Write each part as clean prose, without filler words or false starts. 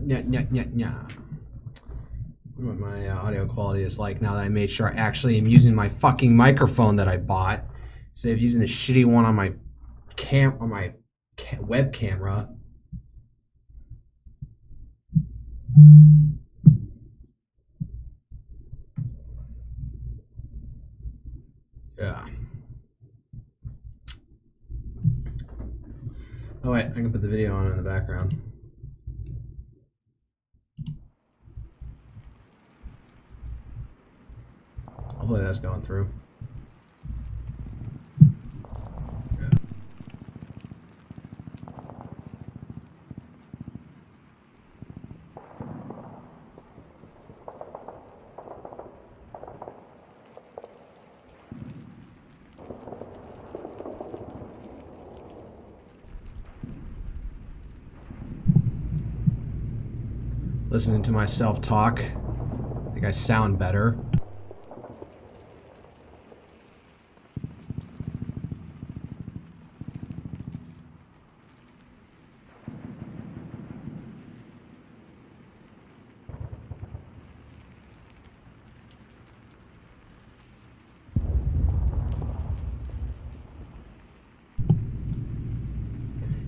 What my audio quality is like now that I made sure I actually am using my fucking microphone that I bought instead of using the shitty one on my web camera. Yeah. Oh wait, I can put the video on in the background. Hopefully that's going through. Yeah. Listening to myself talk, I think I sound better.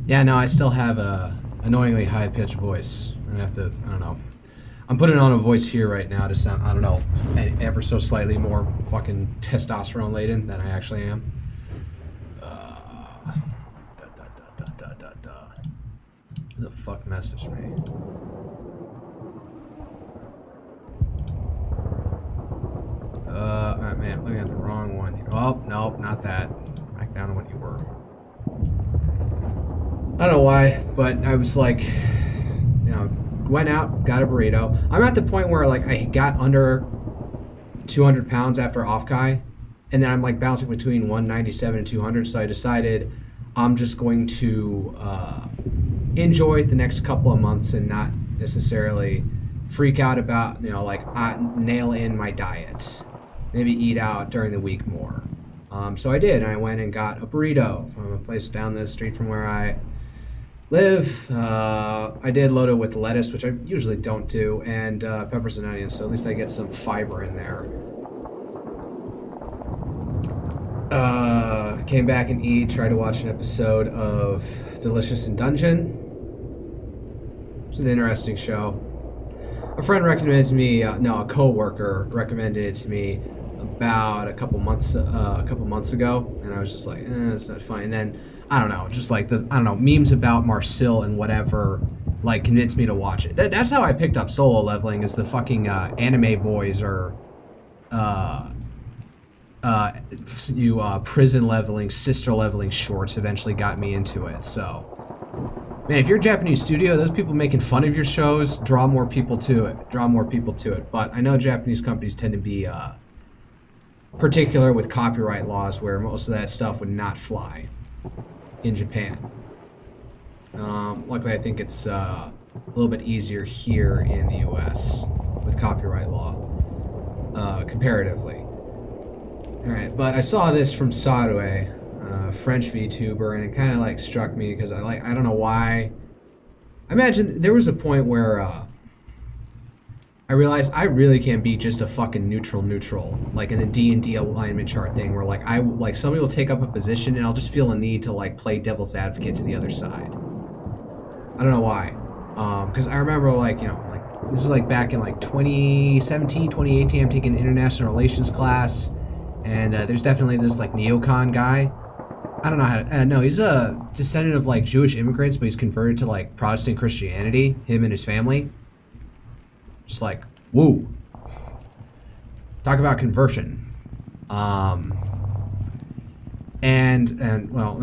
Yeah, no, I still have a annoyingly high-pitched voice. I have to, I don't know. I'm putting on a voice here right now to sound, I don't know, ever so slightly more fucking testosterone laden than I actually am. Who the fuck messaged me? Alright, man, looking at the wrong one here. Oh, nope, not that. Back down to what you were. I don't know why, but I was like, you know, went out, got a burrito. I'm at the point where like I got under 200 pounds after off-kai, and then I'm like bouncing between 197 and 200, so I decided I'm just going to enjoy the next couple of months and not necessarily freak out about, you know, like nail in my diet. Maybe eat out during the week more. So I did, and I went and got a burrito from a place down the street from where I live. I did load it with lettuce, which I usually don't do, and peppers and onions, so at least I get some fiber in there. Came back and tried to watch an episode of Delicious in Dungeon. It was an interesting show. A friend recommended it to me, a co-worker recommended it to me about a couple months ago, and I was just like, it's not funny. And then I don't know, just like memes about Marcel and whatever, like convinced me to watch it. That's how I picked up Solo Leveling. Is the fucking anime boys or prison leveling, sister leveling shorts eventually got me into it. So, man, if you're a Japanese studio, those people making fun of your shows draw more people to it. But I know Japanese companies tend to be particular with copyright laws, where most of that stuff would not fly in Japan. Luckily, I think it's a little bit easier here in the U.S. with copyright law, comparatively. All right, but I saw this from Sarue, French VTuber, and it kind of like struck me because I don't know why. I imagine there was a point where I realized I really can't be just a fucking neutral, like in the D&D alignment chart thing, where like somebody will take up a position and I'll just feel a need to like play devil's advocate to the other side. I don't know why, because I remember like, you know, like this is like back in like 2017, 2018. I'm taking an international relations class, and there's definitely this like neocon guy. I don't know how to, no, he's a descendant of like Jewish immigrants, but he's converted to like Protestant Christianity, him and his family. Just like, woo. Talk about conversion. And well,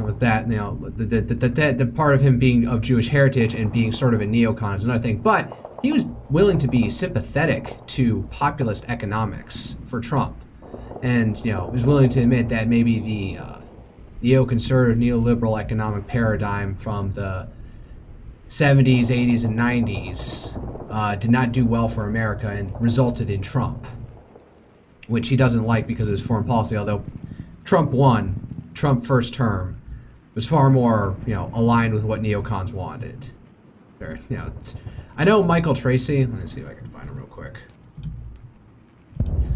with that, you know, the part of him being of Jewish heritage and being sort of a neocon is another thing. But he was willing to be sympathetic to populist economics for Trump, and you know, was willing to admit that maybe the neoconservative, neoliberal economic paradigm from the 70s, 80s, and 90s did not do well for America and resulted in Trump, which he doesn't like because of his foreign policy, although Trump first term was far more, you know, aligned with what neocons wanted. Or, you know, I know Michael Tracy. Let me see if I can find him real quick.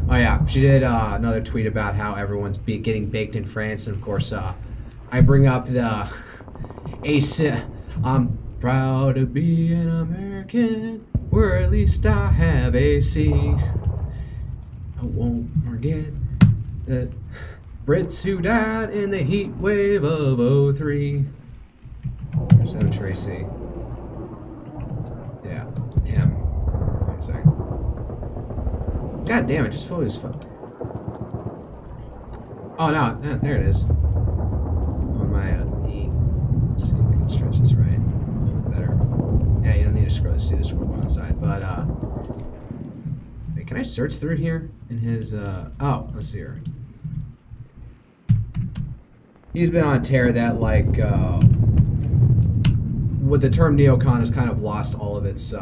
Oh yeah, she did another tweet about how everyone's getting baked in France, and of course, I bring up the AC. I'm proud to be an American, where at least I have AC. I won't forget that Brits who died in the heat wave of '03. There's no Tracy. Yeah, him. Wait a second. God damn it, just fully as fuck. Oh no, there it is. On my E. Let's see if we can stretch this right. A little bit better. Yeah, you don't need to scroll to see this one on the side, but wait, can I search through here in his oh, let's see here. He's been on a tear that like with the term neocon has kind of lost all of its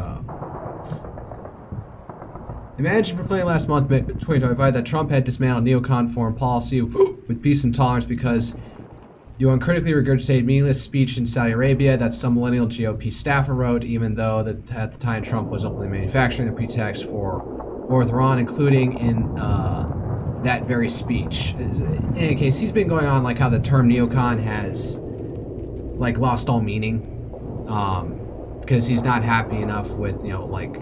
Imagine proclaiming last month, 2025, that Trump had dismantled neocon foreign policy with peace and tolerance because you uncritically regurgitated meaningless speech in Saudi Arabia that some millennial GOP staffer wrote, even though at the time Trump was openly manufacturing the pretext for war with Iran, including in that very speech. In any case, he's been going on like how the term neocon has like lost all meaning because he's not happy enough with, you know, like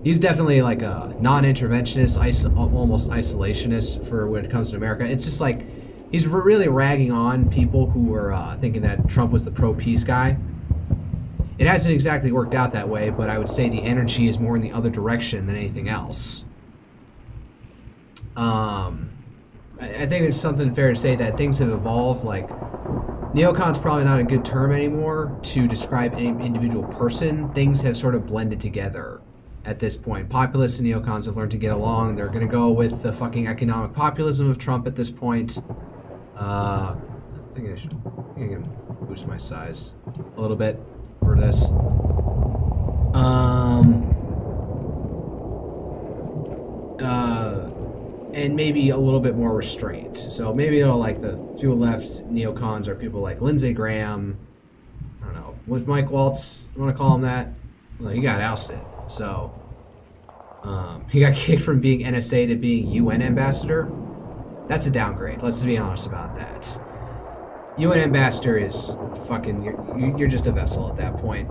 he's definitely like a non-interventionist, almost isolationist for when it comes to America. It's just like he's really ragging on people who were thinking that Trump was the pro-peace guy. It hasn't exactly worked out that way, but I would say the energy is more in the other direction than anything else. I think it's something fair to say that things have evolved. Like, neocon's probably not a good term anymore to describe any individual person. Things have sort of blended together at this point. Populists and neocons have learned to get along. They're going to go with the fucking economic populism of Trump at this point. I think I can boost my size a little bit for this. And maybe a little bit more restraint. So maybe, you know, like the few left neocons are people like Lindsey Graham. I don't know. Was Mike Waltz, you want to call him that? Well, he got ousted. So he got kicked from being NSA to being UN ambassador. That's a downgrade. Let's be honest about that. UN ambassador is fucking, you're just a vessel at that point.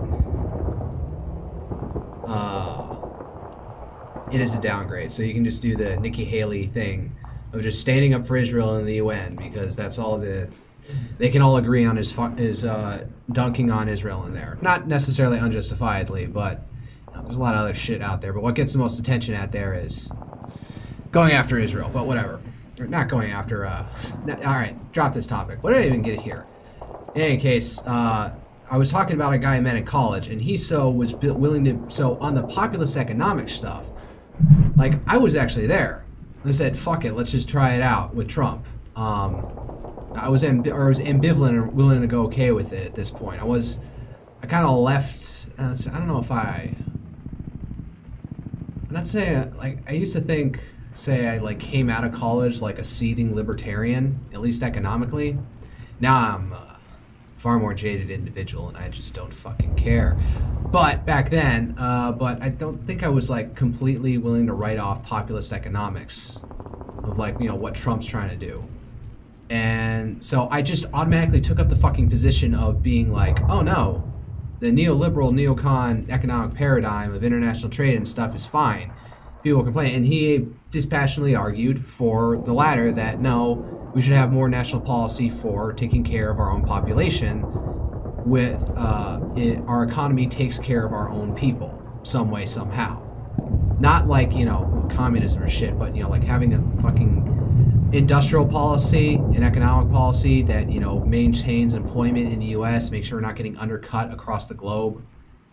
It is a downgrade. So you can just do the Nikki Haley thing of just standing up for Israel in the UN because that's all they can all agree on is dunking on Israel in there. Not necessarily unjustifiedly, but there's a lot of other shit out there. But what gets the most attention out there is going after Israel. But whatever. Or not going after, alright, drop this topic. What did I even get here? In any case, I was talking about a guy I met in college, and he was willing to, on the populist economics stuff, like, I was actually there. I said, fuck it, let's just try it out with Trump. I was ambivalent and willing to go okay with it at this point. I kind of left, I don't know if I'm not saying, like, I used to think, say I like came out of college like a seething libertarian, at least economically. Now I'm a far more jaded individual and I just don't fucking care. But back then, but I don't think I was like completely willing to write off populist economics of like, you know, what Trump's trying to do. And so I just automatically took up the fucking position of being like, oh no, the neoliberal neocon economic paradigm of international trade and stuff is fine. People complain, and he dispassionately argued for the latter, that no, we should have more national policy for taking care of our own population with our economy takes care of our own people some way, somehow. Not like, you know, communism or shit, but, you know, like having a fucking industrial policy and economic policy that, you know, maintains employment in the U.S., make sure we're not getting undercut across the globe,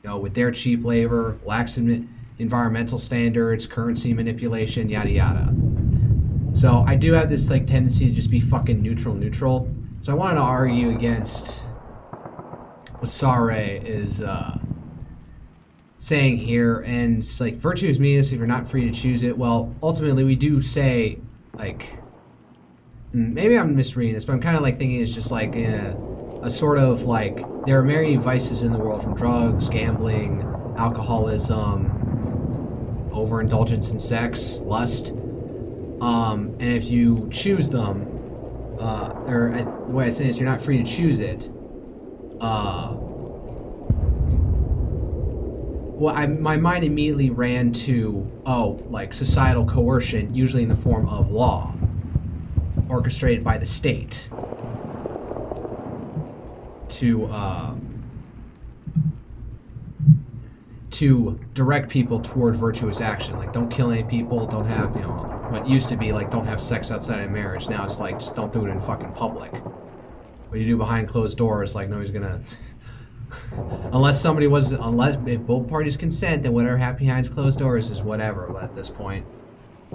you know, with their cheap labor, lax environmental standards, currency manipulation, yada yada. So I do have this like tendency to just be fucking neutral. So I wanted to argue against what Sare is saying here, and it's like virtue is meaningless if you're not free to choose it. Well, ultimately we do say, like, maybe I'm misreading this, but I'm kind of like thinking it's just like a sort of like there are many vices in the world, from drugs, gambling, alcoholism, overindulgence in sex, lust. And if you choose them, the way I say it is, you're not free to choose it. My mind immediately ran to, like societal coercion, usually in the form of law, orchestrated by the state to direct people toward virtuous action. Like, don't kill any people, don't have, what used to be like, don't have sex outside of marriage. Now it's like, just don't do it in fucking public. What you do behind closed doors, like, nobody's gonna... unless if both parties consent, then whatever happens behind closed doors is whatever at this point.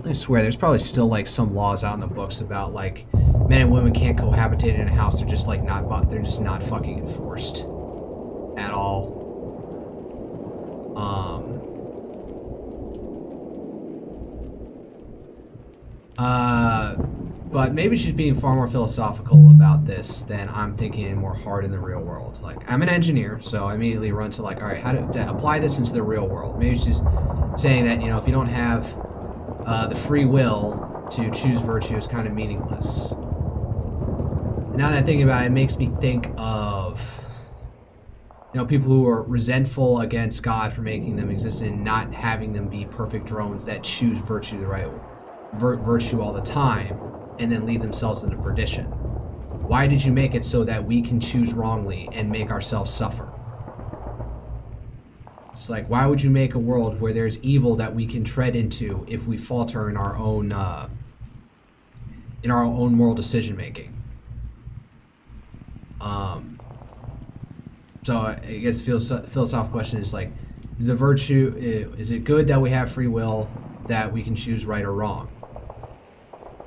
I swear, there's probably still like some laws out in the books about like men and women can't cohabitate in a house. They're just like they're just not fucking enforced at all. But maybe she's being far more philosophical about this than I'm thinking, more hard in the real world. Like, I'm an engineer, so I immediately run to like, all right, how to apply this into the real world. Maybe she's saying that, if you don't have the free will to choose virtue, is kind of meaningless. And now that I'm thinking about it, it makes me think of, people who are resentful against God for making them exist and not having them be perfect drones that choose virtue the right way. Virtue all the time, and then lead themselves into perdition. Why did you make it so that we can choose wrongly and make ourselves suffer? It's like, why would you make a world where there's evil that we can tread into if we falter in our own moral decision making? So I guess the philosophical question is like, is it good that we have free will, that we can choose right or wrong?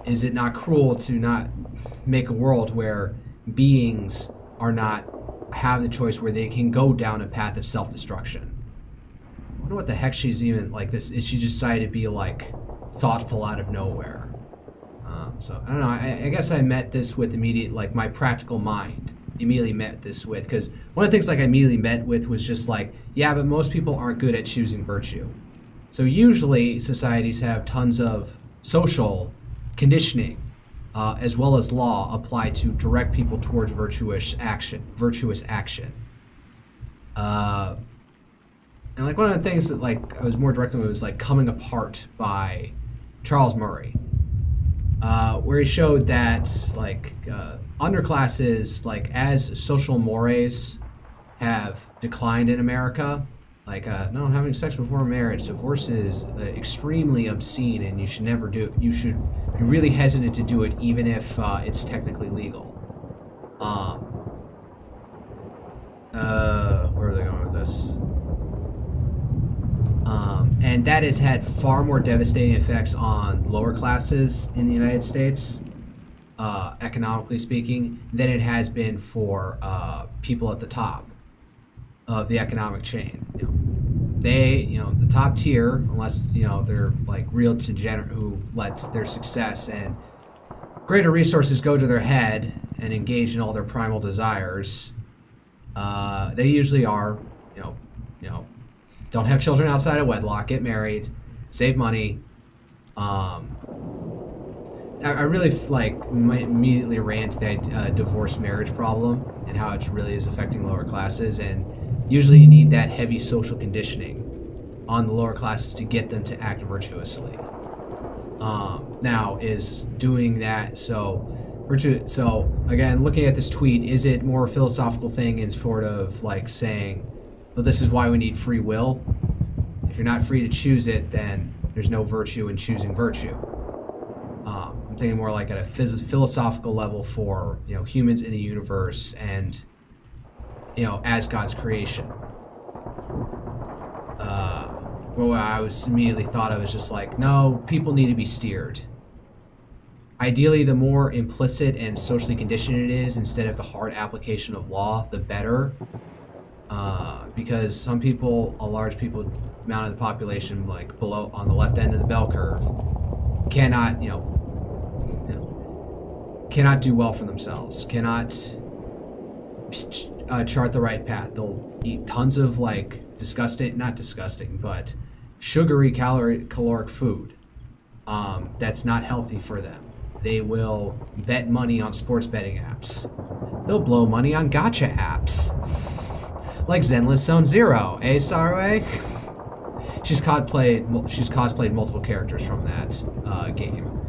Is it not cruel to not make a world where beings have the choice where they can go down a path of self-destruction? I wonder what the heck she's even like this. Is she just decided to be like thoughtful out of nowhere? So I don't know. I guess I met this with my practical mind immediately met this with, because one of the things like I immediately met with was just like, yeah, but most people aren't good at choosing virtue. So usually societies have tons of social conditioning, as well as law, applied to direct people towards virtuous action. And like one of the things that like I was more directed with was like Coming Apart by Charles Murray, where he showed that like underclasses, like as social mores have declined in America, like no, having sex before marriage, divorce is extremely obscene, and you should never do it. You should be really hesitant to do it, even if it's technically legal. Where are they going with this? And that has had far more devastating effects on lower classes in the United States, economically speaking, than it has been for people at the top of the economic chain. They, the top tier, unless, they're like real degenerate who let their success and greater resources go to their head and engage in all their primal desires, they usually are, don't have children outside of wedlock, get married, save money. I really immediately ran to that divorce marriage problem and how it really is affecting lower classes, and usually you need that heavy social conditioning on the lower classes to get them to act virtuously. Now, is doing that so again, looking at this tweet, is it more a philosophical thing and sort of like saying, well, this is why we need free will? If you're not free to choose it, then there's no virtue in choosing virtue. I'm thinking more like at a philosophical level for humans in the universe and as God's creation. What I was immediately thought of is just like, no, people need to be steered. Ideally, the more implicit and socially conditioned it is, instead of the hard application of law, the better. Because some people, a large amount of the population, like below on the left end of the bell curve, cannot do well for themselves, cannot chart the right path. They'll eat tons of like not disgusting, but sugary caloric food that's not healthy for them. They will bet money on sports betting apps. They'll blow money on gacha apps. Like Zenless Zone Zero, eh, Sarue? She's cosplayed multiple characters from that game.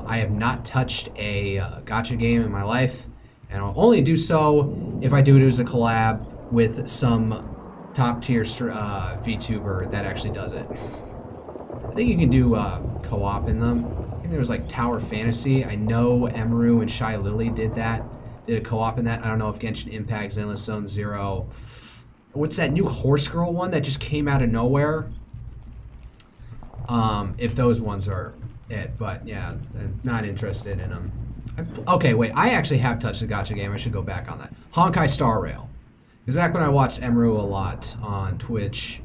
I have not touched a gacha game in my life, and I'll only do so if I do it as a collab with some top-tier VTuber that actually does it. I think you can do co-op in them. I think there was like Tower Fantasy. I know Emeru and Shy Lily did a co-op in that. I don't know if Genshin Impact, Zenless Zone Zero. What's that new Horse Girl one that just came out of nowhere? If those ones are it, but yeah, I'm not interested in them. Okay, wait, I actually have touched a gacha game. I should go back on that. Honkai Star Rail. Because back when I watched Emeru a lot on Twitch,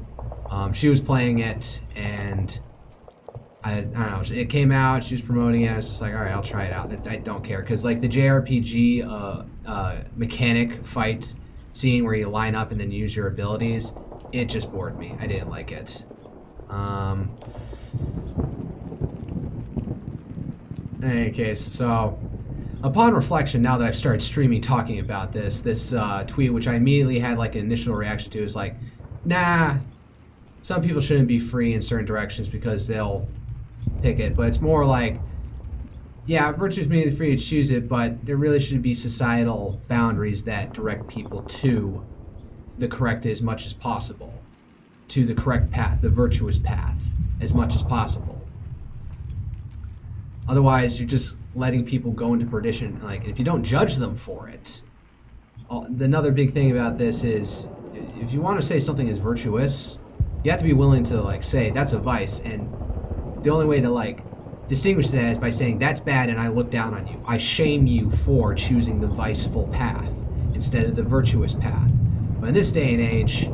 she was playing it, and I don't know, it came out, she was promoting it, I was just like, alright, I'll try it out. I don't care, because like the JRPG mechanic fight scene where you line up and then use your abilities, it just bored me. I didn't like it. In any case, so upon reflection, now that I've started streaming talking about this tweet, which I immediately had like an initial reaction to, is like, nah, some people shouldn't be free in certain directions because they'll pick it, but it's more like, yeah, virtue is merely free to choose it, but there really should be societal boundaries that direct people to the correct as much as possible, to the correct path, the virtuous path, as much as possible. Otherwise, you're just letting people go into perdition. Like, if you don't judge them for it, another big thing about this is, if you want to say something is virtuous, you have to be willing to like say that's a vice, and the only way to like distinguish that is by saying that's bad and I look down on you. I shame you for choosing the viceful path instead of the virtuous path. But in this day and age,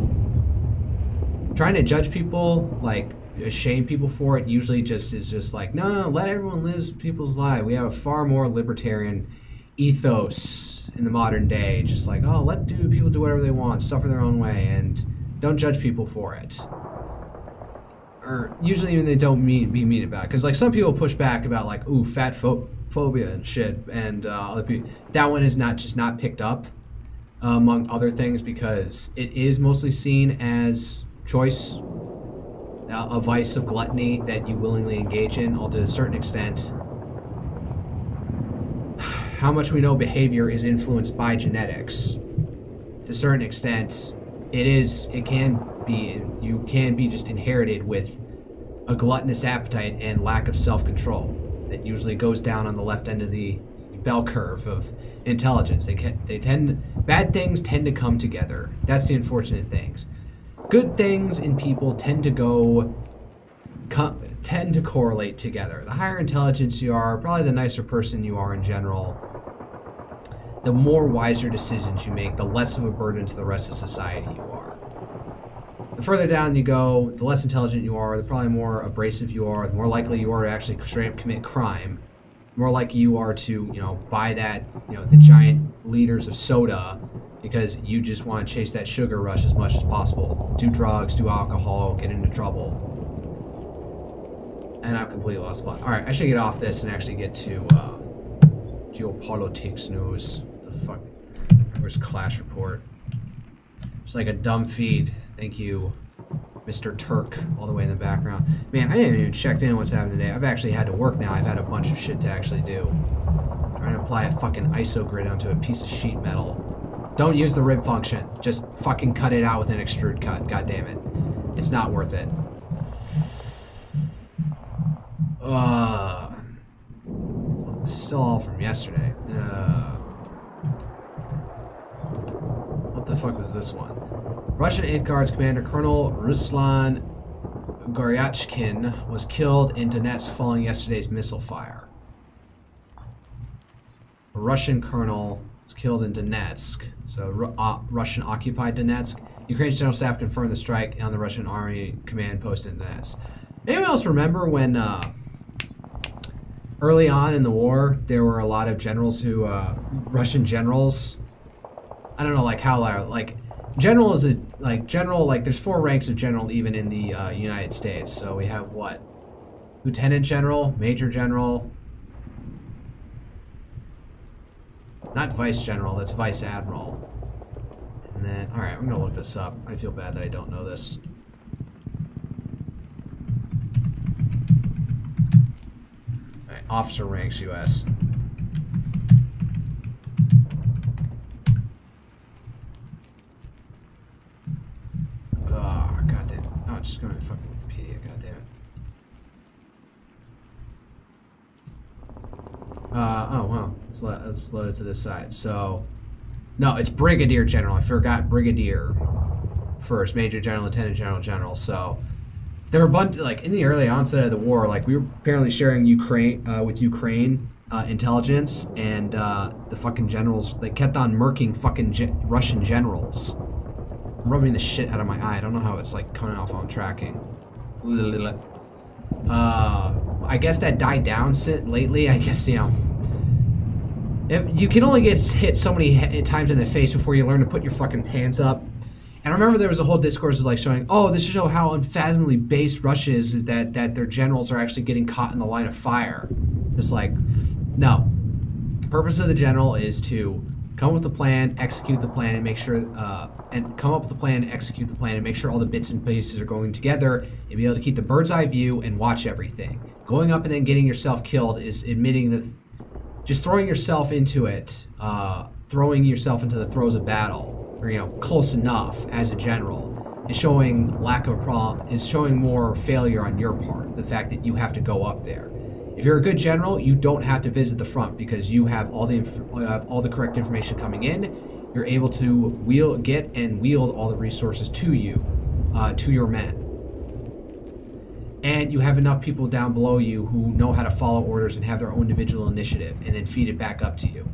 trying to judge people, like shame people for it, usually just is just like, no, let everyone live people's lives. We have a far more libertarian ethos in the modern day. Just like, oh, let people do whatever they want, suffer their own way, and don't judge people for it. Or usually even they don't be mean about it. Because like some people push back about like, ooh, fat phobia and shit, and other people, that one is not picked up among other things because it is mostly seen as choice, a vice of gluttony that you willingly engage in, all to a certain extent. How much we know behavior is influenced by genetics, to a certain extent, you can be just inherited with a gluttonous appetite and lack of self-control that usually goes down on the left end of the bell curve of intelligence. Bad things tend to come together. That's the unfortunate things. Good things in people tend to correlate together. The higher intelligence you are, probably the nicer person you are in general, the more wiser decisions you make, the less of a burden to the rest of society you are. The further down you go, the less intelligent you are, the probably more abrasive you are, the more likely you are to actually straight up commit crime, the more likely you are to, buy that, the giant liters of soda because you just want to chase that sugar rush as much as possible. Do drugs, do alcohol, get into trouble. And I've completely lost the plot. Alright, I should get off this and actually get to Geopolitics news. The fuck? Where's Clash Report? It's like a dumb feed. Thank you, Mr. Turk, all the way in the background. Man, I haven't even checked in what's happening today. I've actually had to work now. I've had a bunch of shit to actually do. Trying to apply a fucking ISO grid onto a piece of sheet metal. Don't use the rib function. Just fucking cut it out with an extrude cut. God damn it. It's not worth it. This is still all from yesterday. What the fuck was this one? Russian 8th Guards Commander Colonel Ruslan Goryachkin was killed in Donetsk following yesterday's missile fire. A Russian colonel was killed in Donetsk, so Russian-occupied Donetsk. Ukraine's general staff confirmed the strike on the Russian army command post in Donetsk. Anyone else remember when early on in the war there were a lot of generals who, Russian generals, I don't know, like how like general is general, like there's 4 ranks of general even in the United States. So we have what? Lieutenant General, Major General. Not Vice General, that's Vice Admiral. And then, alright, I'm gonna look this up. I feel bad that I don't know this. Alright, officer ranks, US. Oh, goddamn. Oh, just go to fucking Wikipedia, goddamn it. Oh, well, let's load it to this side. So, no, it's Brigadier General. I forgot Brigadier first. Major General, Lieutenant General, General. So, there were a bunch, like, in the early onset of the war, like, we were apparently sharing Ukraine, with Ukraine, intelligence, and, the fucking generals, they kept on murking fucking Russian generals. I'm rubbing the shit out of my eye. I don't know how it's, like, coming off on tracking. I guess that died down lately. I guess, you know, you can only get hit so many times in the face before you learn to put your fucking hands up. And I remember there was a whole discourse like showing, oh, this shows how unfathomably based Russia is that their generals are actually getting caught in the line of fire. Just like, no. The purpose of the general is to come up with a plan, execute the plan, and make sure, and come up with a plan, execute the plan, and make sure all the bits and pieces are going together, and be able to keep the bird's eye view and watch everything. Going up and then getting yourself killed is admitting that, just throwing yourself into it, throwing yourself into the throes of battle, or, you know, close enough as a general, is showing is showing more failure on your part. The fact that you have to go up there. If you're a good general, you don't have to visit the front because you have all the correct information coming in. You're able to get and wield all the resources to you, to your men. And you have enough people down below you who know how to follow orders and have their own individual initiative, and then feed it back up to you.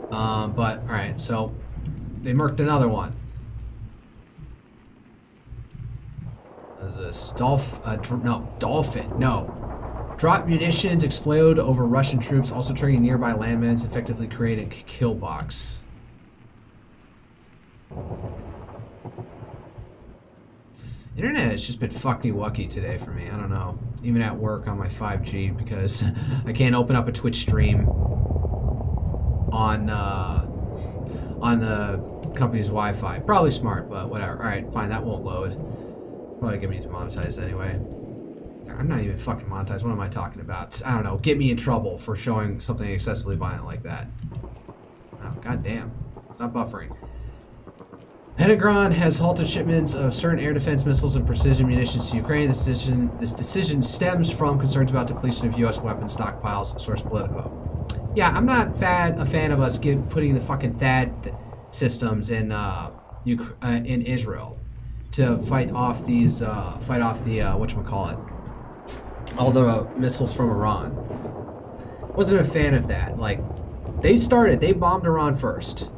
But, alright, so they murked another one. What is this? Dolphin, no. Drop munitions, explode over Russian troops, also triggering nearby landmines, effectively create a kill box. Internet has just been fucky-wucky today for me. I don't know. Even at work on my 5G because I can't open up a Twitch stream on the company's Wi-Fi. Probably smart, but whatever. All right, fine. That won't load. Probably get me demonetized anyway. I'm not even fucking monetized. What am I talking about? I don't know. Get me in trouble for showing something excessively violent like that. Oh, goddamn. Stop buffering. Pentagon has halted shipments of certain air defense missiles and precision munitions to Ukraine. This decision stems from concerns about depletion of U.S. weapons stockpiles, source Politico. Yeah, I'm not a fan of us putting the fucking THAAD systems in Israel to fight off the whatchamacallit, all the missiles from Iran. Wasn't a fan of that. Like, they bombed Iran first.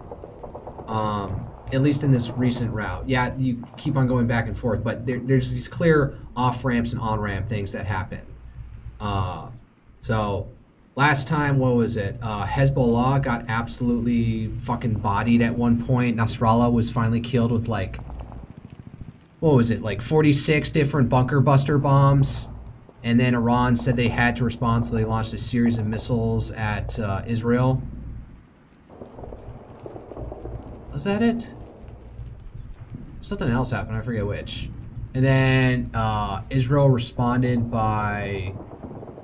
At least in this recent route. Yeah, you keep on going back and forth, but there's these clear off-ramps and on-ramp things that happen. So, last time, what was it? Hezbollah got absolutely fucking bodied at one point. Nasrallah was finally killed with, like, what was it? Like 46 different bunker buster bombs. And then Iran said they had to respond, so they launched a series of missiles at Israel. Was that it? Something else happened, I forget which. And then Israel responded by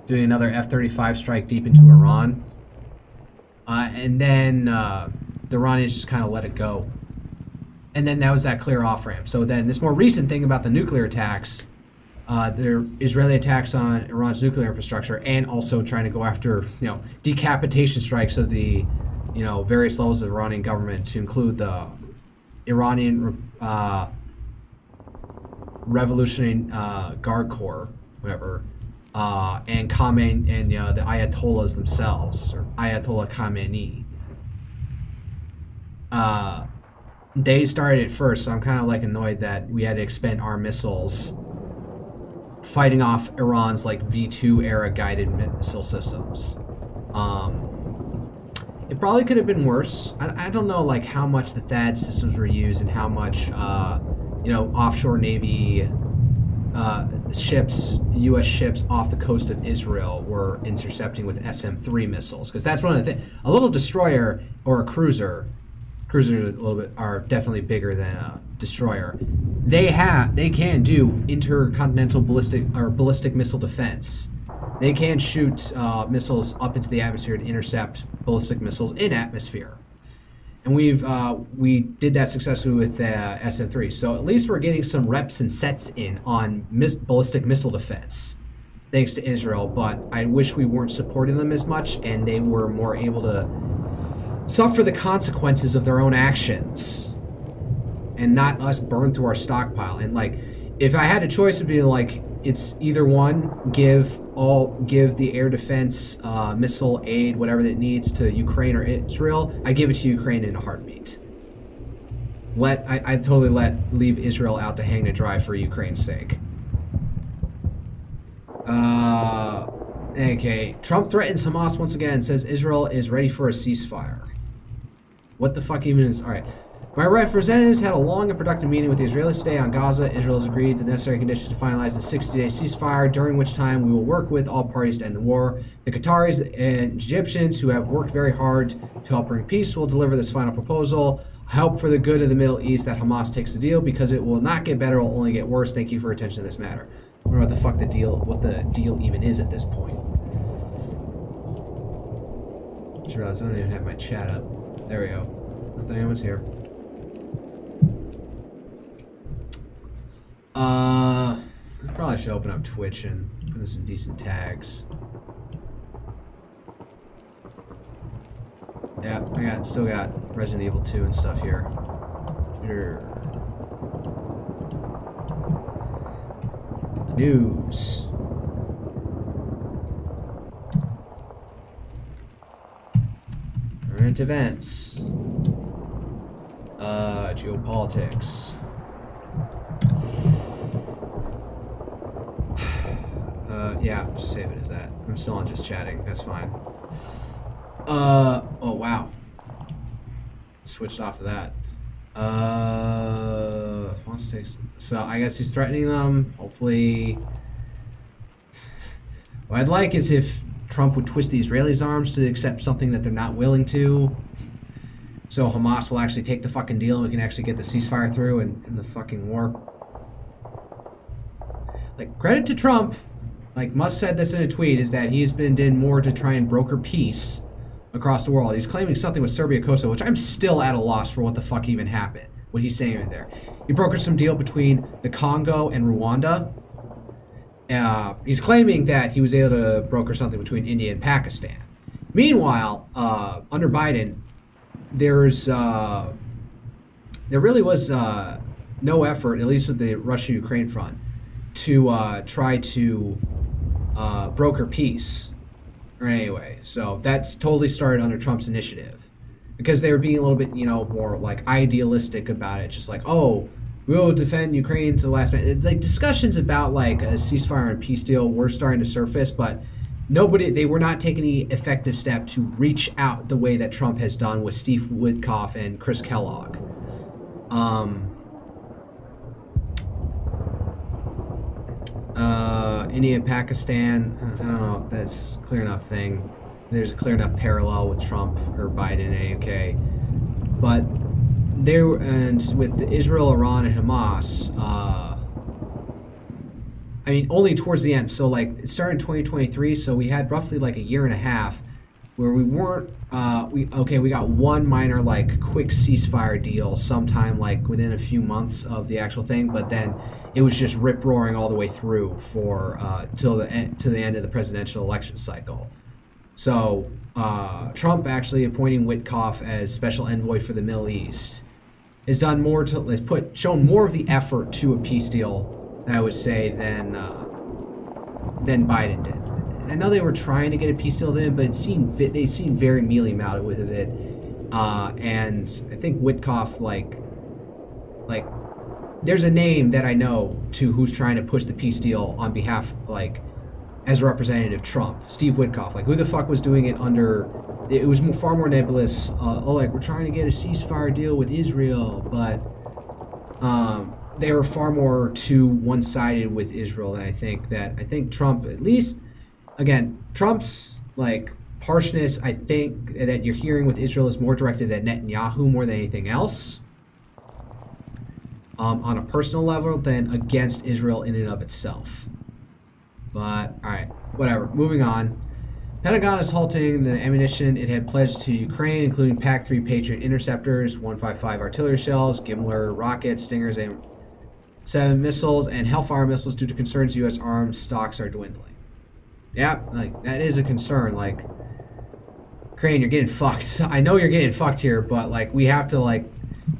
doing another F-35 strike deep into Iran. And then the Iranians just kind of let it go. And then that was that clear off-ramp. So then this more recent thing about the nuclear attacks, the Israeli attacks on Iran's nuclear infrastructure, and also trying to go after, you know, decapitation strikes of the, you know, various levels of the Iranian government, to include the Iranian Revolutionary Guard Corps, whatever, and Khamenei, and the Ayatollahs themselves, or Ayatollah Khamenei. They started it first, so I'm kind of like annoyed that we had to expend our missiles fighting off Iran's like V2 era guided missile systems. It probably could have been worse. I don't know like how much the THAAD systems were used and how much offshore Navy ships, U.S. ships off the coast of Israel were intercepting with SM-3 missiles, because that's one of the things. A little destroyer or a cruiser, cruisers are definitely bigger than a destroyer. They can do intercontinental ballistic missile defense. They can shoot missiles up into the atmosphere to intercept ballistic missiles in atmosphere. And we did that successfully with SM-3. So at least we're getting some reps and sets in on ballistic missile defense, thanks to Israel. But I wish we weren't supporting them as much, and they were more able to suffer the consequences of their own actions, and not us burn through our stockpile. And like, if I had a choice, it'd be like, it's either one, give the air defense, missile aid, whatever that it needs to Ukraine or Israel. I give it to Ukraine in a heartbeat. I totally leave Israel out to hang to dry for Ukraine's sake. Okay, Trump threatens Hamas once again, says Israel is ready for a ceasefire. What the fuck even is, all right. My representatives had a long and productive meeting with the Israelis today on Gaza. Israel has agreed to the necessary conditions to finalize the 60-day ceasefire, during which time we will work with all parties to end the war. The Qataris and Egyptians, who have worked very hard to help bring peace, will deliver this final proposal. I hope for the good of the Middle East that Hamas takes the deal, because it will not get better, it will only get worse. Thank you for your attention to this matter. I wonder what the fuck what the deal even is at this point. I just realized I don't even have my chat up. There we go. Nothing, anyone's here. I probably should open up Twitch and put in some decent tags. Yeah, I still got Resident Evil 2 and stuff here. News. Current events. Geopolitics. Yeah, just save it as that. I'm still on just chatting. That's fine. Oh, wow. Switched off of that. So I guess he's threatening them. Hopefully. What I'd like is if Trump would twist the Israelis' arms to accept something that they're not willing to. So Hamas will actually take the fucking deal and we can actually get the ceasefire through and the fucking war. Like, credit to Trump. Like Musk said this in a tweet, is that he's did more to try and broker peace across the world. He's claiming something with Serbia, Kosovo, which I'm still at a loss for what the fuck even happened. What he's saying in there. He brokered some deal between the Congo and Rwanda. He's claiming that he was able to broker something between India and Pakistan. Meanwhile, under Biden, there really was no effort, at least with the Russia-Ukraine front, to try to broker peace. Or anyway, so that's totally started under Trump's initiative, because they were being a little bit, more like idealistic about it, just like, oh, we will defend Ukraine to the last minute. Like discussions about like a ceasefire and peace deal were starting to surface, but they were not taking any effective step to reach out the way that Trump has done with Steve Witkoff and Chris Kellogg. India and Pakistan, I don't know if that's a clear enough thing. There's a clear enough parallel with Trump or Biden and AK. But there, and with Israel, Iran, and Hamas, I mean, only towards the end. So, like, it started in 2023, so we had roughly, like, a year and a half where we weren't, we got one minor, like, quick ceasefire deal sometime, like, within a few months of the actual thing, but then it was just rip-roaring all the way through for, to the end of the presidential election cycle. So, Trump actually appointing Witkoff as special envoy for the Middle East has done more to, shown more of the effort to a peace deal, I would say, than Biden did. I know they were trying to get a peace deal in, but they seemed very mealy-mouthed with it. And I think Witkoff, like, there's a name that I know who's trying to push the peace deal on behalf, like, as Representative Trump, Steve Witkoff. Like, who the fuck was doing it under it was far more nebulous. Like we're trying to get a ceasefire deal with Israel, but they were far more too one-sided with Israel than I think. I think Trump, at least, again, Trump's like harshness, I think that you're hearing with Israel is more directed at Netanyahu more than anything else, on a personal level, than against Israel in and of itself. But all right, whatever. Moving on. Pentagon is halting the ammunition it had pledged to Ukraine, including PAC-3 Patriot interceptors, 155 artillery shells, Gimler rockets, Stingers, AIM-7 missiles, and Hellfire missiles due to concerns U.S. arms stocks are dwindling. Yeah, like, that is a concern. Like, Ukraine, you're getting fucked. I know you're getting fucked here, but, like, we have to, like,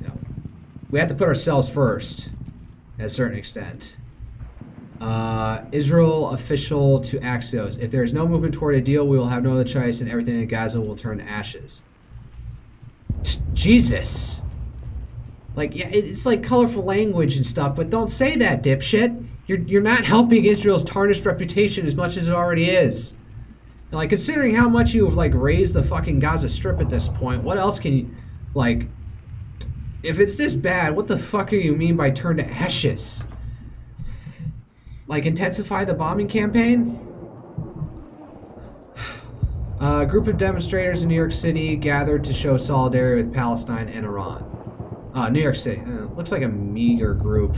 you know, we have to put ourselves first at a certain extent. Israel official to Axios. If there is no movement toward a deal, we will have no other choice and everything in Gaza will turn to ashes. Jesus. Like, yeah, it's like colorful language and stuff, but don't say that, dipshit. You're not helping Israel's tarnished reputation as much as it already is. And, like, considering how much you've, like, raised the fucking Gaza Strip at this point, what else can you, like, if it's this bad, what the fuck do you mean by turn to ashes? Like, intensify the bombing campaign? A group of demonstrators in New York City gathered to show solidarity with Palestine and Iran. New York City. Looks like a meager group.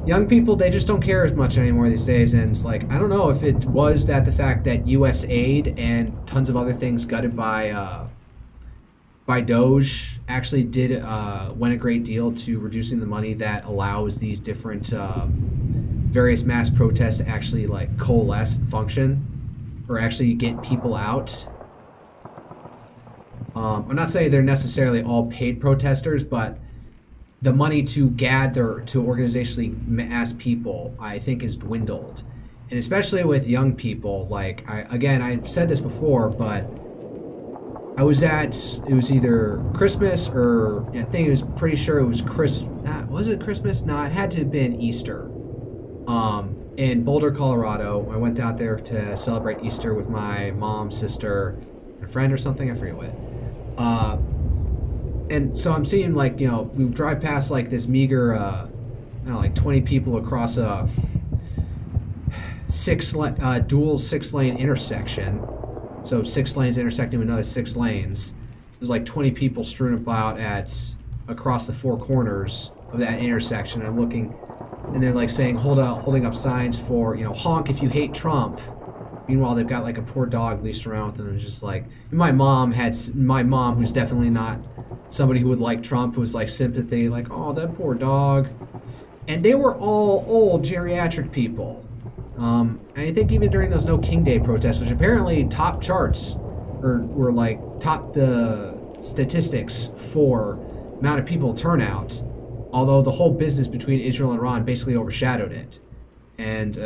Young people, they just don't care as much anymore these days, and it's like, I don't know if it was that the fact that U.S. aid and tons of other things gutted by Doge actually did went a great deal to reducing the money that allows these different various mass protests to actually like coalesce and function, or actually get people out. I'm not saying they're necessarily all paid protesters, but the money to gather to organizationally mass people, I think, is dwindled. And especially with young people, like, I said this before, but I was it was either Christmas or, I think it was pretty sure it was was it Christmas? No, it had to have been Easter. In Boulder, Colorado. I went out there to celebrate Easter with my mom, sister, and a friend or something, I forget what. And so I'm seeing, like, you know, we drive past like this meager, like 20 people across a dual 6-lane intersection. So 6 lanes intersecting with another 6 lanes. There's like 20 people strewn about across the 4 corners of that intersection. I'm looking, and they're like saying, holding up signs for, you know, honk if you hate Trump. Meanwhile, they've got like a poor dog leashed around with them. And it's just like, my mom, who's definitely not somebody who would like Trump, who was like sympathy, like, oh, that poor dog. And they were all old geriatric people. And I think even during those No King Day protests, which apparently top charts, or were like top the statistics for amount of people turnout, although the whole business between Israel and Iran basically overshadowed it. And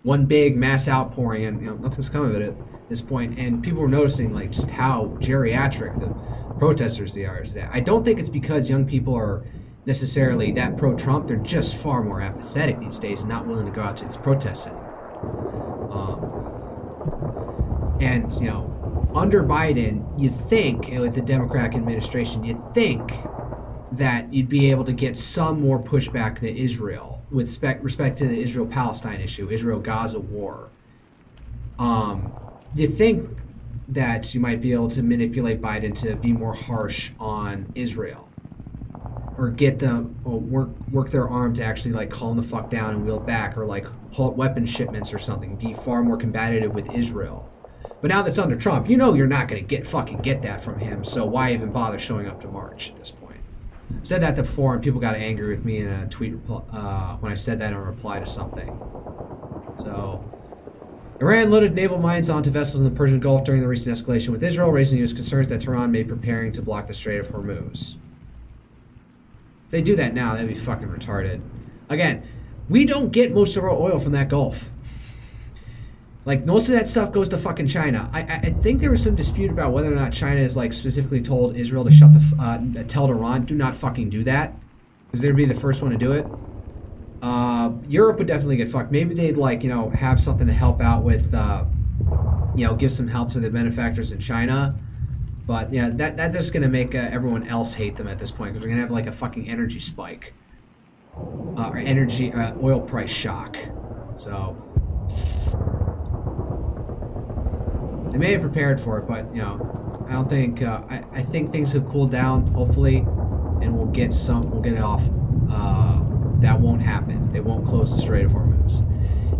one big mass outpouring, and, you know, nothing's come of it at this point, and people were noticing like just how geriatric the protesters they are today. I don't think it's because young people are necessarily that pro-Trump. They're just far more apathetic these days and not willing to go out to these protests anymore. And, you know, under Biden, you think, with the Democratic administration, you think that you'd be able to get some more pushback to Israel with respect to the Israel-Palestine issue, Israel-Gaza war. You think that you might be able to manipulate Biden to be more harsh on Israel, or get them, or work their arm to actually like calm the fuck down and wheel back, or like halt weapon shipments or something, be far more combative with Israel. But now that's under Trump, you know you're not going to get that from him, so why even bother showing up to March at this point? I said that before, and people got angry with me in a tweet when I said that in a reply to something. So, Iran loaded naval mines onto vessels in the Persian Gulf during the recent escalation with Israel, raising U.S. concerns that Tehran may be preparing to block the Strait of Hormuz. If they do that now, that'd be fucking retarded. Again, we don't get most of our oil from that Gulf. Like, most of that stuff goes to fucking China. I think there was some dispute about whether or not China has, like, specifically told Israel to tell Iran, do not fucking do that, because they'd be the first one to do it. Europe would definitely get fucked. Maybe they'd, like, you know, have something to help out with give some help to the benefactors in China. But yeah, that's just gonna make everyone else hate them at this point, because we're gonna have like a fucking energy spike, or energy oil price shock. So they may have prepared for it, but I don't think. I think things have cooled down, hopefully, and we'll get it off. That won't happen. They won't close the Strait of Hormuz.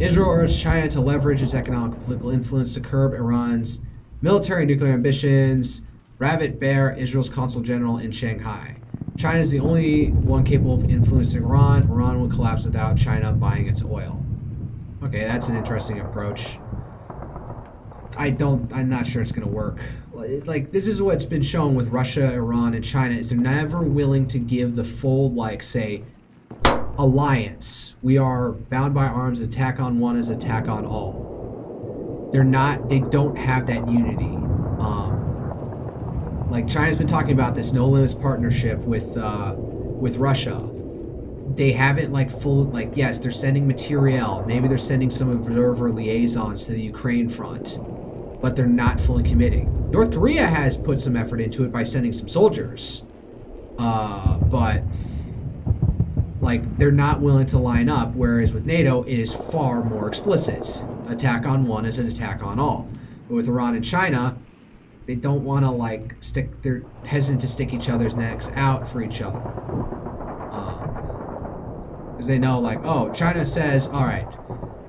Israel urged China to leverage its economic and political influence to curb Iran's military and nuclear ambitions. Ravit Bear, Israel's consul general in Shanghai. China is the only one capable of influencing Iran. Iran will collapse without China buying its oil. Okay, that's an interesting approach. I'm not sure it's going to work. Like, this is what's been shown with Russia, Iran, and China, is they're never willing to give the full, like, say, alliance. We are bound by arms. Attack on one is attack on all. They don't have that unity. Like, China's been talking about this no limits partnership with Russia. They haven't yes, they're sending materiel. Maybe they're sending some observer liaisons to the Ukraine front, but they're not fully committing. North Korea has put some effort into it by sending some soldiers, but like, they're not willing to line up. Whereas with NATO, it is far more explicit. Attack on one is an attack on all. But with Iran and China, they don't want to they're hesitant to stick each other's necks out for each other. Because they know, oh, China says, all right,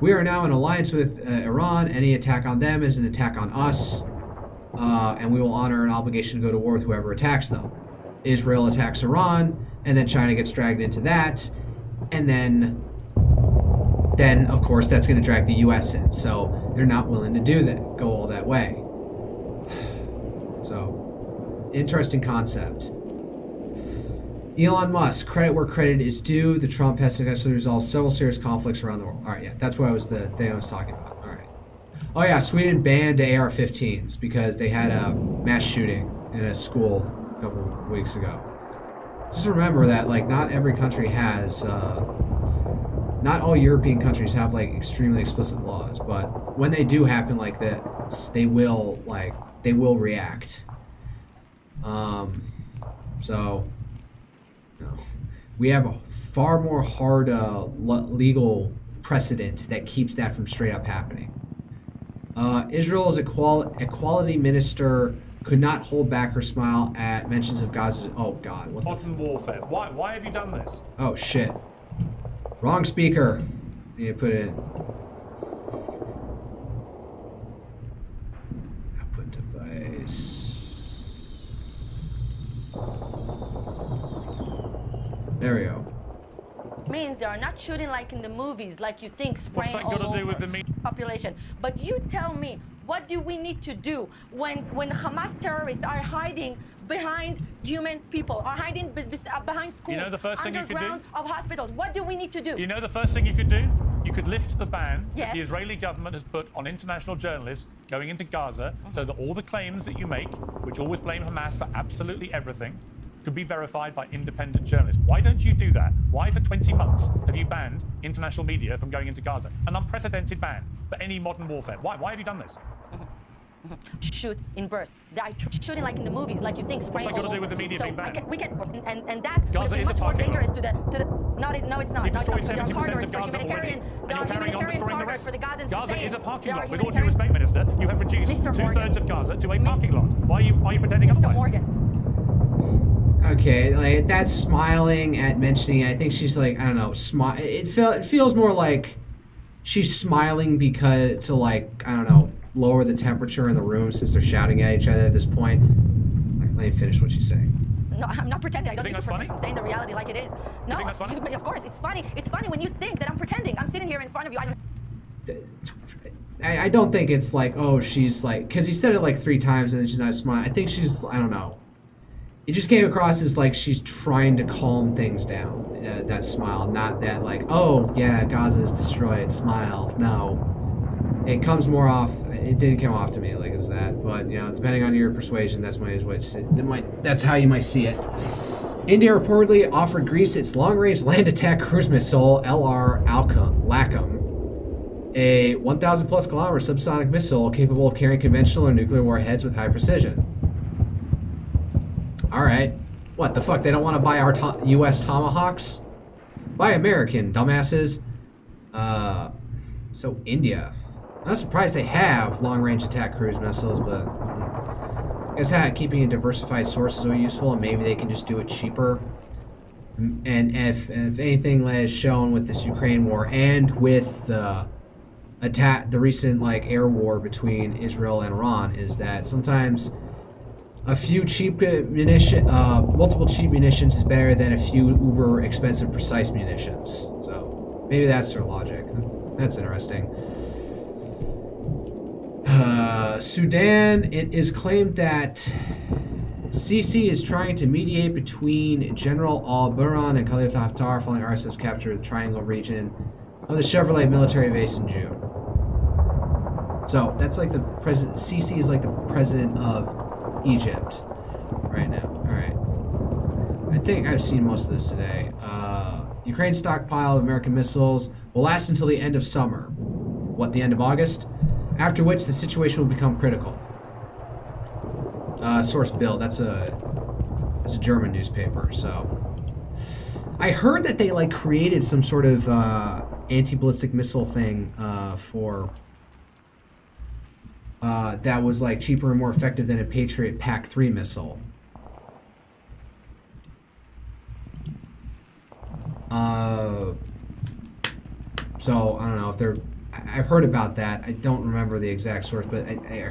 we are now in alliance with Iran. Any attack on them is an attack on us. And we will honor an obligation to go to war with whoever attacks them. Israel attacks Iran, and then China gets dragged into that. And then of course, that's going to drag the U.S. in. So they're not willing to do that, go all that way. So, interesting concept. Elon Musk, credit where credit is due. The Trump has successfully resolved several serious conflicts around the world. All right, yeah, that's what the thing I was talking about. All right. Oh yeah, Sweden banned AR-15s because they had a mass shooting in a school a couple of weeks ago. Just remember that, not every country has, not all European countries have, extremely explicit laws, but when they do happen like that, they will react. So, we have a far more hard legal precedent that keeps that from straight up happening. Israel's equality minister could not hold back her smile at mentions of Gaza. Oh God, what modern warfare. Why have you done this? Oh shit. Wrong speaker. Need to put it in. Output device. There we go. Means they are not shooting like in the movies, like you think, spraying all over. What's that got to do with the population? But you tell me, what do we need to do when Hamas terrorists are hiding behind human people, are hiding behind schools, you know the first thing you could do? Of hospitals? What do we need to do? You know the first thing you could do? You could lift the ban yes. that the Israeli government has put on international journalists going into Gaza, so that all the claims that you make, which always blame Hamas for absolutely everything, could be verified by independent journalists. Why don't you do that? Why for 20 months have you banned international media from going into Gaza? An unprecedented ban for any modern warfare. Why have you done this? Shoot in bursts. They're shooting like in the movies, like you think, spraying. What's that got to do with the media so being banned? We can and that Gaza is much more dangerous to the no, it's not. You've destroyed 70% of Gaza already, and you're carrying on destroying the rest. Gaza is a parking lot. With all due respect, Minister, you have reduced two-thirds of Gaza to a parking lot. Why are you pretending otherwise? Morgan. Okay, that's smiling at mentioning it. I think she's I don't know, it feels more like she's smiling because I don't know, lower the temperature in the room since they're shouting at each other at this point. Let me finish what she's saying. No, I'm not pretending. I don't think that's funny? I'm saying the reality like it is. No, you think that's funny? Of course, it's funny. It's funny when you think that I'm pretending. I'm sitting here in front of you. I don't think it's oh, she's because he said it 3 times and then she's not smiling. I think she's, I don't know. It just came across as she's trying to calm things down. That smile, not that oh yeah, Gaza's destroyed. Smile. No. It comes more off. It didn't come off to me as that, but depending on your persuasion, that's that's how you might see it. India reportedly offered Greece its long-range land attack cruise missile LR Lacom. a 1,000 plus kilometer subsonic missile capable of carrying conventional or nuclear warheads with high precision. Alright. What the fuck? They don't want to buy our US Tomahawks? Buy American, dumbasses. So India. I'm not surprised they have long-range attack cruise missiles, but I guess keeping a diversified source is always useful, and maybe they can just do it cheaper. And if anything that is shown with this Ukraine war and with the recent like air war between Israel and Iran, is that sometimes a few cheap multiple cheap munitions is better than a few uber expensive precise munitions. So maybe that's their logic. That's interesting. Sudan, it is claimed that Sisi is trying to mediate between General al-Burhan and Khalifa Haftar following RSF's capture of the Triangle region of the Chevrolet military base in June. So that's like the president. Sisi is like the president of Egypt right now. All right. I think I've seen most of this today. Ukraine's stockpile of American missiles will last until the end of summer. What, the end of August? After which the situation will become critical. Source Bill. That's a German newspaper. So I heard that they like created some sort of anti-ballistic missile thing for that was like cheaper and more effective than a Patriot PAC-3 missile. So I don't know if they're. I've heard about that. I don't remember the exact source, but I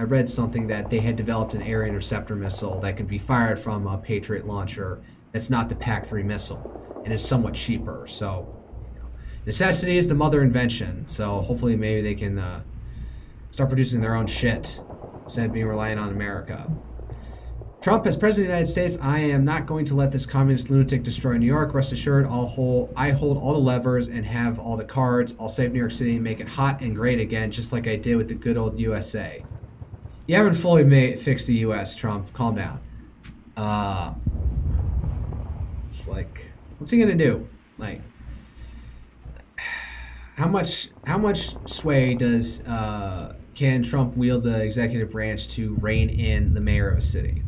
read something that they had developed an air interceptor missile that could be fired from a Patriot launcher. That's not the PAC-3 missile, and is somewhat cheaper. So necessity is the mother invention. So hopefully maybe they can start producing their own shit instead of being reliant on America. Trump, as President of the United States, I am not going to let this communist lunatic destroy New York. Rest assured, I hold all the levers and have all the cards. I'll save New York City and make it hot and great again, just like I did with the good old USA. You haven't fully fixed the U.S., Trump. Calm down. Like, what's he gonna do? Like, how much sway does can Trump wield the executive branch to rein in the mayor of a city?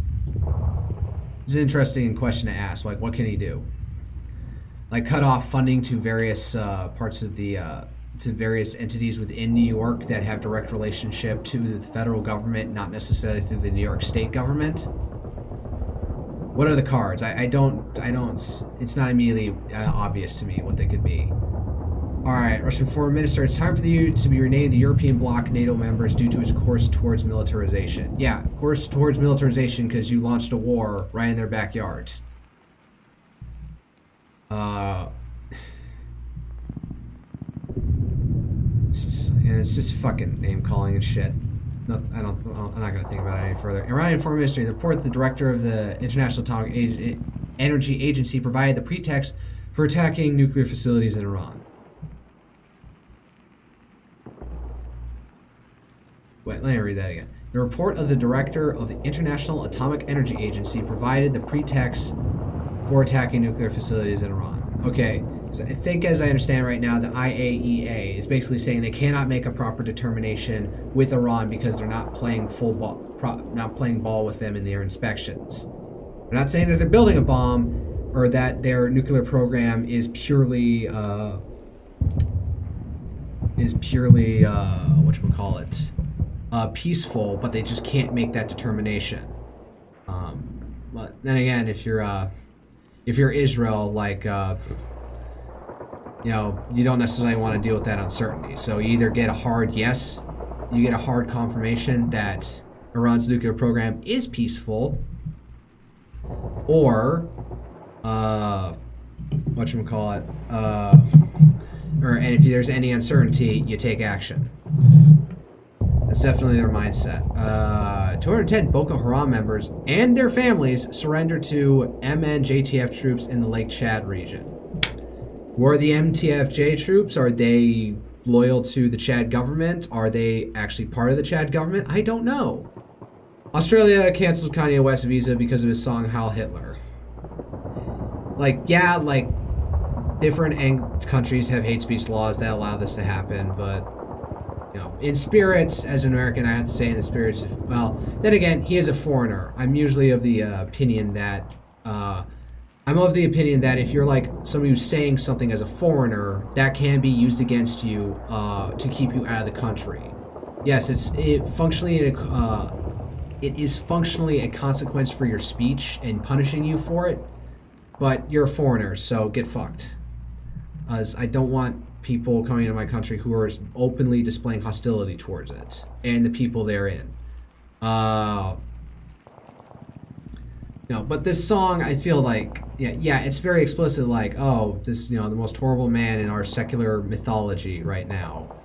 It's an interesting question to ask. Like, what can he do? Like, cut off funding to various parts of the to various entities within New York that have direct relationship to the federal government, not necessarily through the New York state government. What are the cards? I don't. It's not immediately obvious to me what they could be. All right, Russian Foreign Minister, it's time for you to be renamed the European bloc NATO members due to its course towards militarization. Yeah, course towards militarization because you launched a war right in their backyard. It's just fucking name calling and shit. No, I'm not gonna think about it any further. Iranian Foreign Ministry, the report the director of the International Atomic Energy Agency provided the pretext for attacking nuclear facilities in Iran. Wait, let me read that again. The report of the director of the International Atomic Energy Agency provided the pretext for attacking nuclear facilities in Iran. Okay, so I think as I understand right now, the IAEA is basically saying they cannot make a proper determination with Iran because they're not playing ball with them in their inspections. They're not saying that they're building a bomb or that their nuclear program is purely whatchamacallit, peaceful, but they just can't make that determination. But then again, if you're Israel, like, you know, you don't necessarily want to deal with that uncertainty. So you either get a hard yes, you get a hard confirmation that Iran's nuclear program is peaceful, or whatchamacallit, and if there's any uncertainty, you take action. That's definitely their mindset. 210 Boko Haram members and their families surrendered to MNJTF troops in the Lake Chad region. Who are the MTFJ troops? Are they loyal to the Chad government? Are they actually part of the Chad government? I don't know. Australia canceled Kanye West's visa because of his song Heil Hitler. Like, yeah, like, different countries have hate speech laws that allow this to happen, but you know, in spirit, as an American, I have to say in the spirits of, well, then again, he is a foreigner. I'm usually of the opinion that if you're like somebody who's saying something as a foreigner, that can be used against you to keep you out of the country. Yes, it is functionally a consequence for your speech and punishing you for it, but you're a foreigner, so get fucked. As I don't want people coming into my country who are openly displaying hostility towards it and the people therein. No, but this song, I feel like, yeah, it's very explicit, like, oh, this, you know, the most horrible man in our secular mythology right now.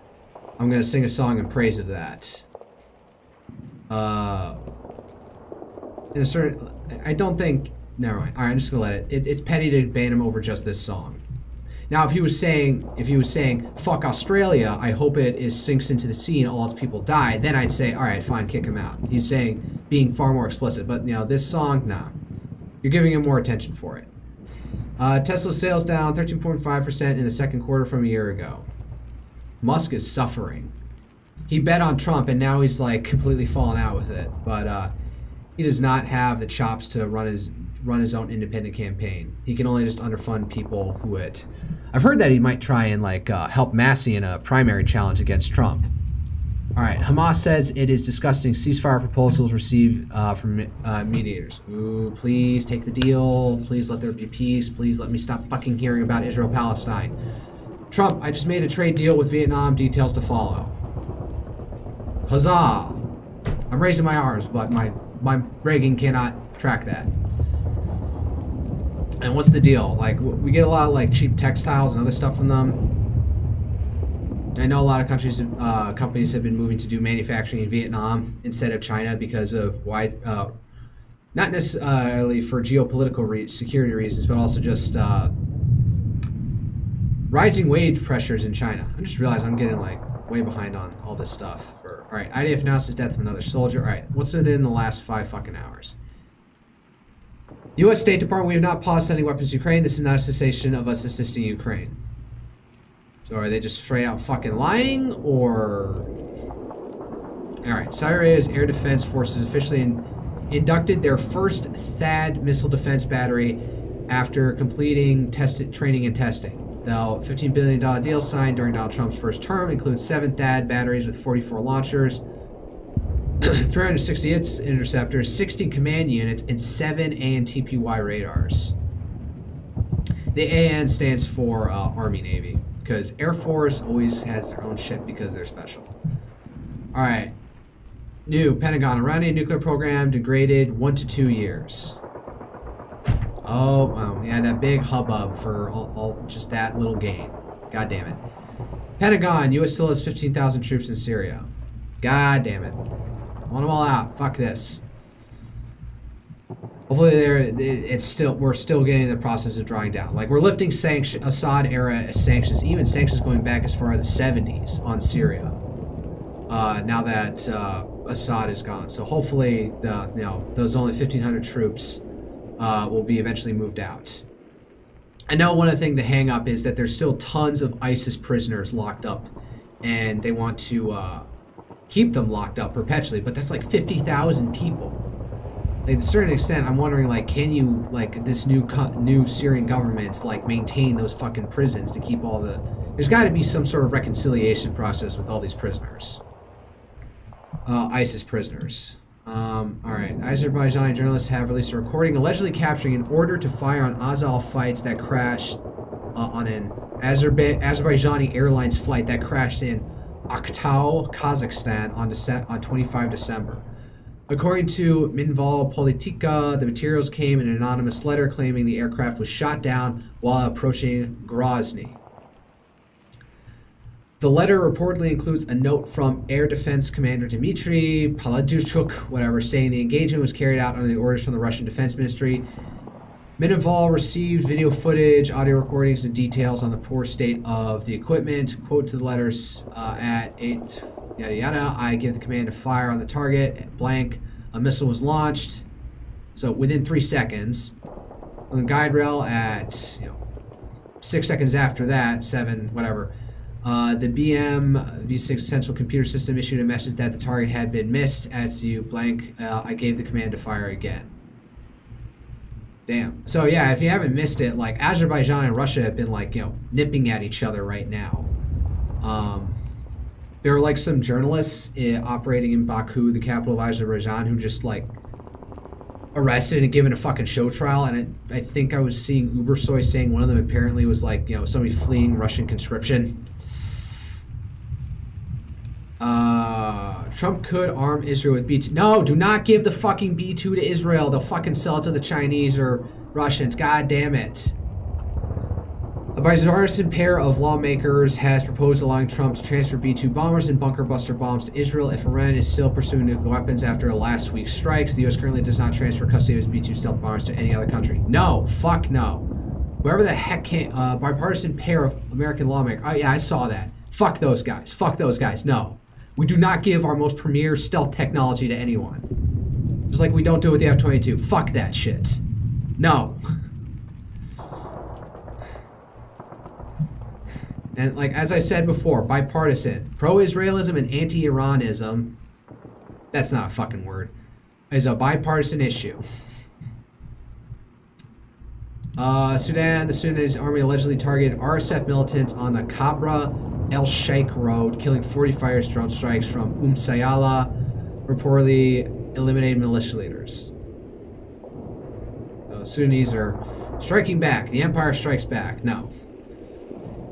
I'm gonna sing a song in praise of that. In a certain, I don't think, never mind. All right, I'm just gonna let it. It's petty to ban him over just this song. Now, if he was saying, fuck Australia, I hope it sinks into the sea and all its people die, then I'd say, all right, fine, kick him out. He's being far more explicit, but you know, this song, nah. You're giving him more attention for it. Tesla sales down 13.5% in the second quarter from a year ago. Musk is suffering. He bet on Trump and now he's like completely fallen out with it, but he does not have the chops to run his own independent campaign. He can only just underfund people who it. I've heard that he might try and like help Massey in a primary challenge against Trump. All right, Hamas says it is discussing ceasefire proposals received from mediators. Ooh, please take the deal. Please let there be peace. Please let me stop fucking hearing about Israel-Palestine. Trump, I just made a trade deal with Vietnam. Details to follow. Huzzah! I'm raising my arms, but my Reagan cannot track that. And what's the deal? Like, we get a lot of like cheap textiles and other stuff from them. I know a lot of companies have been moving to do manufacturing in Vietnam instead of China because of not necessarily for geopolitical security reasons, but also just rising wage pressures in China. I just realized I'm getting like way behind on all this stuff. All right, IDF announced the death of another soldier. All right, what's within the last 5 fucking hours? U.S. State Department, we have not paused sending weapons to Ukraine. This is not a cessation of us assisting Ukraine. So are they just straight out fucking lying, or... Alright, Saudi Arabia's air defense forces officially inducted their first THAAD missile defense battery after completing training and testing. The $15 billion deal signed during Donald Trump's first term includes 7 THAAD batteries with 44 launchers, 360 interceptors, 60 command units, and 7 ANTPY radars. The AN stands for Army Navy, because Air Force always has their own shit because they're special. Alright. New Pentagon Iranian nuclear program degraded 1 to 2 years. Oh, wow. Yeah, that big hubbub for all just that little gain. God damn it. Pentagon, U.S. still has 15,000 troops in Syria. God damn it. Want them all out. Fuck this. Hopefully we're still getting the process of drawing down. Like, we're lifting Assad era sanctions, even sanctions going back as far as the 70s on Syria. Now that Assad is gone. So hopefully those only 1,500 troops will be eventually moved out. I know one of the things, the hang up is that there's still tons of ISIS prisoners locked up, and they want to keep them locked up perpetually, but that's like 50,000 people. Like, to a certain extent, I'm wondering, like, can you, like, this new Syrian government, like, maintain those fucking prisons to keep all the... There's got to be some sort of reconciliation process with all these prisoners. ISIS prisoners. Alright. Azerbaijani journalists have released a recording allegedly capturing an order to fire on Azov flights that crashed on an Azerbaijani Airlines flight that crashed in Aktau, Kazakhstan on 25 December. According to Minval Politika, the materials came in an anonymous letter claiming the aircraft was shot down while approaching Grozny. The letter reportedly includes a note from Air Defense Commander Dmitry Paladyuchuk, saying the engagement was carried out under the orders from the Russian Defense Ministry. Minival received video footage, audio recordings, and details on the poor state of the equipment. Quote to the letters at 8 yada yada. I give the command to fire on the target. Blank. A missile was launched. So within 3 seconds. On the guide rail at 6 seconds after that, 7, whatever, the BM V6 Central Computer System issued a message that the target had been missed. As you blank, I gave the command to fire again. Damn. So yeah, if you haven't missed it, like Azerbaijan and Russia have been like, nipping at each other right now. There were like some journalists operating in Baku, the capital of Azerbaijan, who just like arrested and given a fucking show trial. And I think I was seeing Ubersoy saying one of them apparently was like, somebody fleeing Russian conscription. Trump could arm Israel with B-2. No, do not give the fucking B-2 to Israel. They'll fucking sell it to the Chinese or Russians. God damn it. A bipartisan pair of lawmakers has proposed allowing Trump to transfer B-2 bombers and bunker buster bombs to Israel if Iran is still pursuing nuclear weapons after last week's strikes. The U.S. currently does not transfer custody of its B-2 stealth bombers to any other country. No. Fuck no. Whoever the heck came, bipartisan pair of American lawmakers. Oh, yeah, I saw that. Fuck those guys. Fuck those guys. No. We do not give our most premier stealth technology to anyone. Just like we don't do it with the F-22. Fuck that shit. No. And like, as I said before, bipartisan. Pro-Israelism and anti-Iranism, that's not a fucking word, is a bipartisan issue. Sudan, the Sudanese army allegedly targeted RSF militants on the Kabra El Sheikh Road, killing 40 fires drone strikes from Sayala, reportedly eliminated militia leaders. Sudanese are striking back. The empire strikes back. No.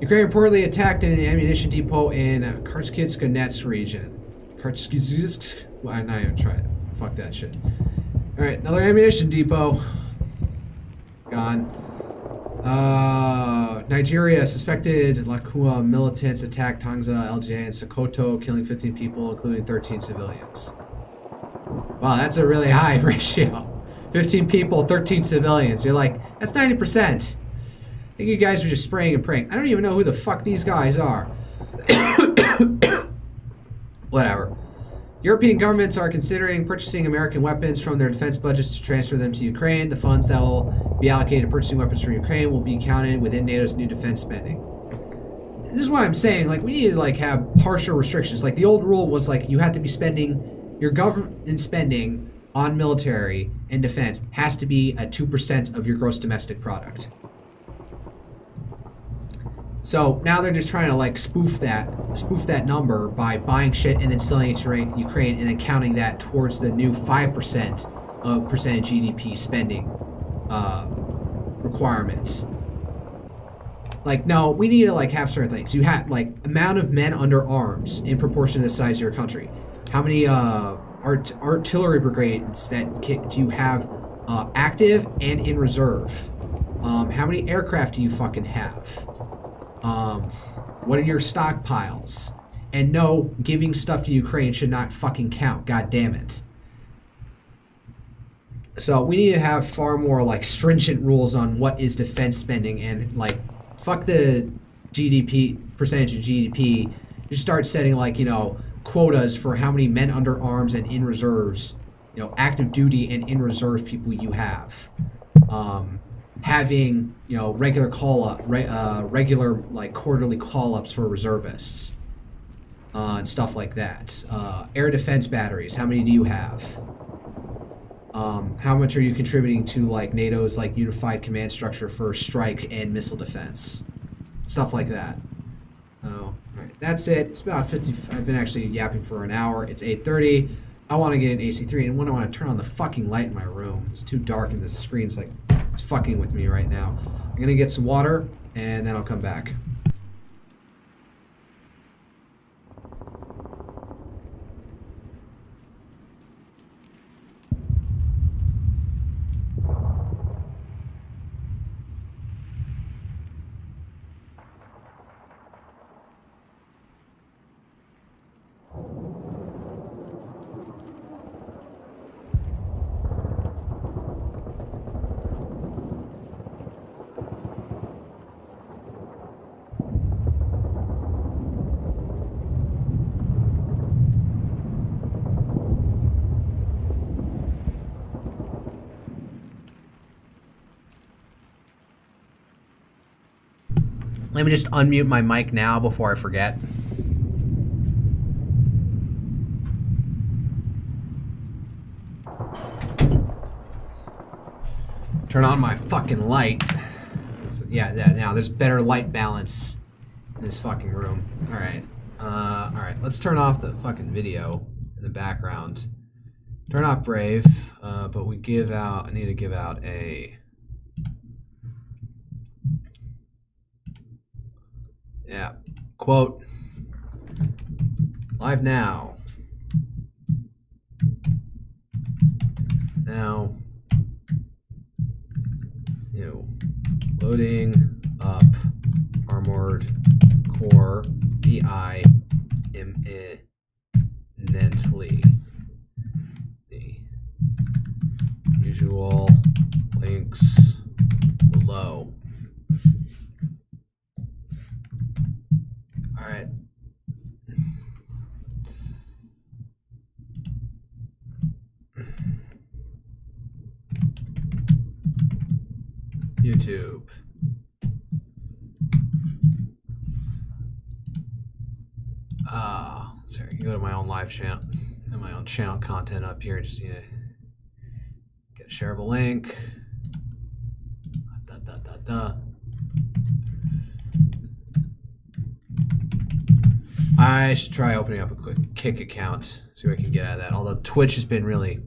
Ukraine reportedly attacked an ammunition depot in Kharkiv region. Kharkiv? Well, I'm not even trying it. Fuck that shit. Alright, another ammunition depot. Gone. Nigeria, suspected Lakua militants attacked Tangza, LJ, and Sokoto, killing 15 people, including 13 civilians. Wow, that's a really high ratio. 15 people, 13 civilians. You're like, that's 90%. I think you guys were just spraying and praying. I don't even know who the fuck these guys are. Whatever. European governments are considering purchasing American weapons from their defense budgets to transfer them to Ukraine. The funds that will be allocated to purchasing weapons from Ukraine will be counted within NATO's new defense spending. This is what I'm saying. Like, we need to like have harsher restrictions. Like, the old rule was like you had to be spending your government spending on military and defense has to be at 2% of your gross domestic product. So now they're just trying to like spoof that number by buying shit and then selling it to Ukraine and then counting that towards the new 5% of percent GDP spending requirements. Like, no, we need to like have certain things. You have like amount of men under arms in proportion to the size of your country. How many artillery brigades that do you have active and in reserve? How many aircraft do you fucking have? What are your stockpiles? And no, giving stuff to Ukraine should not fucking count. God damn it. So we need to have far more like stringent rules on what is defense spending and like fuck the GDP percentage of GDP. Just start setting like, quotas for how many men under arms and in reserves, active duty and in reserves people you have. Having regular regular like quarterly call-ups for reservists and stuff like that. Air defense batteries, how many do you have? How much are you contributing to like NATO's like unified command structure for strike and missile defense? Stuff like that. Oh, alright, that's it. It's about 50. I've been actually yapping for an hour. It's 8:30. I want to get an AC3, and when I want to turn on the fucking light in my room, it's too dark and the screen's like, it's fucking with me right now. I'm gonna get some water, and then I'll come back. Let me just unmute my mic now before I forget. Turn on my fucking light. So, yeah, now there's better light balance in this fucking room. Alright. Alright, let's turn off the fucking video in the background. Turn off Brave, but we give out, I need to give out a... Yeah. Quote. Live now. Now. Loading up Armored Core VI imminently. The usual links below. All right. YouTube. Sorry, I can go to my own live channel and my own channel content up here. Just need to get a shareable link. I should try opening up a quick Kick account, see what I can get out of that. Although Twitch has been really...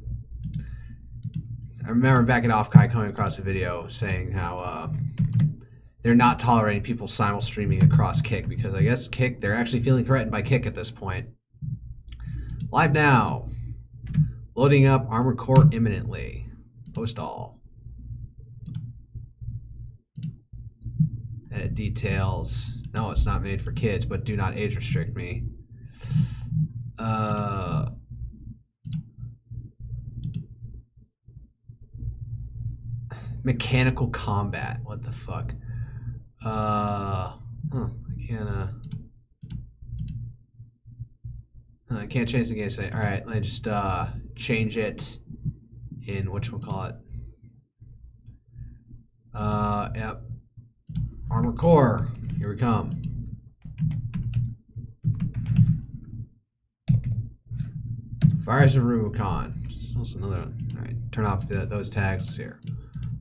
I remember back at Offkai coming across a video saying how they're not tolerating people simul streaming across Kick because I guess Kick, they're actually feeling threatened by Kick at this point. Live now. Loading up Armored Core imminently. Post all. Edit details. No, it's not made for kids, but do not age restrict me. Mechanical combat. What the fuck? I can't change the game state. All right, let me just change it in whatchamacallit. Yep. Armored Core. Here we come. Fires of Rubicon. Just also another one. All right, turn off those tags here.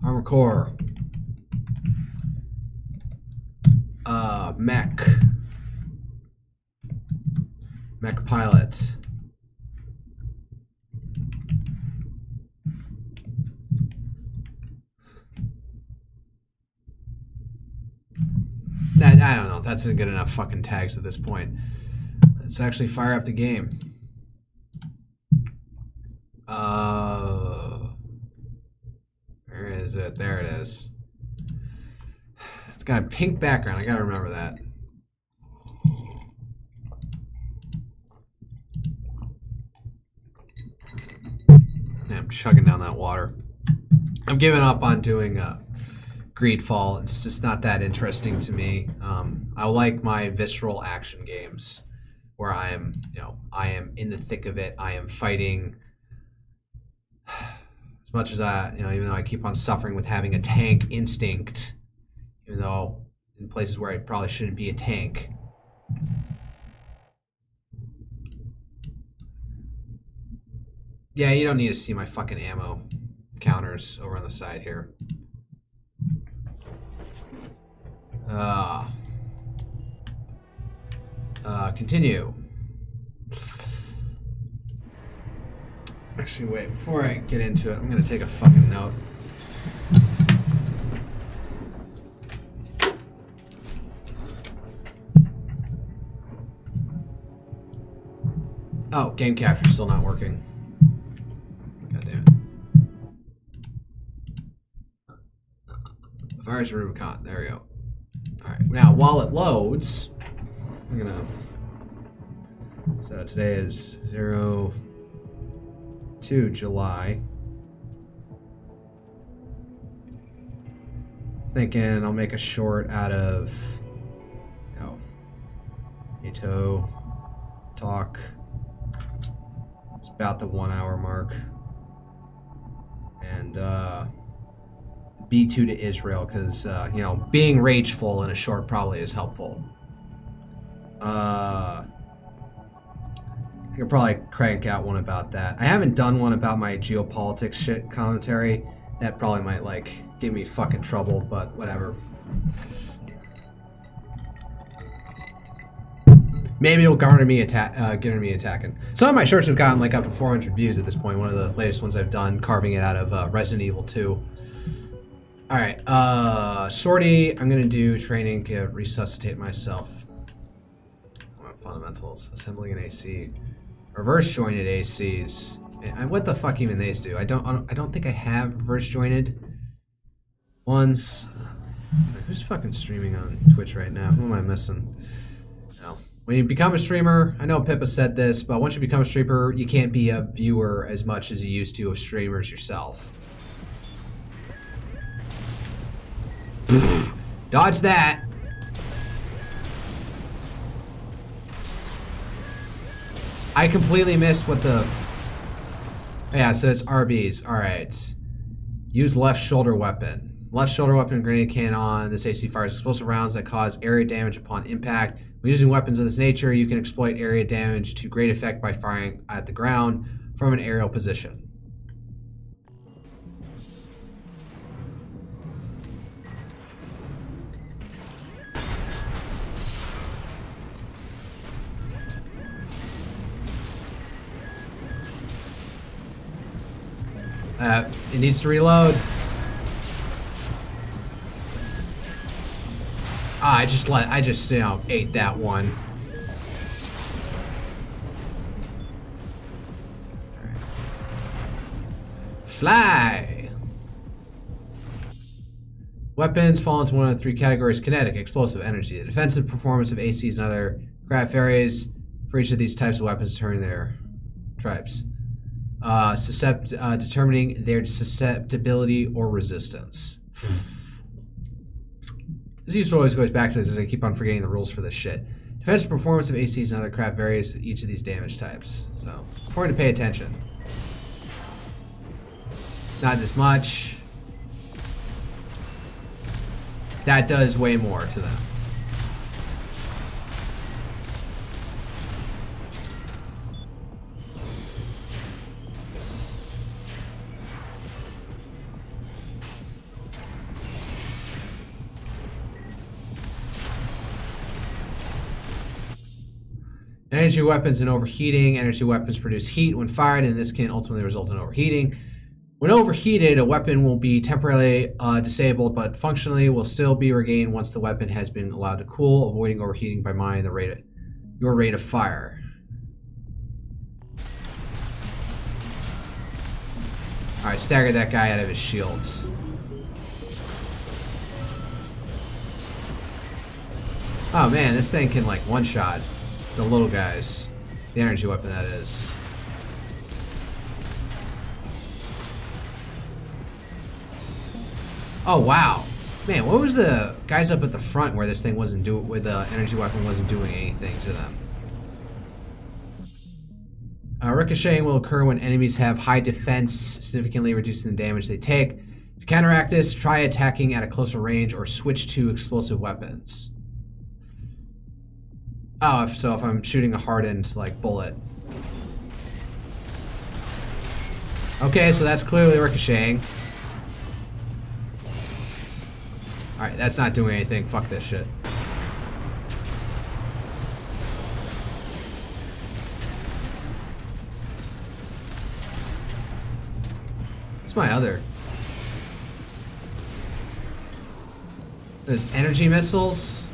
Armored Core. Mech. Mech Pilot. I don't know. That's a good enough fucking tags at this point. Let's actually fire up the game. Where is it? There it is. It's got a pink background. I gotta remember that. Yeah, I'm chugging down that water. I'm giving up on doing Greedfall. It's just not that interesting to me. I like my visceral action games where I am in the thick of it. I am fighting. As much as even though I keep on suffering with having a tank instinct, even though in places where I probably shouldn't be a tank. Yeah, you don't need to see my fucking ammo counters over on the side here. Continue. Actually, wait, before I get into it, I'm gonna take a fucking note. Oh, game capture's still not working. God damn it. Fires of Rubicon, there we go. Alright, now while it loads, I'm gonna... So today is 2 July. Thinking I'll make a short out of Ito talk. It's about the 1 hour mark. And B2 to Israel, because, you know, being rageful in a short probably is helpful. I could probably crank out one about that. I haven't done one about my geopolitics shit commentary. That probably might, like, give me fucking trouble, but whatever. Maybe it'll garner me attacking. Some of my shorts have gotten like up to 400 views at this point. One of the latest ones I've done, carving it out of Resident Evil 2. All right, sortie. I'm gonna do training to resuscitate myself. Fundamentals, assembling an AC, reverse jointed ACs. And what the fuck even these do? I don't think I have reverse jointed ones. Who's fucking streaming on Twitch right now? Who am I missing? No. When you become a streamer, I know Pippa said this, but once you become a streamer, you can't be a viewer as much as you used to of streamers yourself. Dodge that. I completely missed what the... Yeah, so it's RBs. Alright. Use left shoulder weapon. Left shoulder weapon grenade cannon. This AC fires explosive rounds that cause area damage upon impact. When using weapons of this nature, you can exploit area damage to great effect by firing at the ground from an aerial position. It needs to reload. Ah, I just you know, ate that one. All right. Fly. Weapons fall into one of the three categories: kinetic, explosive, energy. The defensive performance of ACs and other craft varies for each of these types of weapons during their tribes. Determining their susceptibility or resistance. This used to always goes back to this as I keep on forgetting the rules for this shit. Defensive performance of ACs and other craft varies with each of these damage types. So, important to pay attention. Not this much. That does way more to them. Energy weapons and overheating. Energy weapons produce heat when fired, and this can ultimately result in overheating. When overheated, a weapon will be temporarily disabled, but functionally will still be regained once the weapon has been allowed to cool, avoiding overheating by monitoring your rate of fire. Alright, stagger that guy out of his shields. Oh man, this thing can like one-shot the little guys. The energy weapon, that is. Oh wow. Man, what was the guys up at the front where this thing wasn't doing, where the energy weapon wasn't doing anything to them? Ricocheting will occur when enemies have high defense, significantly reducing the damage they take. To counteract this, try attacking at a closer range or switch to explosive weapons. Oh, if I'm shooting a hardened, like, bullet. Okay, so that's clearly ricocheting. Alright, that's not doing anything. Fuck this shit. What's my other? Those energy missiles?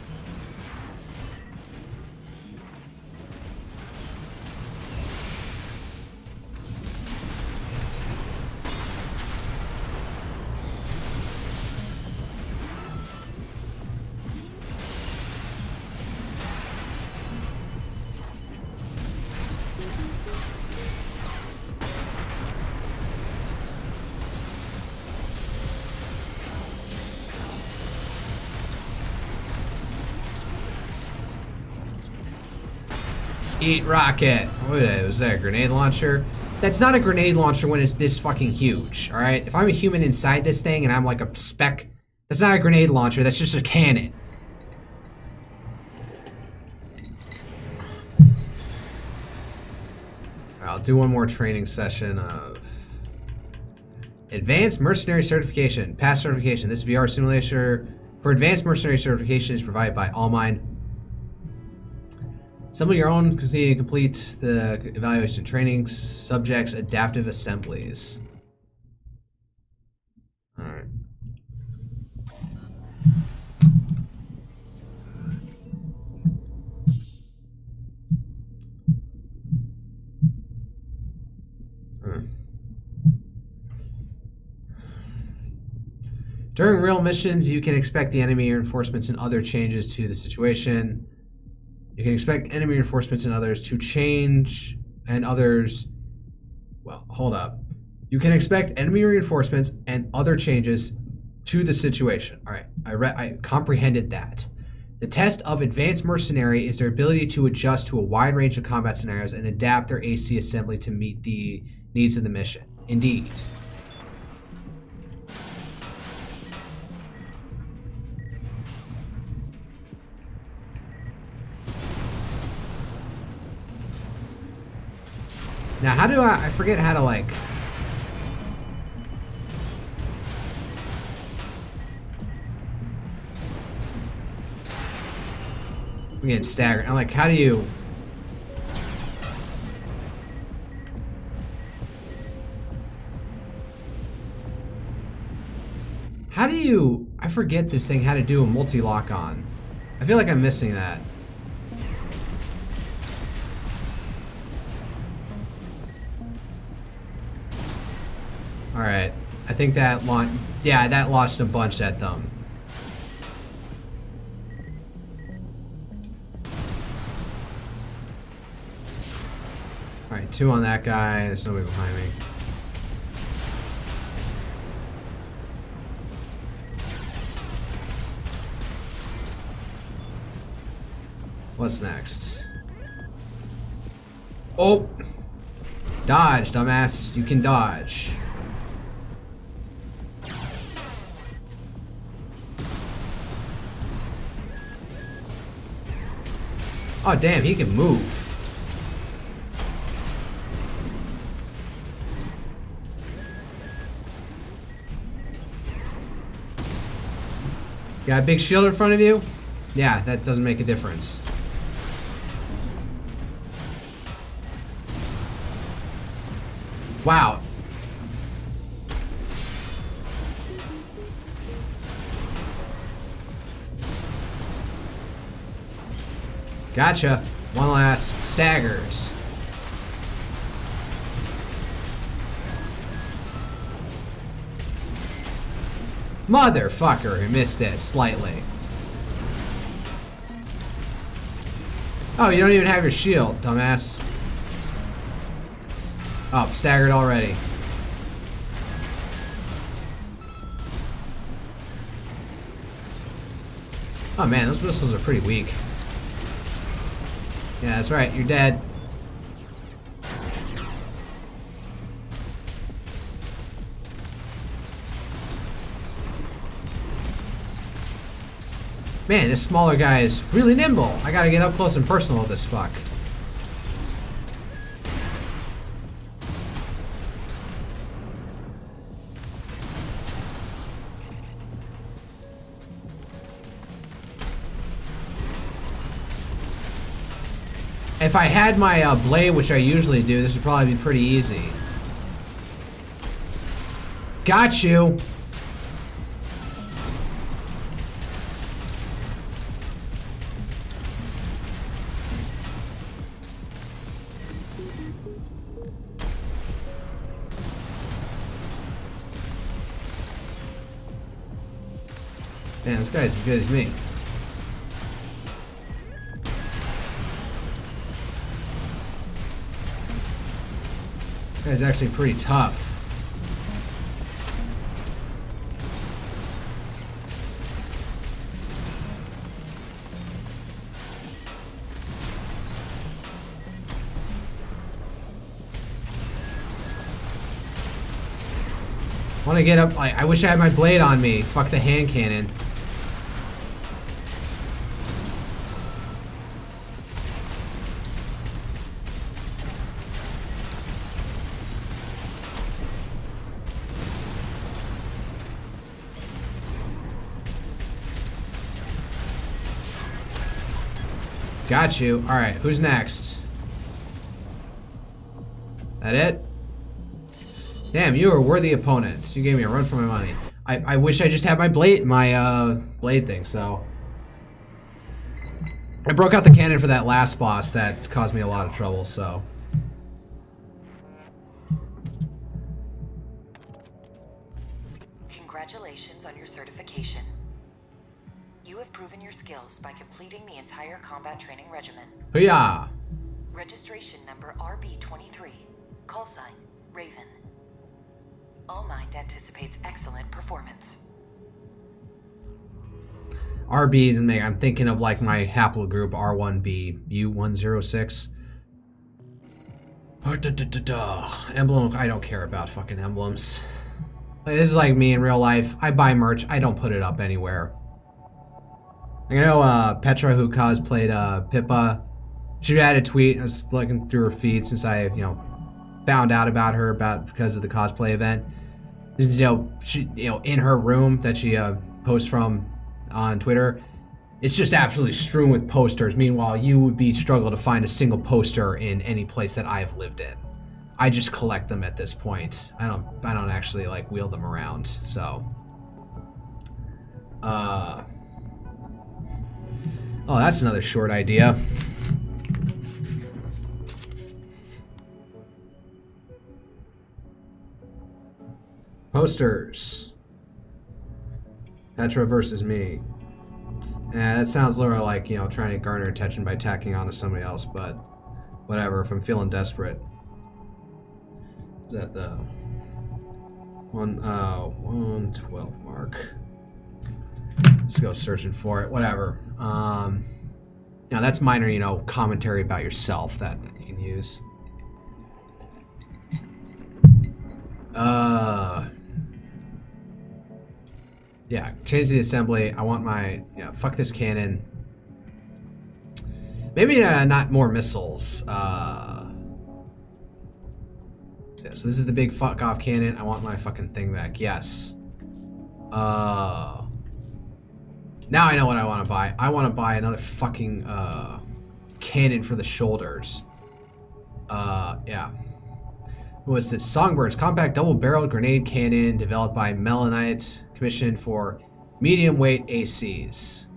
Eat rocket. What was that, a grenade launcher? That's not a grenade launcher when it's this fucking huge, alright? If I'm a human inside this thing and I'm like a speck, that's not a grenade launcher, that's just a cannon. I'll do one more training session of Advanced Mercenary Certification. Pass certification. This VR simulator for Advanced Mercenary Certification is provided by Allmine. Assemble your own, complete the evaluation training subjects adaptive assemblies. Alright. During real missions, you can expect the enemy reinforcements and other changes to the situation. You can expect enemy reinforcements and others to change, and others... Well, hold up. You can expect enemy reinforcements and other changes to the situation. All right, I comprehended that. The test of Advanced Mercenary is their ability to adjust to a wide range of combat scenarios and adapt their AC assembly to meet the needs of the mission. Indeed. Now, how do I forget how to, like... I'm getting staggered. I'm like, how do you... How do you... I forget this thing how to do a multi-lock on. I feel like I'm missing that. Alright, I think that that lost a bunch, that thumb. Alright, 2 on that guy, there's nobody behind me. What's next? Oh! Dodge, dumbass, you can dodge. Oh damn, he can move. Got a big shield in front of you? Yeah, that doesn't make a difference. Wow. Gotcha. One last staggers. Motherfucker, he missed it slightly. Oh, you don't even have your shield, dumbass. Oh, staggered already. Oh man, those missiles are pretty weak. Yeah, that's right, you're dead. Man, this smaller guy is really nimble. I gotta get up close and personal with this fuck. If I had my blade, which I usually do, this would probably be pretty easy. Got you. Man, this guy's as good as me. This guy's actually pretty tough. Want to get up? I wish I had my blade on me. Fuck the hand cannon. Got you. All right, who's next? That it? Damn, you are worthy opponents. You gave me a run for my money. I wish I just had my blade thing, so. I broke out the cannon for that last boss that caused me a lot of trouble, so. Congratulations on your certification. You have proven your skills by completing the entire combat training regimen. Hoo-yah! Registration number RB23. Call sign, Raven. All Mind anticipates excellent performance. RB doesn't make. I'm thinking of like my haplogroup R1B U106. Emblem. I don't care about fucking emblems. Like, this is like me in real life. I buy merch. I don't put it up anywhere. I know Petra, who cosplayed Pippa. She had a tweet. I was looking through her feed since I, found out about her because of the cosplay event. She, in her room that she posts from on Twitter, it's just absolutely strewn with posters. Meanwhile, you would be struggle to find a single poster in any place that I've lived in. I just collect them at this point. I don't actually like wield them around. So, oh, that's another short idea. Posters. Petra versus me. Yeah, that sounds literally like, trying to garner attention by tacking onto somebody else, but whatever, if I'm feeling desperate. Is that the 112 mark? Let's go searching for it. Whatever. Now that's minor, commentary about yourself that you can use. Yeah, change the assembly. I want my, fuck this cannon. Maybe not more missiles. Yeah, so this is the big fuck off cannon. I want my fucking thing back. Yes. Now I know what I want to buy. I want to buy another fucking cannon for the shoulders. Yeah. What's this? Songbird's compact double-barreled grenade cannon developed by Melanite, commissioned for medium-weight ACs.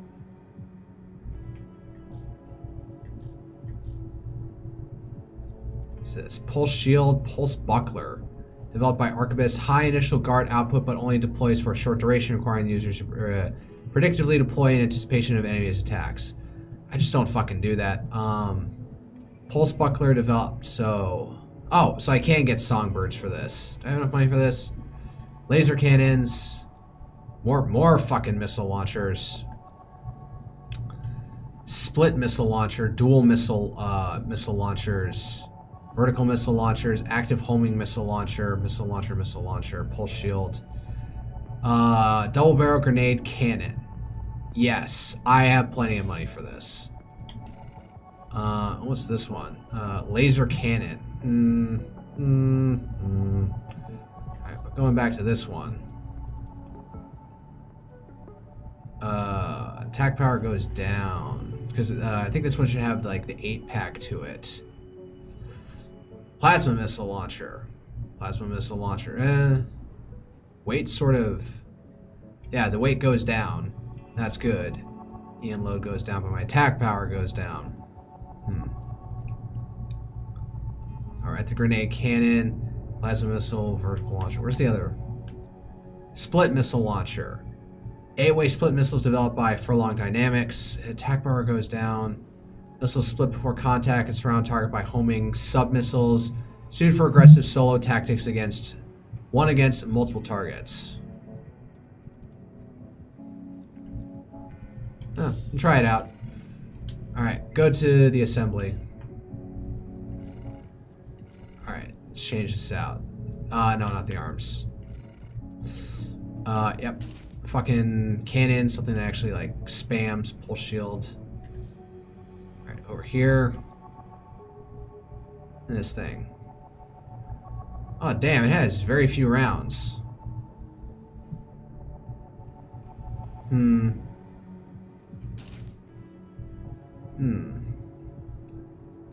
What's this? Pulse shield, pulse buckler, developed by Arquebus. High initial guard output, but only deploys for a short duration, requiring the user to predictively deploy in anticipation of enemies' attacks. I just don't fucking do that. Pulse buckler developed, so. Oh, so I can get songbirds for this. Do I have enough money for this? Laser cannons. More fucking missile launchers. Split missile launcher, dual missile launchers, vertical missile launchers, active homing missile launcher, pulse shield. Double barrel grenade cannon. Yes, I have plenty of money for this. What's this one? Laser cannon. Alright, but going back to this one. Attack power goes down. Because I think this one should have like the 8-pack to it. Plasma missile launcher. Weight sort of. Yeah, the weight goes down. That's good. EN load goes down, but my attack power goes down. Alright, the grenade cannon, plasma missile, vertical launcher. Where's the other? Split missile launcher. 8-way split missiles developed by Furlong Dynamics. Attack power goes down. Missiles split before contact and surround target by homing sub-missiles. Suited for aggressive solo tactics against multiple targets. Try it out. Alright, go to the assembly. Alright, let's change this out. No, not the arms. Yep. Fucking cannon, something that actually like spams pulse shield. Alright, over here. And this thing. Oh damn, it has very few rounds.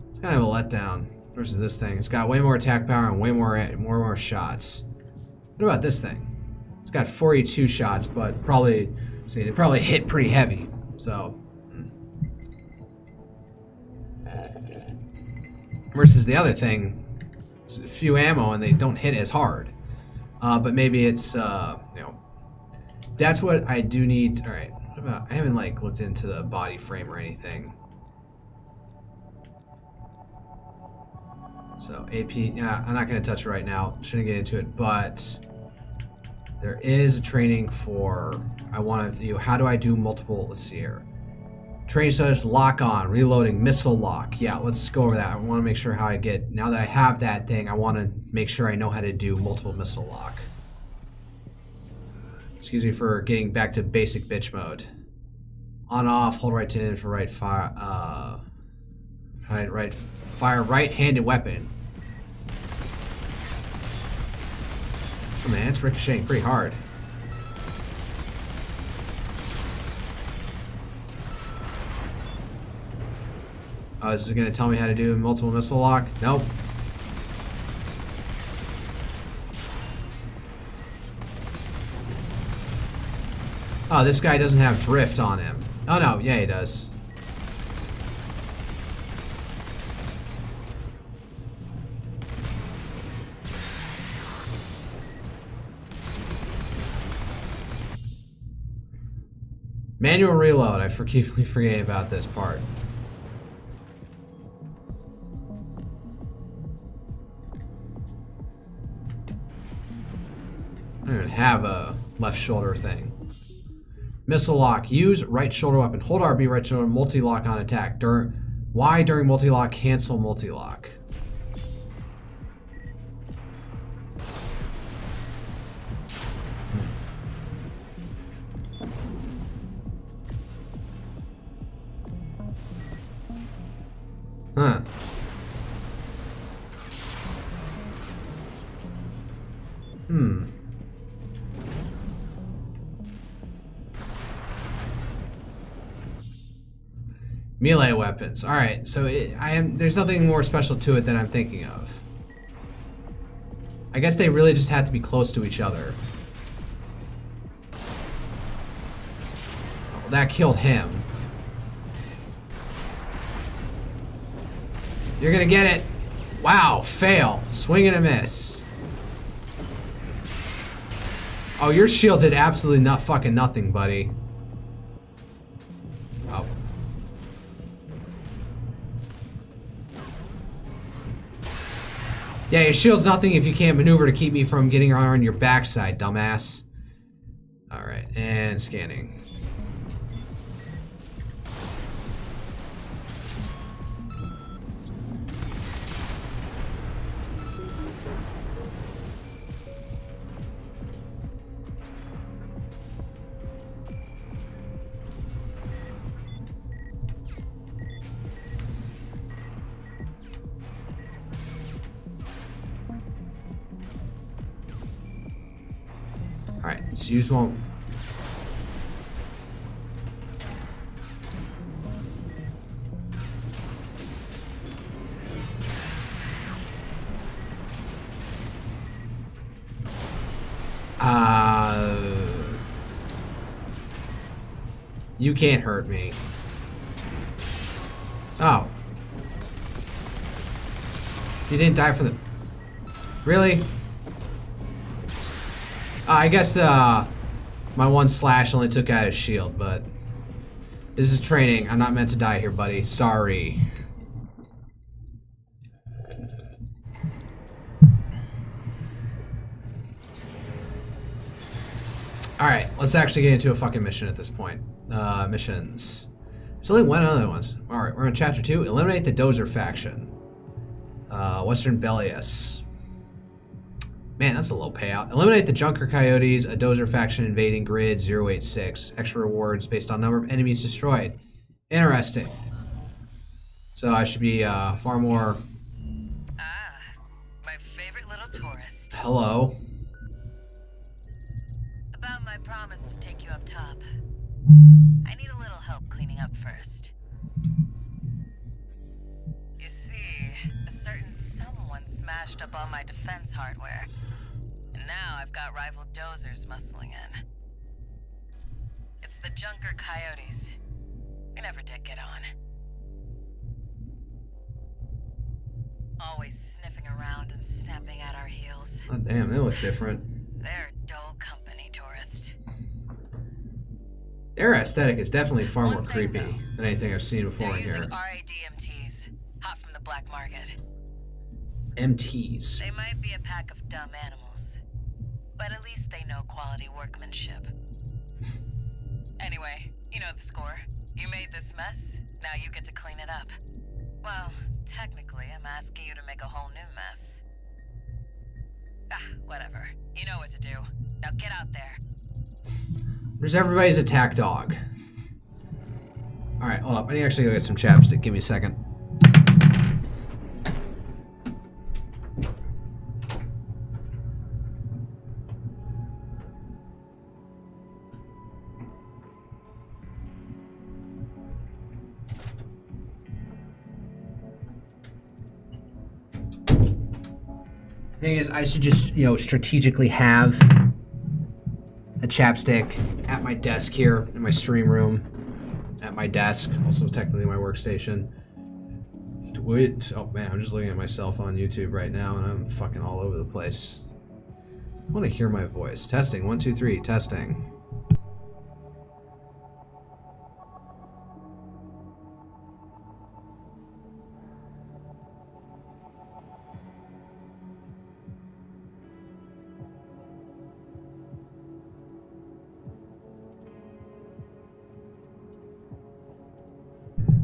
It's kind of a letdown versus this thing. It's got way more attack power and way more shots. What about this thing? It's got 42 shots, but probably, see, they probably hit pretty heavy. So, versus the other thing, it's a few ammo and they don't hit as hard. But maybe it's, you know, that's what I do need. All right, what about, I haven't like looked into the body frame or anything. So AP, yeah, I'm not gonna touch it right now. Shouldn't get into it, but there is a training for, I want to do, how do I do multiple, let's see here. Training such lock on, reloading, missile lock. Yeah, let's go over that. I want to make sure how I get, now that I have that thing, I want to make sure I know how to do multiple missile lock. Excuse me for getting back to basic bitch mode. On off, hold right to for right fire, fire right-handed weapon. Oh man, it's ricocheting pretty hard. Oh, is it gonna tell me how to do multiple missile lock? Nope. Oh, this guy doesn't have drift on him. Oh no, yeah he does. Manual reload, I keep forgetting about this part. I don't even have a left shoulder thing. Missile lock, use right shoulder weapon. Hold RB right shoulder, multi-lock on attack. Why during multi-lock, cancel multi-lock? Huh. Melee weapons. All right, so there's nothing more special to it than I'm thinking of. I guess they really just have to be close to each other. Oh, that killed him. You're gonna get it. Wow, fail. Swing and a miss. Oh, your shield did absolutely fucking nothing, buddy. Oh. Yeah, your shield's nothing if you can't maneuver to keep me from getting on your backside, dumbass. Alright, and scanning. Alright, let's use one. You can't hurt me. Oh. You didn't die for the... Really? I guess my one slash only took out his shield, but this is training. I'm not meant to die here, buddy. Sorry. Alright, let's actually get into a fucking mission at this point. Missions. There's only one other ones. Alright, we're on chapter 2. Eliminate the Dozer faction. Western Belius. Man, that's a low payout. Eliminate the Junker Coyotes, a Dozer faction invading grid 086. Extra rewards based on number of enemies destroyed. Interesting. So I should be far more... Ah, my favorite little tourist. Hello. About my promise to take you up top. I need a little help cleaning up first. You see, a certain someone smashed up all my defense hardware. And now I've got rival dozers muscling in. It's the Junker Coyotes. We never did get on. Always sniffing around and snapping at our heels. Oh, damn, they look different. They're dull company, tourist. Their aesthetic is definitely far One more thing, creepy though. than anything I've seen before They're in using here. RADMTs, hot from the black market. MTs. They might be a pack of dumb animals, but at least they know quality workmanship. Anyway, you know the score. You made this mess, now you get to clean it up. Well, technically, I'm asking you to make a whole new mess. Ah, whatever. You know what to do. Now get out there. Where's everybody's attack dog? Alright, hold up. I need to actually go get some chapstick. Give me a second. Thing is, I should just, strategically have a chapstick at my desk here in my stream room, at my desk, also technically my workstation. Wait, oh man, I'm just looking at myself on YouTube right now and I'm fucking all over the place. I want to hear my voice. Testing, 1, 2, 3, testing.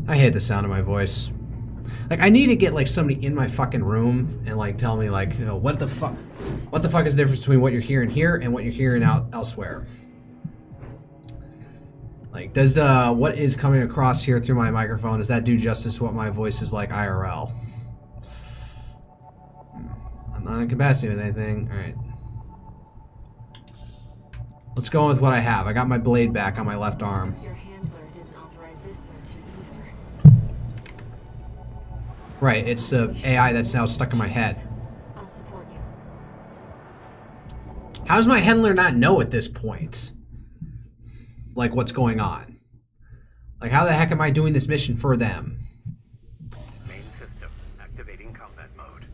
I hate the sound of my voice. Like, I need to get, like, somebody in my fucking room and, like, tell me, like, what the fuck is the difference between what you're hearing here and what you're hearing elsewhere? Like, does what is coming across here through my microphone, does that do justice to what my voice is like IRL? I'm not incapacitated with anything. Alright. Let's go with what I have. I got my blade back on my left arm. Right, it's the AI that's now stuck in my head. I'll support you. How does my handler not know at this point? Like, what's going on? Like, how the heck am I doing this mission for them? Main system activating combat mode.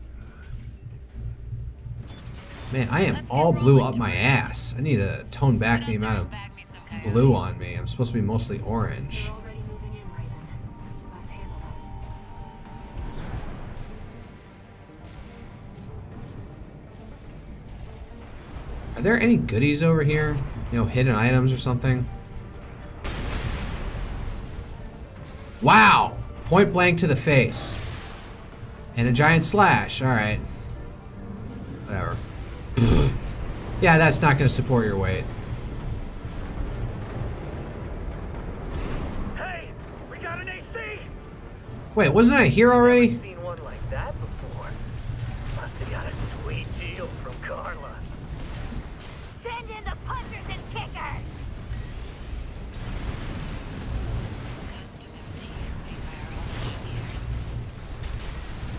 Man, I am all blue up my ass. I need to tone back the amount of blue on me. I'm supposed to be mostly orange. We're already moving in, Raven. Let's handle it. Are there any goodies over here? Hidden items or something? Wow! Point blank to the face. And a giant slash. Alright. Whatever. Yeah, that's not going to support your weight. Hey, we got an AC. Wait, wasn't I here already? Seen one like that before. Must have got a sweet deal from Carla. Send in the punchers and kickers! Custom MTs made by our own engineers.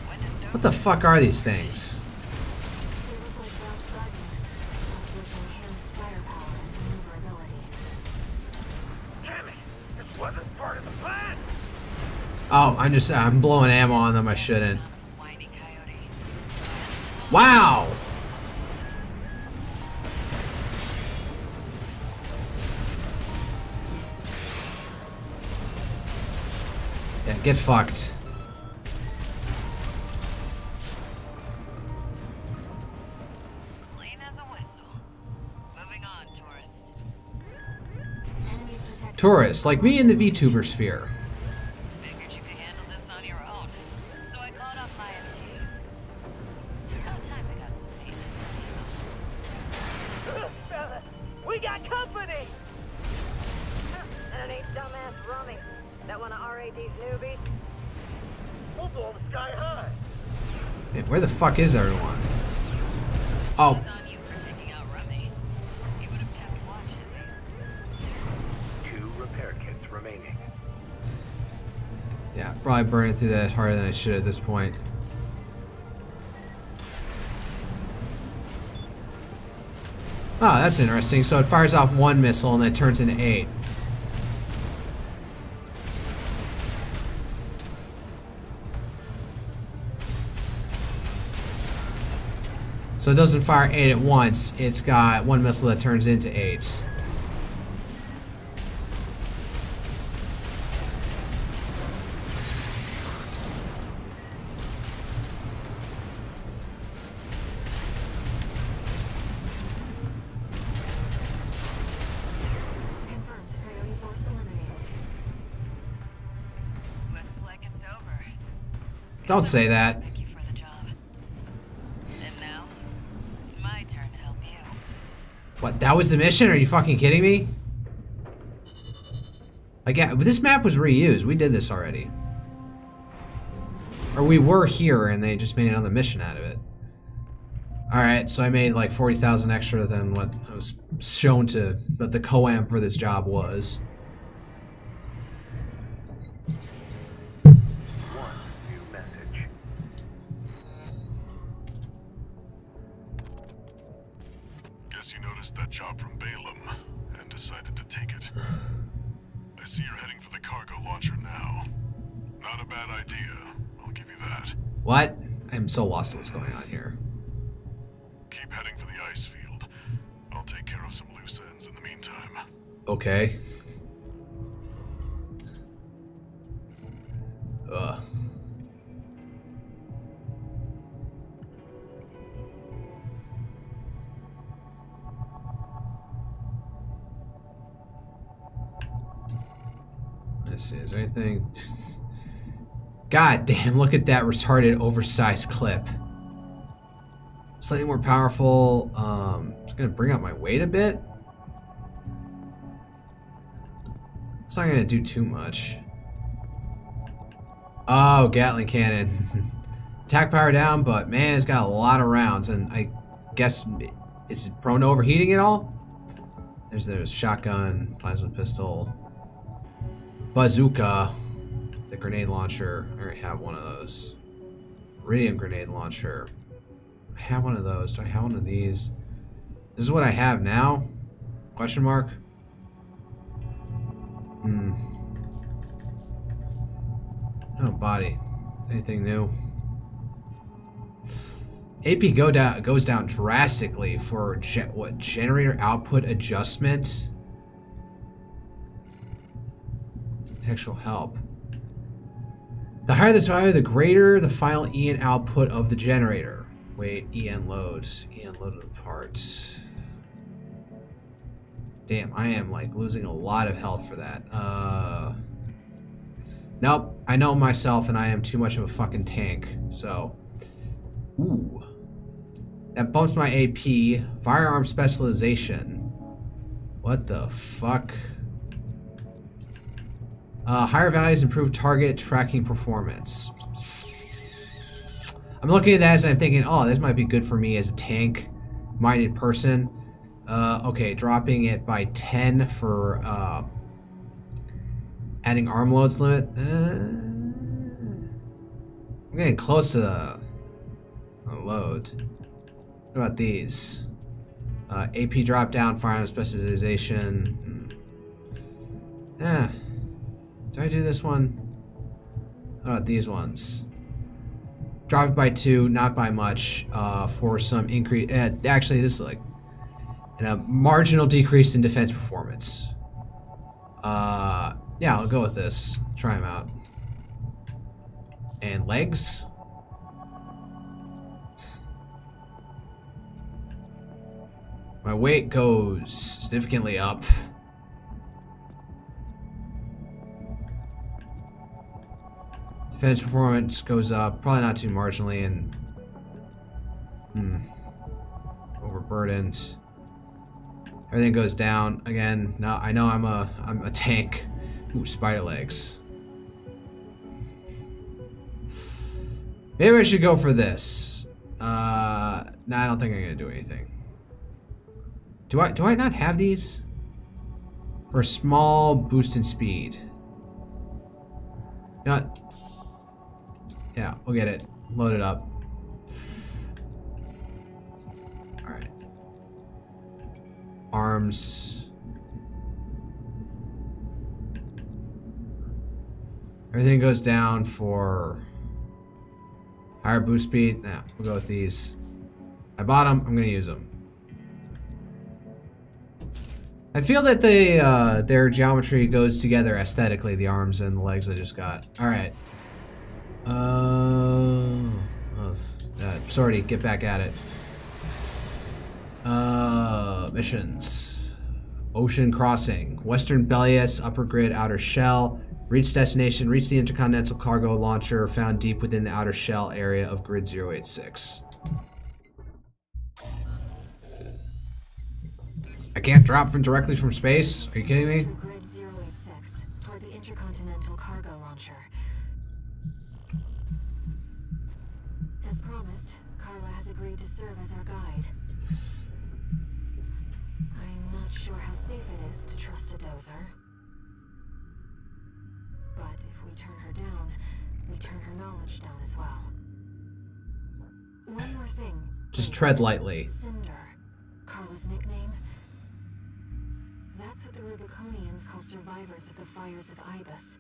When did those What the fuck are these things? They look like Bell Spartans, but with enhanced firepower and maneuverability. Damn it, this wasn't part of the plan. Oh, I'm blowing ammo on them. I shouldn't. son of a whiny coyote? Wow! Yeah, get fucked. Clean as a whistle. Moving on, tourist. Enemies detected. Tourists, like me in the VTuber sphere. Figured you could handle this on your own. So I called off my MTs. About time I got some maintenance on you. We got company! And it ain't dumbass Rummy. That one of RAD's newbies. We'll blow them sky high. Man, where the fuck is everyone? Oh. It's on you for taking out Rummy. You would have kept watch at least. 2 repair kits remaining. Yeah, probably burning through that harder than I should at this point. Oh, that's interesting. So it fires off 1 missile and then turns into 8. So it doesn't fire 8 at once. It's got 1 missile that turns into 8. Confirmed. Coyote force eliminated. Looks like it's over. Don't say that. Thank you for the job. And now, it's my turn to help you. What, that was the mission? Are you fucking kidding me? Like, yeah, this map was reused. We did this already. Or we were here and they just made another mission out of it. Alright, so I made like 40,000 extra than what I was shown to, but the coam for this job was. One new message. Guess you noticed that job from Balaam and decided to take it. I see you're heading for the cargo launcher now. Not a bad idea, I'll give you that. What? I'm so lost in what's going on here. Keep heading for the ice field. I'll take care of some loose ends in the meantime. Okay. Ugh. Let's see, is there anything? God damn, look at that retarded oversized clip. Slightly more powerful. It's gonna bring up my weight a bit. It's not gonna do too much. Oh, Gatling cannon. Attack power down, but man, it's got a lot of rounds, and I guess it's prone to overheating at all? There's shotgun, plasma pistol, bazooka, the grenade launcher. I already have one of those. Iridium grenade launcher. I have one of those. Do I have one of these? This is what I have now? Question mark? Oh, body. Anything new? AP goes down drastically for generator output adjustment. Textual help. The higher this value, the greater the final EN output of the generator. Wait, EN loads. EN load of the parts. Damn, I am like losing a lot of health for that. Nope, I know myself and I am too much of a fucking tank, so. Ooh. That bumps my AP. Firearm specialization. What the fuck? Higher values improve target tracking performance. I'm looking at that and I'm thinking, oh, this might be good for me as a tank-minded person. Okay, dropping it by 10 for adding arm loads limit. I'm getting close to the load. What about these? AP drop down, firearm specialization. Yeah. Did I do this one? What about these ones? Drop it by 2, not by much, for some increase. Actually, this is like a marginal decrease in defense performance. Yeah, I'll go with this. Try them out. And legs. My weight goes significantly up. Defense performance goes up, probably not too marginally, and overburdened. Everything goes down again. Now I know I'm a tank. Ooh, spider legs. Maybe I should go for this. Nah, I don't think I'm gonna do anything. Do I not have these? For a small boost in speed. Not. Yeah, we'll get it. Load it up. Alright. Arms. Everything goes down for higher boost speed. Nah, we'll go with these. I bought them. I'm gonna use them. I feel that they their geometry goes together aesthetically. The arms and the legs I just got. All right. Sorry, get back at it. Missions. Ocean crossing. Western Belias, upper grid, outer shell. Reach destination, reach the intercontinental cargo launcher found deep within the outer shell area of grid 086. I can't drop directly from space? Are you kidding me? Grid 086, toward the intercontinental cargo launcher. As promised, Carla has agreed to serve as our guide. I'm not sure how safe it is to trust a dozer. But if we turn her down, we turn her knowledge down as well. One more thing. Just tread lightly. Cinder, Carla's nickname. That's what the Rubiconians call survivors of the fires of Ibis.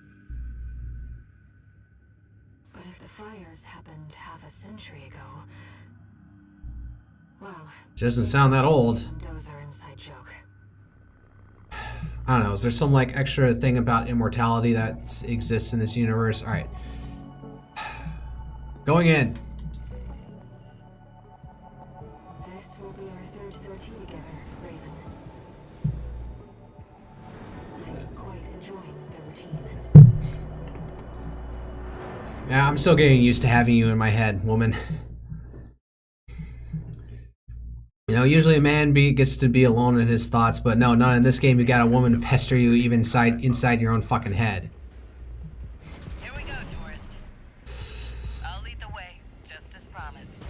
But if the fires happened half a century ago, well, She doesn't sound that old. Dozer inside joke. I don't know, is there some like extra thing about immortality that exists in this universe? Alright. Going in. This will be our third sortie together, Raven. I'm quite enjoying the routine. Yeah, I'm still getting used to having you in my head, woman. You know, usually a man gets to be alone in his thoughts, but no, not in this game. You got a woman to pester you even inside your own fucking head. Here we go, tourist. I'll lead the way, just as promised.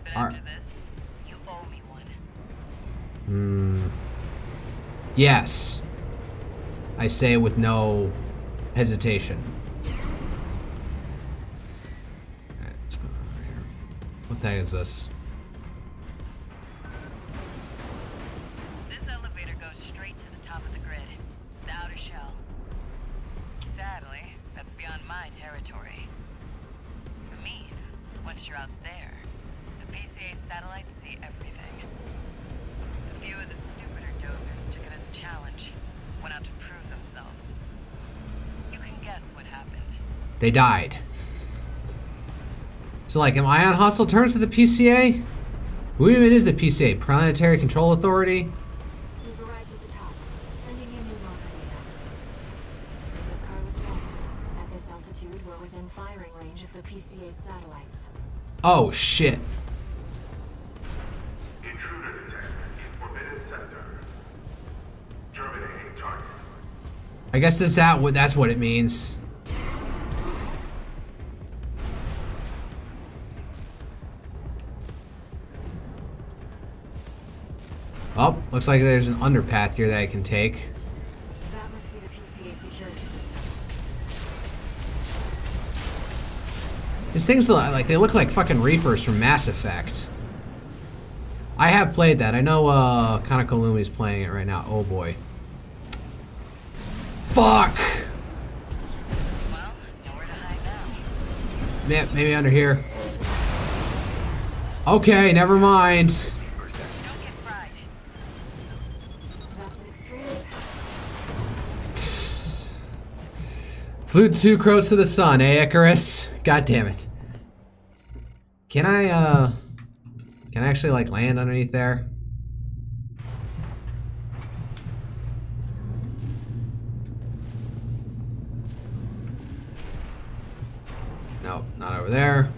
But after this, you owe me one. Yes. I say with no hesitation. Alright, let's go over here. What the heck is this? This elevator goes straight to the top of the grid, the outer shell. Sadly, that's beyond my territory. I mean, once you're out there, the PCA satellites see everything. A few of the stupider dozers took it as a challenge, went out to prove themselves. You can guess what happened. They died. So like, am I on hostile terms with the PCA? Who even is the PCA? Planetary Control Authority? We've arrived at the top, sending you new marker data. As Carla said, at this altitude, we're within firing range of the PCA's satellites. Oh shit. Intruder detected in Forbidden Sector. Terminating target. I guess that's what it means. Oh, looks like there's an underpath here that I can take. That must be the PCA security system. These things like they look like fucking Reapers from Mass Effect. I have played that. I know Kaneko Lumi's playing it right now. Oh boy. Fuck! Well, nowhere to hide now. Yeah, maybe under here. Okay, never mind. Don't get fried. That's an extreme. Flew too close to the sun, eh, Icarus? God damn it. Can I actually like land underneath there? No, not over there.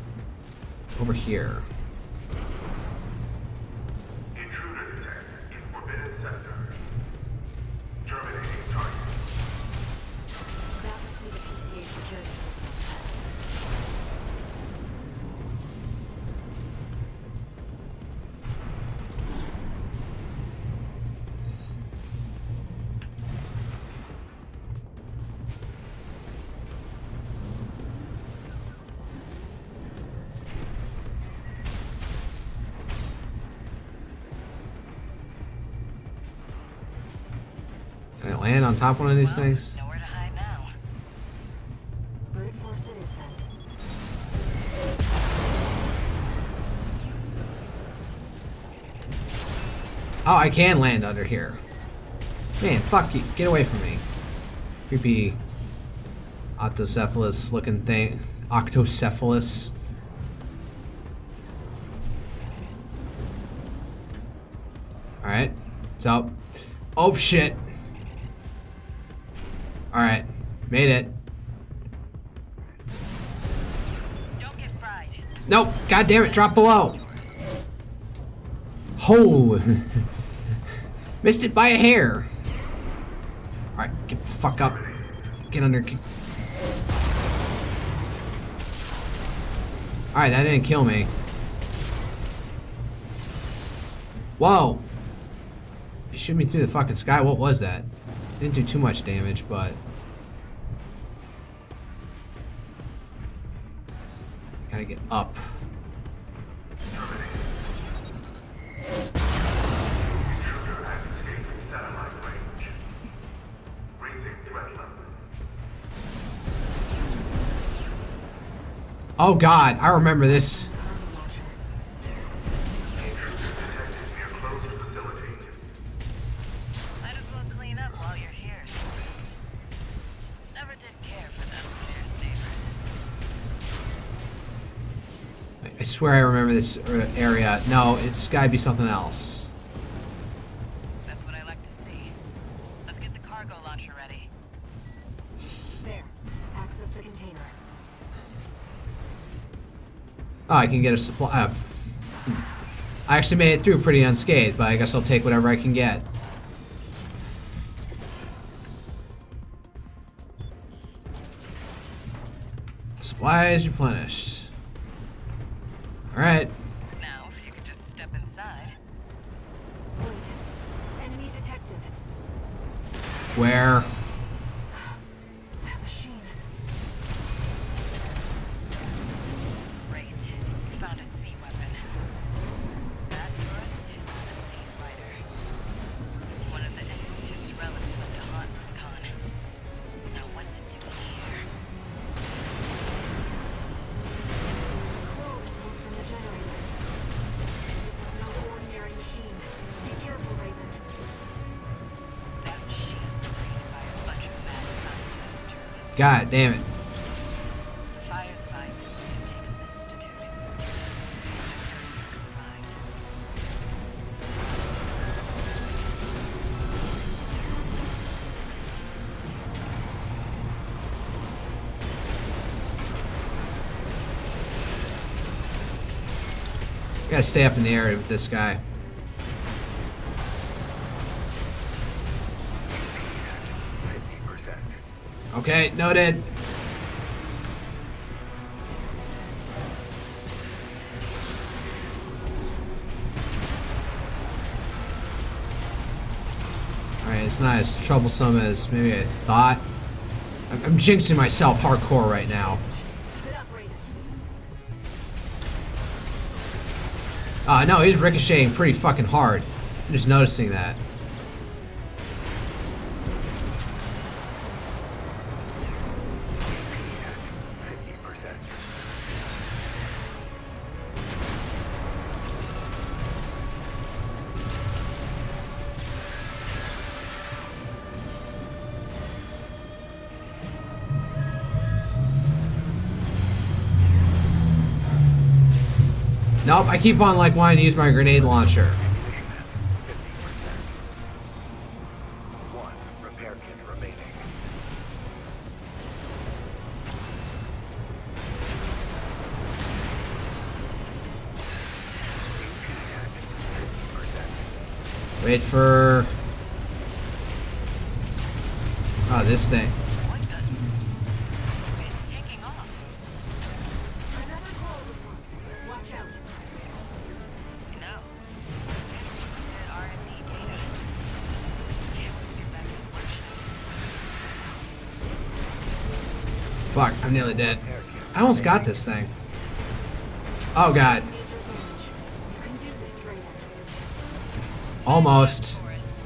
Over here. Intruder detected in Forbidden Sector. land on top of one of these things? Nowhere to hide now. Brute force it is then. Oh, I can land under here. Man, fuck you. Get away from me. Creepy octocephalus looking thing. Octocephalus. Alright. So. Oh shit. Alright. Made it. Don't get fried. Nope. God damn it. Drop below. Oh. Missed it by a hair. Alright. Get the fuck up. Get under. Alright. That didn't kill me. Whoa. It shoot me through the fucking sky. What was that? Didn't do too much damage, but gotta get up. Oh god, I remember this. Might as well clean up while you're here, tourist. Never did care for the upstairs neighbors. I swear I remember this area. No, it's gotta be something else. That's what I like to see. Let's get the cargo launcher ready. There. Access the container. Oh, I can get a supply. I actually made it through pretty unscathed, but I guess I'll take whatever I can get. Supplies replenished. Alright. Now, if you could just step inside. Wait. Enemy detected. Where? That machine. Great. You found a sea weapon. That tourist is a sea spider. One of the Institute's relics left to haunt Recon. Now what's it doing here? Flow results from the generator. This is no ordinary machine. Be careful, Raven. That machine was created by a bunch of mad scientists, tourists. God damn it. The fires by this may have taken the Institute. Victor Rook survived. Gotta stay up in the air with this guy. Okay, noted. Alright, it's not as troublesome as maybe I thought. I'm jinxing myself hardcore right now. Keep it up, Raven. No, he's ricocheting pretty fucking hard. I'm just noticing that. Nope, I keep on like wanting to use my grenade launcher. 1 repair kit remaining. Wait for... Oh, this thing. What the? It's taking off. Another call response. Watch out. You know, this could be some good R&D data. Can't wait to get back to the workshop. Fuck, I'm nearly dead. I almost got this thing. Oh god. Major damage. You can do this, Raven. Almost. Tourist.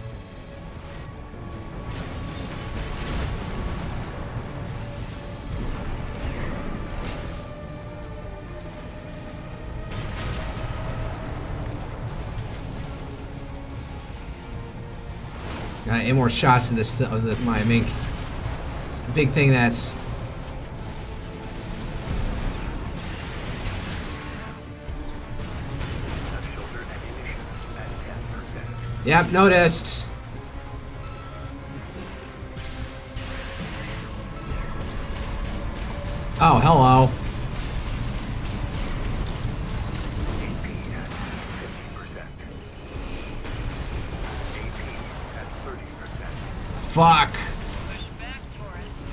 Gotta aim more shots to this my mink. It's the big thing that's. Shoulder ammunition at 10%. Yep, noticed. Oh, hello. AP at 50%. AP at 30%. Fuck. Push back, tourist.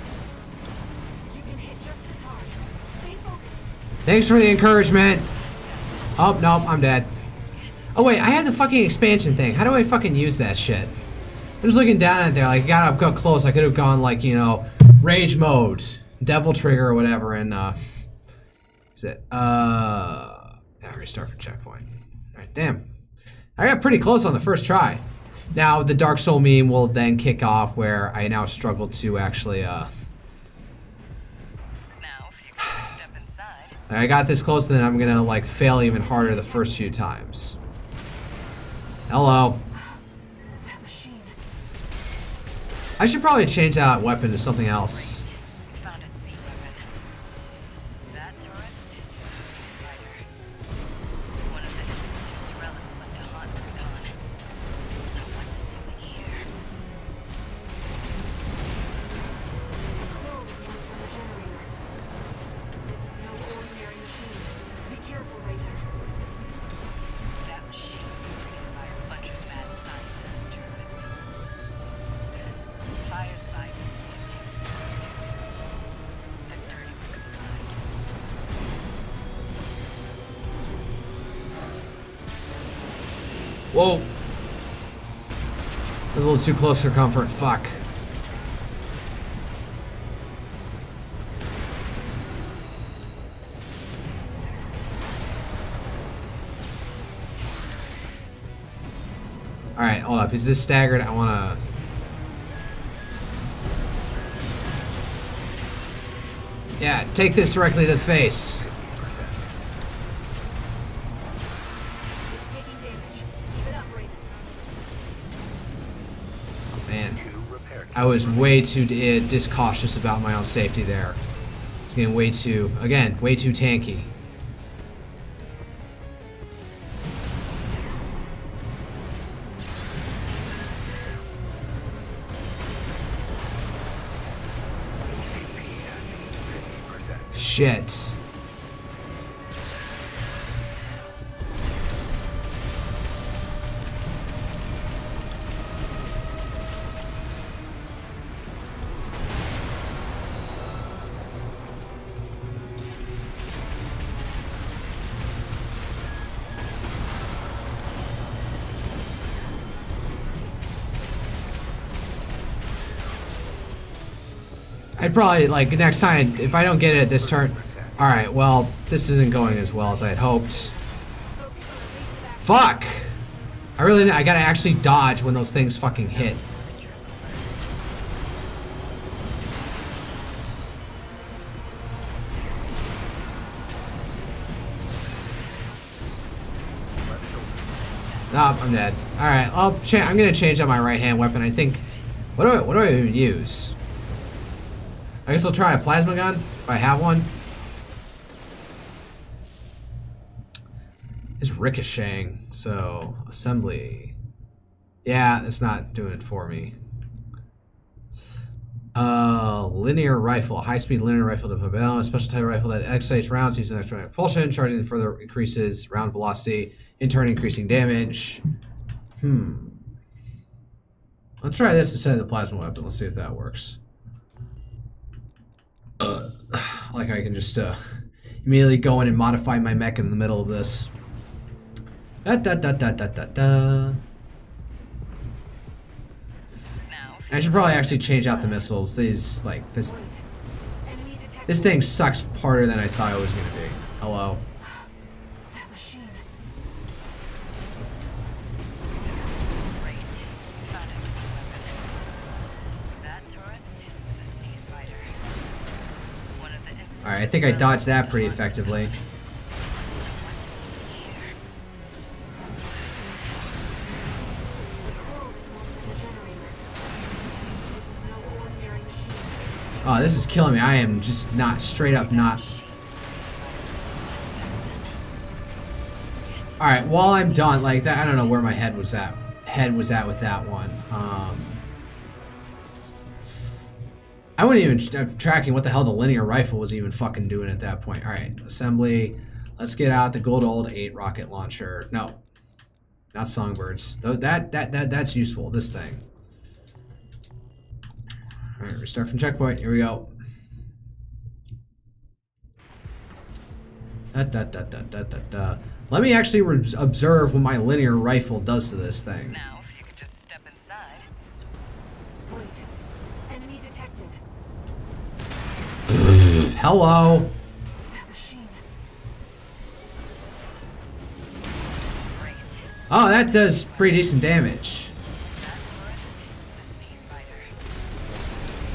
You can hit just as hard. Stay focused. Thanks for the encouragement. Oh, nope, I'm dead. Oh, wait, I have the fucking expansion thing. How do I fucking use that shit? I'm just looking down at it there, like, got up close. I could have gone, like, you know, rage mode, devil trigger or whatever, and, is it, yeah, restart for checkpoint. Alright, damn. I got pretty close on the first try. Now, the Dark Soul meme will then kick off where I now struggle to actually, Now, if you could just step inside. I got this close, then I'm gonna, like, fail even harder the first few times. Hello. That machine. I should probably change that weapon to something else. We found a sea weapon. That tourist is a sea spider. One of the Institute's relics left to haunt Recon. Now what's it doing here? Control response from the generator. This is no ordinary machine. Be careful, Raider. That machine was created by a bunch of mad scientists, tourist. Fires like this may have taken the Institute. The dirty work survived. Whoa. That was a little too close for comfort. Fuck. Alright, hold up. Is this staggered? I wanna... Yeah, take this directly to the face. It's taking damage. Keep it up, Raider. Man, Two repair I was way too discautious about my own safety there. It's getting way too, again, way too tanky. Shit. I'd probably, like, next time, if I don't get it at this turn... Alright, well, this isn't going as well as I had hoped. Fuck! I gotta actually dodge when those things fucking hit. Nope, I'm dead. Alright, I'm gonna change out my right hand weapon. I think... What do I even use? I guess I'll try a plasma gun, if I have one. It's ricocheting, so assembly. Yeah, it's not doing it for me. Linear rifle, high-speed linear rifle to propel, a special type of rifle that excites rounds using electronic propulsion, charging further increases round velocity, in turn increasing damage. I'll try this instead of the plasma weapon. Let's see if that works. Like I can just immediately go in and modify my mech in the middle of this. I should probably actually change out the missiles. These, like, this thing sucks harder than I thought it was gonna be. Hello. That machine. Great. Found a sea weapon. That tourist is a sea spider. One of the Institute's Alright, I think I dodged that pretty effectively. What's it doing here? Control response from the generator. Oh, this is killing me. I am just not straight up not. All right, while I'm done like that, I don't know where my head was at. With that one. I wasn't even tracking what the hell the linear rifle was even fucking doing at that point. All right, assembly. Let's get out the good old 8 rocket launcher. No, not songbirds. Though that's useful. This thing. All right, restart from checkpoint. Here we go. Let me actually observe what my linear rifle does to this thing. Now, if you could just step inside. Wait. Enemy detected. Hello. That machine. Great. Oh, that does pretty decent damage. That tourist is a sea spider.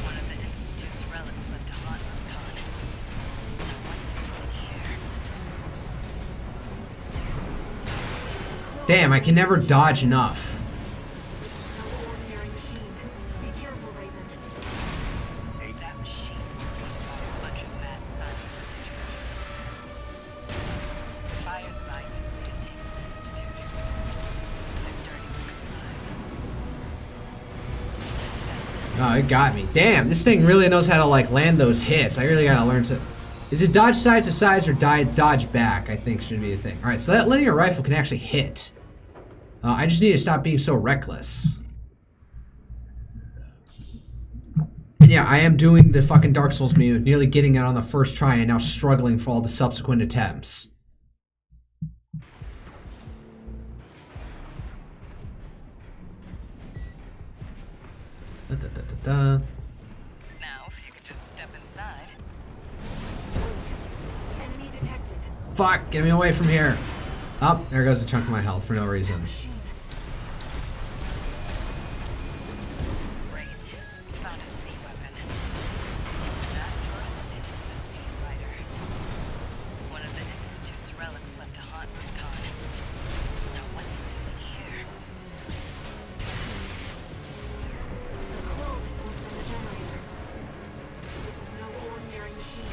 One of the Institute's relics left to haunt Recon. Now what's it doing here? Damn, I can never dodge enough. This is no ordinary machine. Be careful, Raven. That machine was created by a bunch of mad scientists tourists. The fires of Ibis may have taken the Institute. Their dirty work survived. That's that then. Oh, it got me. Damn, this thing really knows how to like land those hits. I really gotta learn to. Is it dodge sides to sides or dodge back? I think should be the thing. All right, so that linear rifle can actually hit. I just need to stop being so reckless. And yeah, I am doing the fucking Dark Souls meme, nearly getting it on the first try and now struggling for all the subsequent attempts. Now, if you could just step inside. Wait. Enemy detected. Fuck, get me away from here. Oh, there goes a chunk of my health for no reason. Machine. Great. We found a sea weapon. That tourist is a sea spider. One of the Institute's relics left to haunt Recon. Now what's it doing here? The clothes was from the generator. This is no ordinary machine.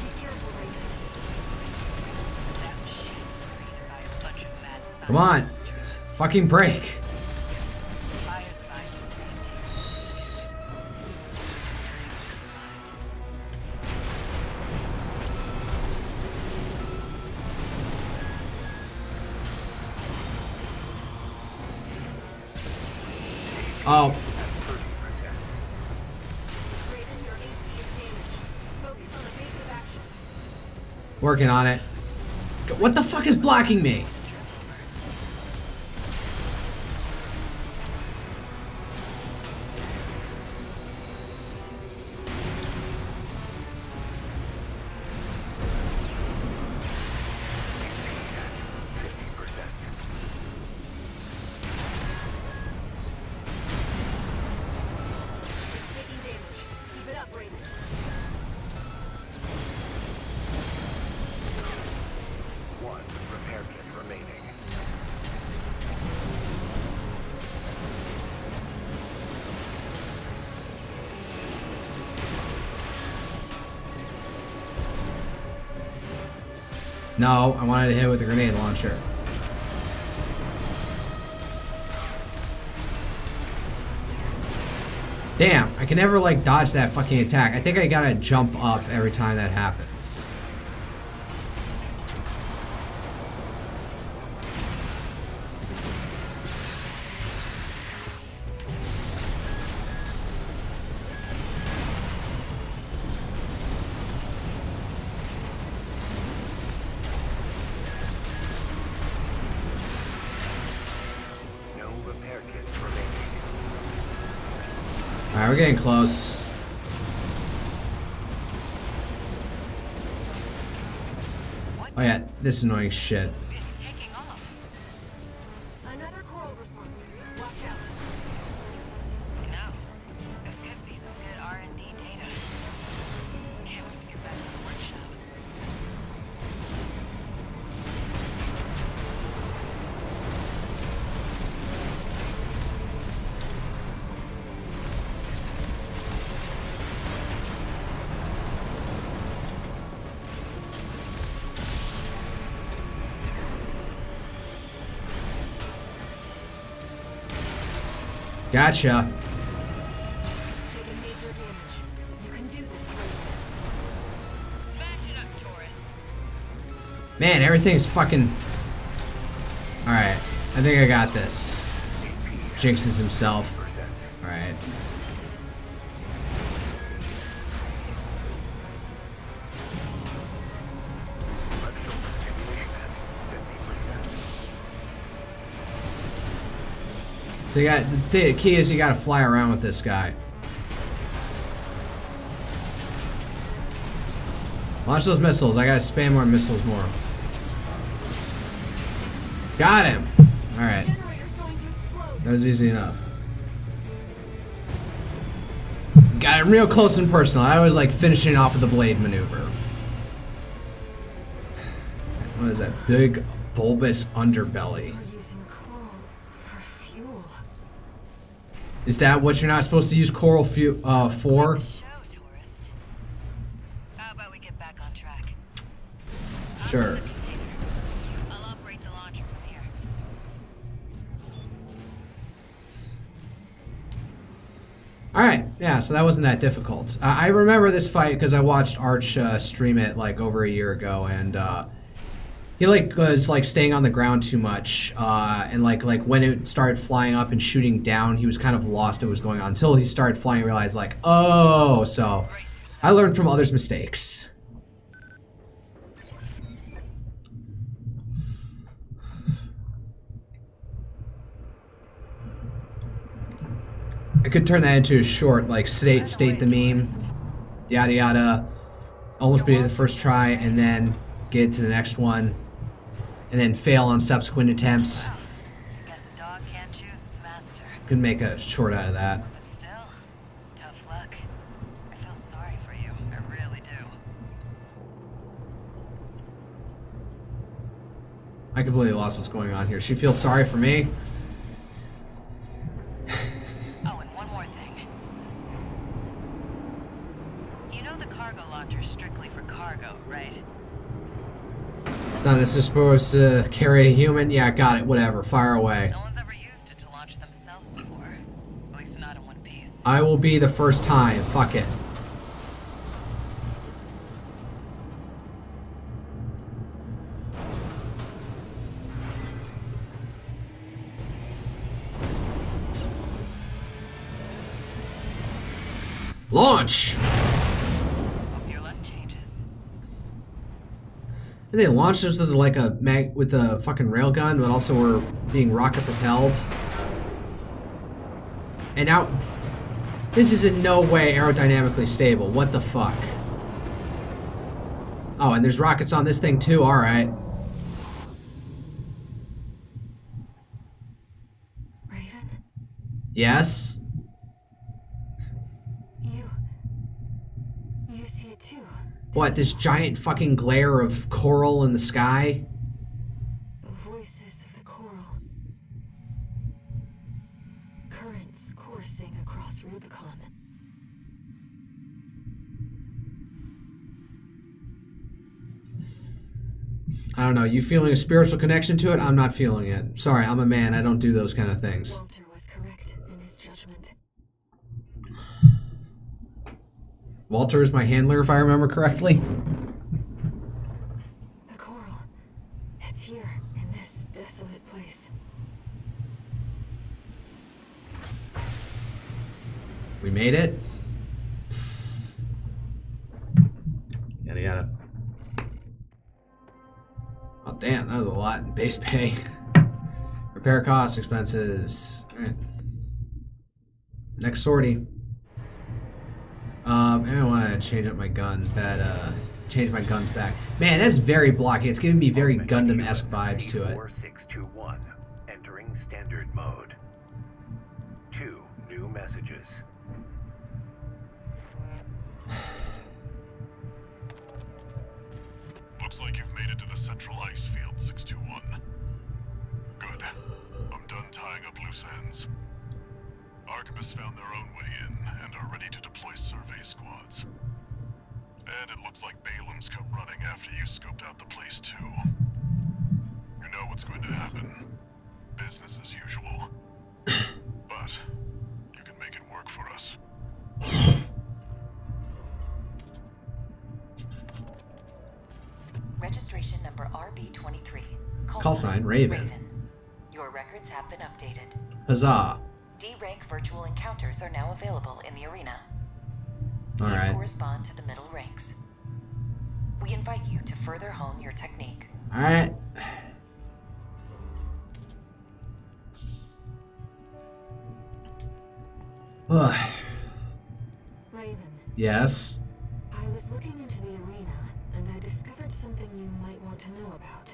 Be careful, Raven. That machine was created by a bunch of mad Come on. scientists. tourists. Fucking break. The fires of Ibis may have taken the Institute. Their dirty work survived. Oh, 30%. Raven, your AC is damaged. Focus on evasive action. working on it. What the fuck is blocking me? It's taking damage. Keep it up, Raven. One repair kit remaining. No, I wanted to hit it with a grenade launcher. Damn, I can never like dodge that fucking attack. I think I gotta jump up every time that happens. No repair kits remaining. Alright, we're getting close. Oh yeah, this is annoying shit. It's taking off. Another coral response. Watch out. No. This could be some good R&D data. Can't wait to get back to the workshop. Gotcha. It's taken major damage. You can do this, Raven. Smash it up, tourist. Man, everything's fucking... Alright, I think I got this. Jinxes himself. Alright. So you got, the key is you gotta fly around with this guy. Launch those missiles. I gotta spam more missiles more. Got him! Alright. Generator's going to explode. That was easy enough. Got him real close and personal. I was like finishing off with the blade maneuver. What is that? Big bulbous underbelly. We're using coal for fuel. Is that what you're not supposed to use coral for? Show, tourist. How about we get back on track? Sure. The container. I'll operate the launcher from here. Alright, yeah, so that wasn't that difficult. I remember this fight because I watched Arch stream it like over a year ago, and he like was like staying on the ground too much, and like when it started flying up and shooting down, he was kind of lost at what was going on until he started flying and realized like, oh, so I learned from others' mistakes. I could turn that into a short, like state the meme, yada yada, almost beat it the first try, and then get to the next one, and then fail on subsequent attempts. Guess a dog can't choose its master. Could make a short out of that. But still, tough luck. I feel sorry for you. I really do. I completely lost what's going on here. She feels sorry for me. Oh, and one more thing. You know the cargo launcher's strictly for cargo, right? It's not necessarily supposed to carry a human. Yeah, got it. Whatever. Fire away. No one's ever used it to launch themselves before. At least not in one piece. I will be the first time. Fuck it. Launch! Hope your luck changes. And they launched us with like a with a fucking railgun, but also were being rocket propelled. And now, this is in no way aerodynamically stable. What the fuck? Oh, and there's rockets on this thing too. All right. Raven, Yes. you see it too. What? This giant fucking glare of coral in the sky? Voices of the coral. Currents coursing across Rubicon. I don't know. You feeling a spiritual connection to it? I'm not feeling it. Sorry, I'm a man. I don't do those kind of things. Walter was correct in his judgment. Walter is my handler, if I remember correctly. The coral. It's here, in this desolate place. We made it. Yada yada. Oh damn, that was a lot in base pay. Repair costs, expenses. Alright. Next sortie. I want to change up my gun. Change my guns back. Man, that's very blocky. It's giving me very Gundam-esque vibes to it. 4621, entering standard mode. 2 new messages. Looks like you've made it to the central ice field, 621. Good. I'm done tying up loose ends. Arquebus found their own way in and are ready to deploy survey squads. And it looks like Balam's come running after you scoped out the place too. You know what's going to happen. Business as usual. But and make it work for us. Registration number RB23. Call sign Raven. Your records have been updated. Huzzah. D-rank virtual encounters are now available in the arena. All These right. correspond to the middle ranks. We invite you to further hone your technique. All right. Ugh. Raven, Yes. I was looking into the arena, and I discovered something you might want to know about.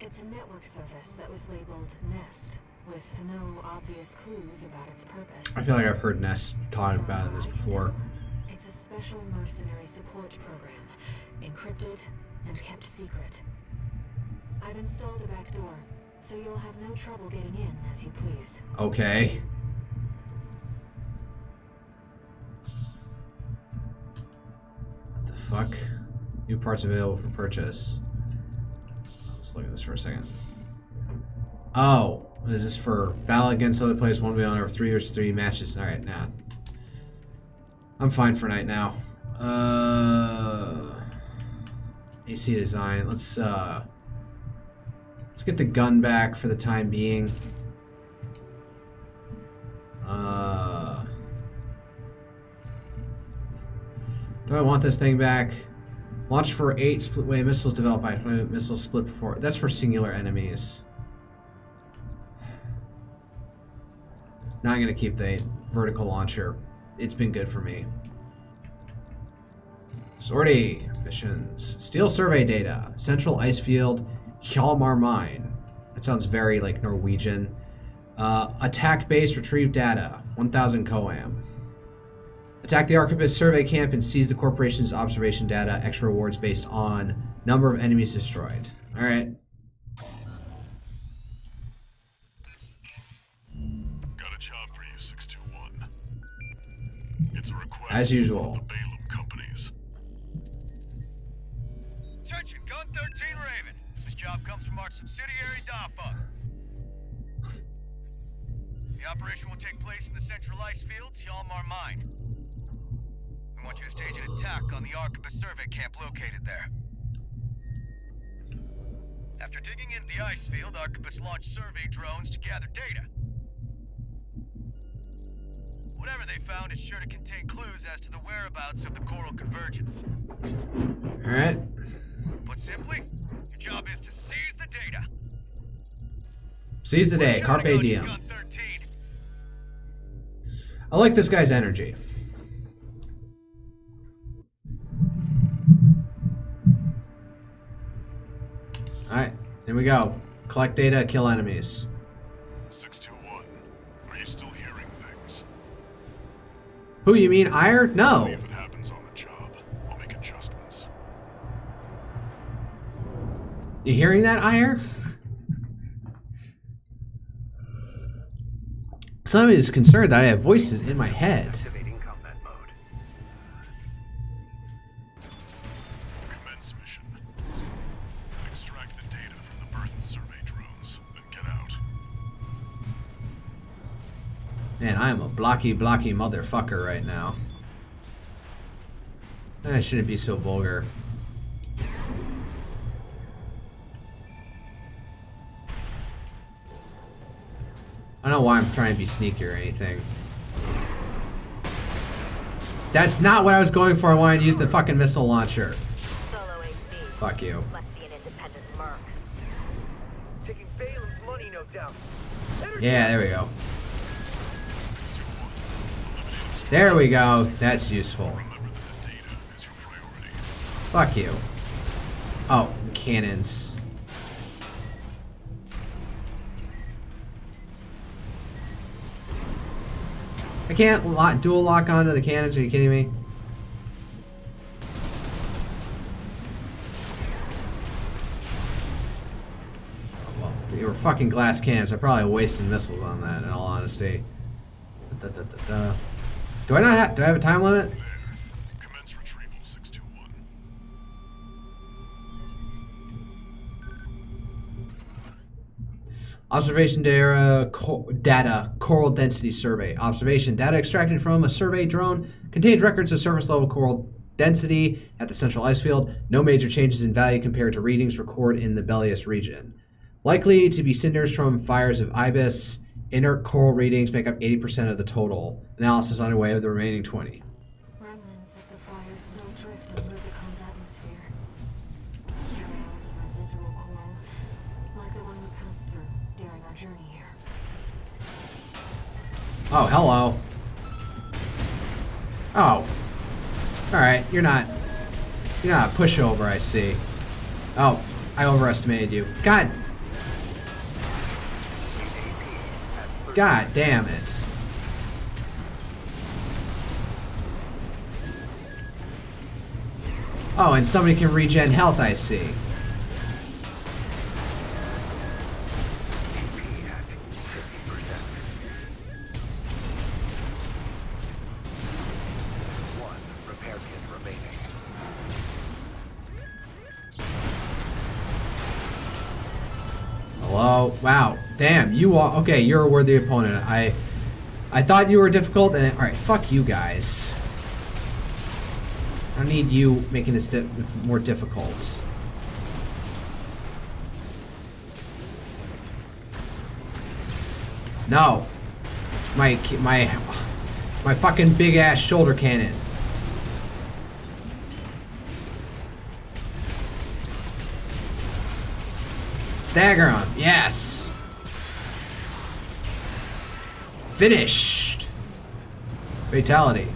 It's a network service that was labeled Nest, with no obvious clues about its purpose. I feel like I've heard Ness talk about this before. It's a special mercenary support program, encrypted and kept secret. I've installed a backdoor, so you'll have no trouble getting in as you please. Okay. What the fuck? New parts available for purchase. Let's look at this for a second. Oh, is this for battle against other players 1v1 over 3 vs 3 matches? Alright, nah. I'm fine for right now. AC design. Let's get the gun back for the time being. Do I want this thing back? Launch for 8 split wave missiles developed by missiles split before. That's for singular enemies. Now I'm gonna keep the vertical launcher. It's been good for me. Sortie missions. Steal survey data. Central ice field. Hjalmar mine. That sounds very like Norwegian. Attack base. Retrieve data. 1,000 coam. Attack the Arquebus survey camp and seize the corporation's observation data. Extra rewards based on number of enemies destroyed. All right. Got a job for you, 621. It's a request As usual. from the Balaam companies. Attention, Gun 13 Raven. This job comes from our subsidiary DAFA. The operation will take place in the central ice fields, Hjalmar Mine. We want you to stage an attack on the Arquebus survey camp located there. After digging into the ice field, Arquebus launched survey drones to gather data. Whatever they found, it's sure to contain clues as to the whereabouts of the coral convergence. All right. Put simply, your job is to seize the data. Seize the day. Carpe diem. Gun 13. I like this guy's energy. Alright, here we go. Collect data, kill enemies. 621. Are you still hearing things? Who, you mean Ire? No. If it happens on the job, I'll make adjustments. You hearing that, Ire? Somebody is concerned that I have voices in my head. Activating combat mode. Commence mission. Extract the data from the birth and survey drones, then get out. Man, I am a blocky motherfucker right now. I shouldn't be so vulgar. I don't know why I'm trying to be sneaky or anything. That's not what I was going for. I wanted to use the fucking missile launcher. Solo AC. Fuck you. Must be an independent merc. Taking Balaam's money, no doubt. Yeah, there we go. 621. Eliminate There we go. That's useful. Remember that the data is your priority. Fuck you. Oh, cannons. I can't dual lock onto the cannons. Are you kidding me? Oh, well, they were fucking glass cannons. I probably wasted missiles on that, in all honesty. Do I not have? Do I have a time limit? There. Commence retrieval, 621. Observation data coral density survey. Observation data extracted from a survey drone contains records of surface level coral density at the central ice field. No major changes in value compared to readings recorded in the Belius region. Likely to be cinders from fires of ibis. Inert coral readings make up 80% of the total. Analysis underway of the remaining 20. Remnants of the fire still drift in Rubicon's atmosphere. Trails of residual coral, like the one we passed through during our journey here. Oh, hello. Oh. Alright, you're not a pushover, I see. Oh, I overestimated you. God damn it. Oh, and somebody can regen health, I see. Hello? Wow. Damn, you are okay, you're a worthy opponent. I thought you were difficult and alright, fuck you guys. I don't need you making this more difficult. No. My fucking big ass shoulder cannon. Stagger him. Yes. Finished. Fatality.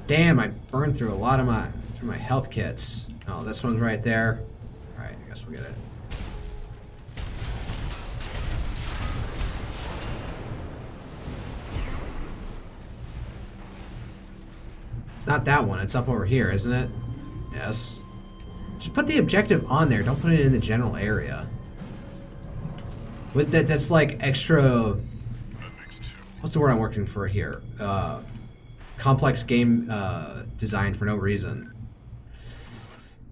Damn, I burned through a lot of my health kits. Oh, this one's right there. All right, I guess we'll get it. It's not that one. It's up over here, isn't it? Yes. Just put the objective on there. Don't put it in the general area. That's like extra. What's the word I'm working for here? Complex game design for no reason.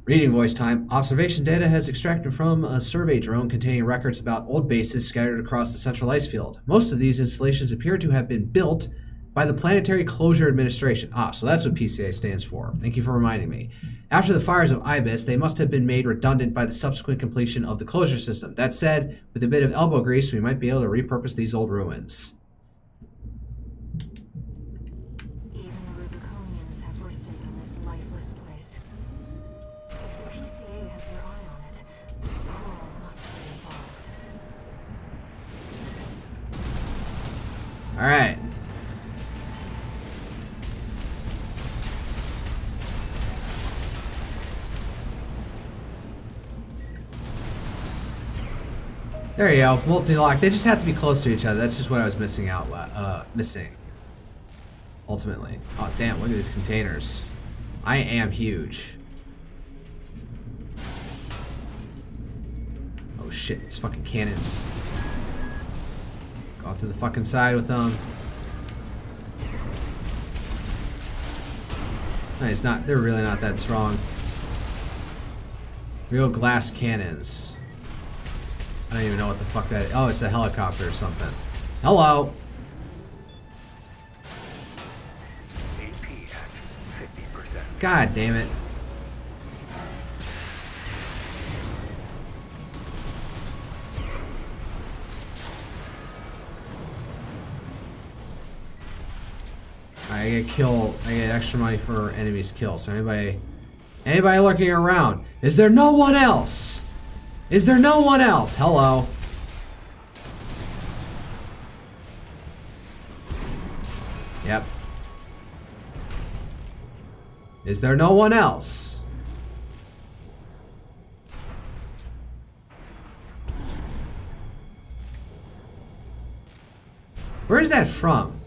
Reading voice time. Observation data has extracted from a survey drone containing records about old bases scattered across the central ice field. Most of these installations appear to have been built by the Planetary Closure Administration. Ah, so that's what PCA stands for. Thank you for reminding me. After the fires of Ibis, they must have been made redundant by the subsequent completion of the closure system. That said, with a bit of elbow grease, we might be able to repurpose these old ruins. Even the Rubiconians have forsaken this lifeless place. If the PCA has their eye on it, coral must be involved. All right. There you go, multi-lock. They just have to be close to each other. That's just what I was missing out. Missing. Ultimately. Oh damn! Look at these containers. I am huge. Oh shit! These fucking cannons. Go out to the fucking side with them. No, it's not. They're really not that strong. Real glass cannons. I don't even know what the fuck that is. Oh, it's a helicopter or something. Hello. God damn it. I get extra money for enemies killed. So anybody lurking around, is there no one else? Is there no one else? Hello. Yep. Is there no one else? Where is that from?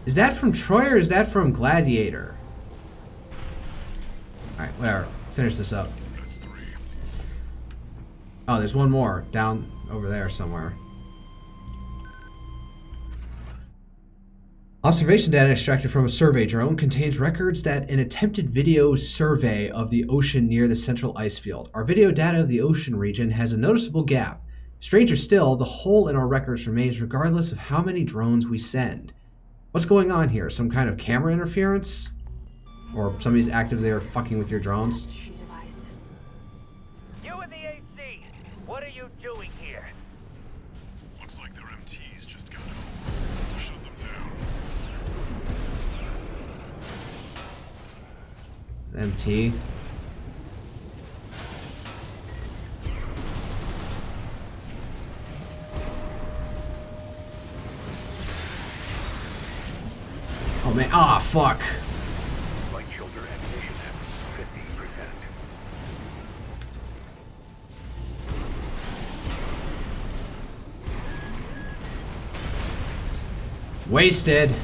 Is that from Troy or is that from Gladiator? Alright, whatever. Finish this up. Oh, there's one more down over there somewhere. Observation data extracted from a survey drone contains records that an attempted video survey of the ocean near the central ice field. Our video data of the ocean region has a noticeable gap. Stranger still, the hole in our records remains regardless of how many drones we send. What's going on here? Some kind of camera interference? Or somebody's actively there fucking with your drones? Sheet of ice. You and the AC, what are you doing here? Looks like their MTs just got home. Shut them down. It's MT. Oh man, ah, fuck. Light shoulder ammunition at 50%. Wasted.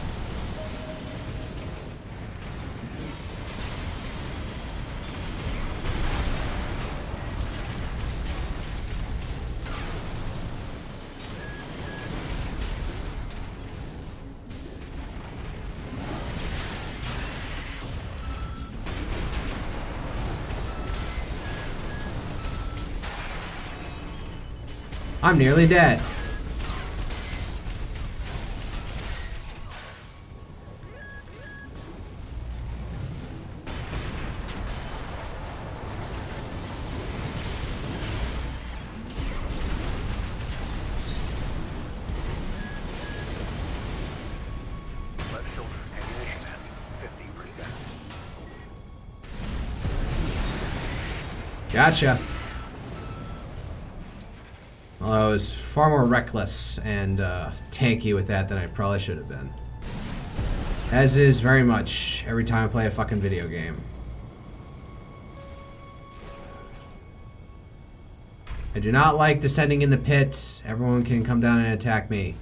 I'm nearly dead. Left shoulder ammunition at 50%. Gotcha. Well, I was far more reckless and tanky with that than I probably should have been. As is very much every time I play a fucking video game. I do not like descending in the pit. Everyone can come down and attack me.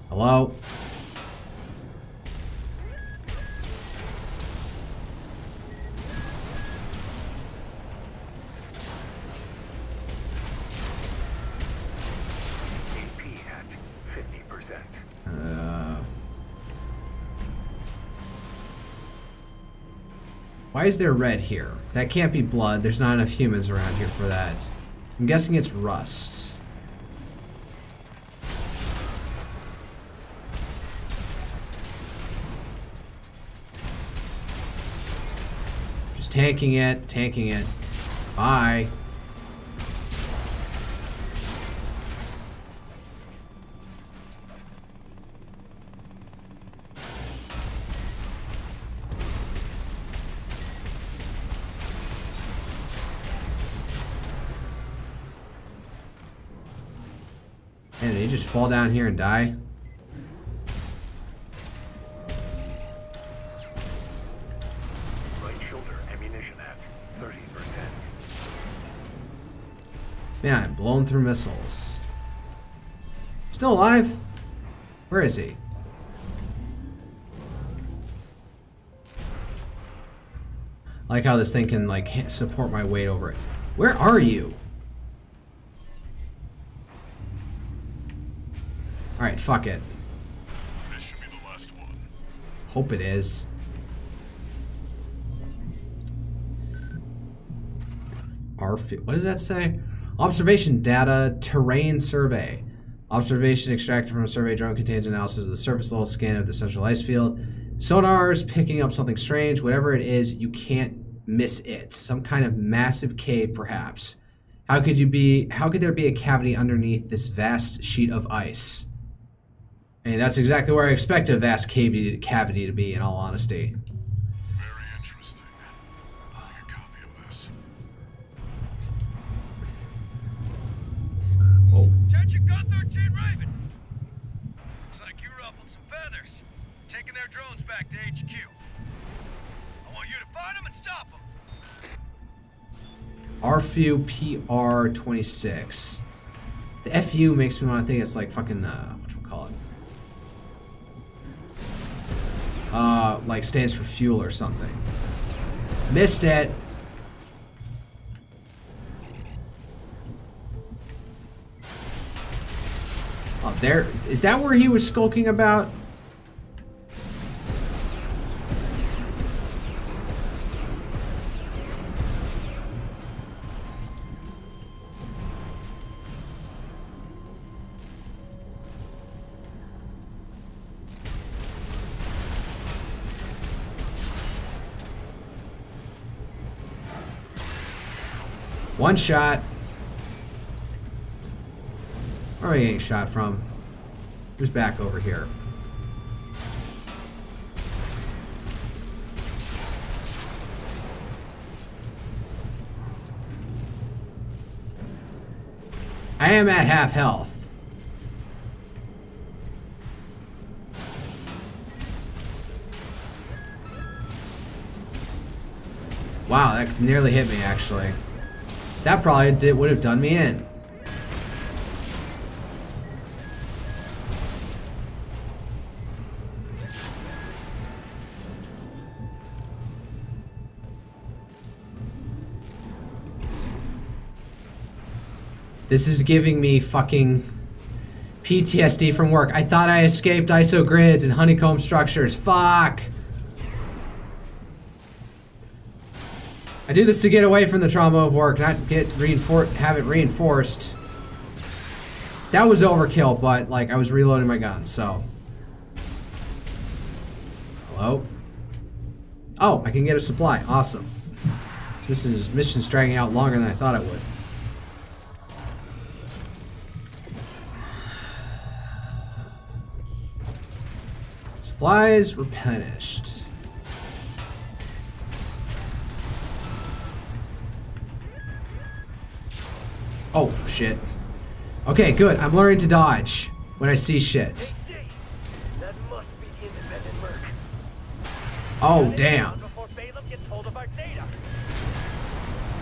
Hello? AP at 50%. Why is there red here? That can't be blood. There's not enough humans around here for that. I'm guessing it's rust. Just tanking it, tanking it. Bye. Man, did he just fall down here and die? Right shoulder ammunition at 30%. Man, I'm blown through missiles. Still alive? Where is he? I like how this thing can like support my weight over it. Where are you? Alright, fuck it. This should be the last one. Hope it is. What does that say? Observation data, terrain survey. Observation extracted from a survey drone contains analysis of the surface level scan of the central ice field. Sonars picking up something strange. Whatever it is, you can't miss it. Some kind of massive cave, perhaps. How could there be a cavity underneath this vast sheet of ice? I mean, that's exactly where I expect a vast cavity to be, in all honesty. Very interesting. I'll make a copy of this. Oh. Attention Gun 13 Raven! Looks like you ruffled some feathers. Taking their drones back to HQ. I want you to find them and stop them. RFU PR26. The FU makes me want to think it's like fucking, whatchamacallit? Like stands for fuel or something. Missed it. Oh, there. Is that where he was skulking about? One shot. Where are we getting shot from? Who's back over here? I am at half health. Wow, that nearly hit me actually. That probably would have done me in. This is giving me fucking PTSD from work. I thought I escaped ISO grids and honeycomb structures. Fuck. I do this to get away from the trauma of work, not have it reinforced. That was overkill, but like I was reloading my gun, so. Hello? Oh, I can get a supply. Awesome. This mission's dragging out longer than I thought it would. Supplies replenished. Oh, shit. Okay, good. I'm learning to dodge when I see shit. That must be the independent merc. Oh, damn. Before Balaam gets hold of our data.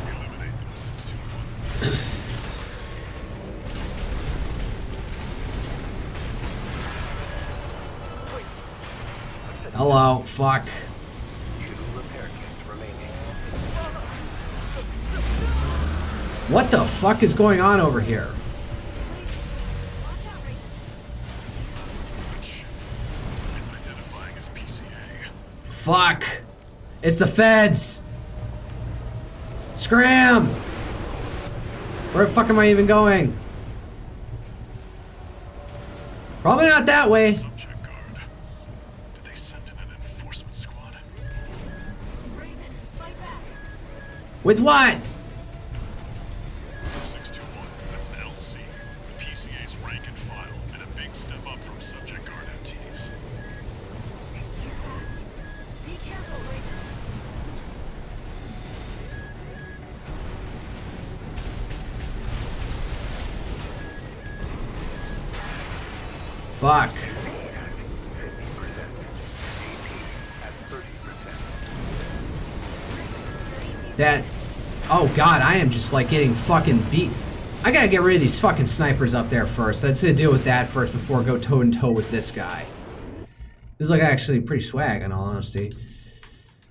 Eliminate them, 621. Hello, fuck. What the fuck is going on over here? That ship. It's identifying as PCA. Fuck. It's the feds. Scram. Where the fuck am I even going? Probably not that way. Subject guard. Did they send in an enforcement squad? With what? 621. That's an LC. The PCA's rank and file, and a big step up from subject guard MTs. Be careful, Rick. Fuck. That. Oh god, I am just like getting fucking beat. I gotta get rid of these fucking snipers up there first. Let's deal with that first before I go toe and toe with this guy. This is like actually pretty swag, in all honesty.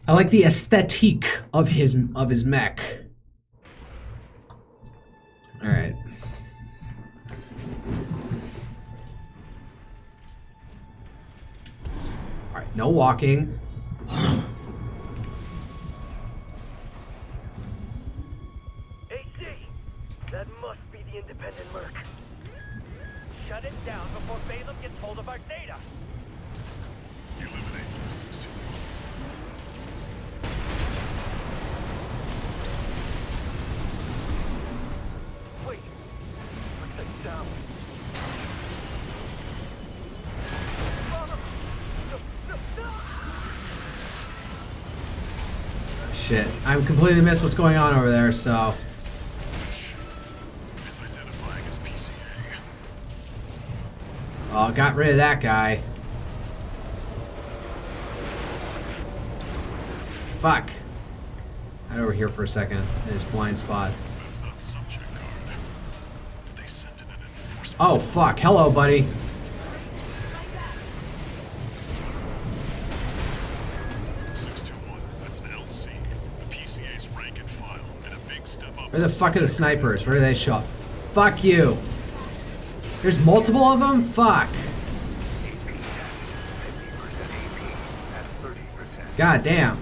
I like the aesthetique of his mech. All right. All right, no walking. AC! That must be the independent merc. Shut it down before Balaam gets hold of our data. Eliminate them, 621. Wait. Put them down. Shit, I completely missed what's going on over there, so. That ship. It's identifying as PCA. Oh, got rid of that guy. Fuck. Head over here for a second. In his blind spot. That's not subject guard. Did they send in an enforcement? Oh, fuck. Hello, buddy. Where the fuck are the snipers? Where do they show up? Fuck you. There's multiple of them? Fuck. God damn.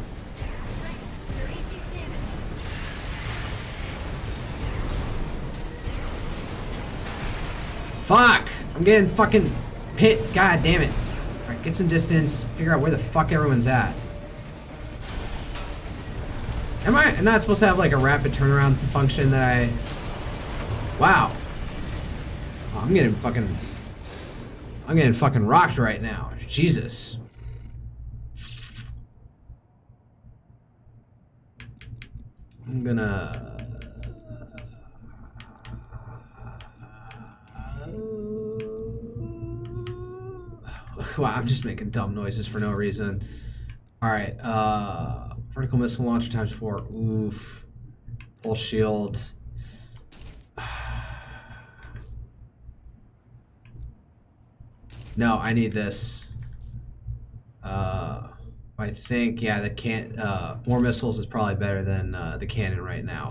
Fuck! I'm getting fucking pit. God damn it. Alright, get some distance. Figure out where the fuck everyone's at. Am I not supposed to have like a rapid turnaround function that I... Wow. Oh, I'm getting fucking rocked right now. Jesus. I'm gonna... Wow, I'm just making dumb noises for no reason. Alright, vertical missile launcher times 4. Oof. Full shield. No, I need this. I think, yeah, the more missiles is probably better than the cannon right now.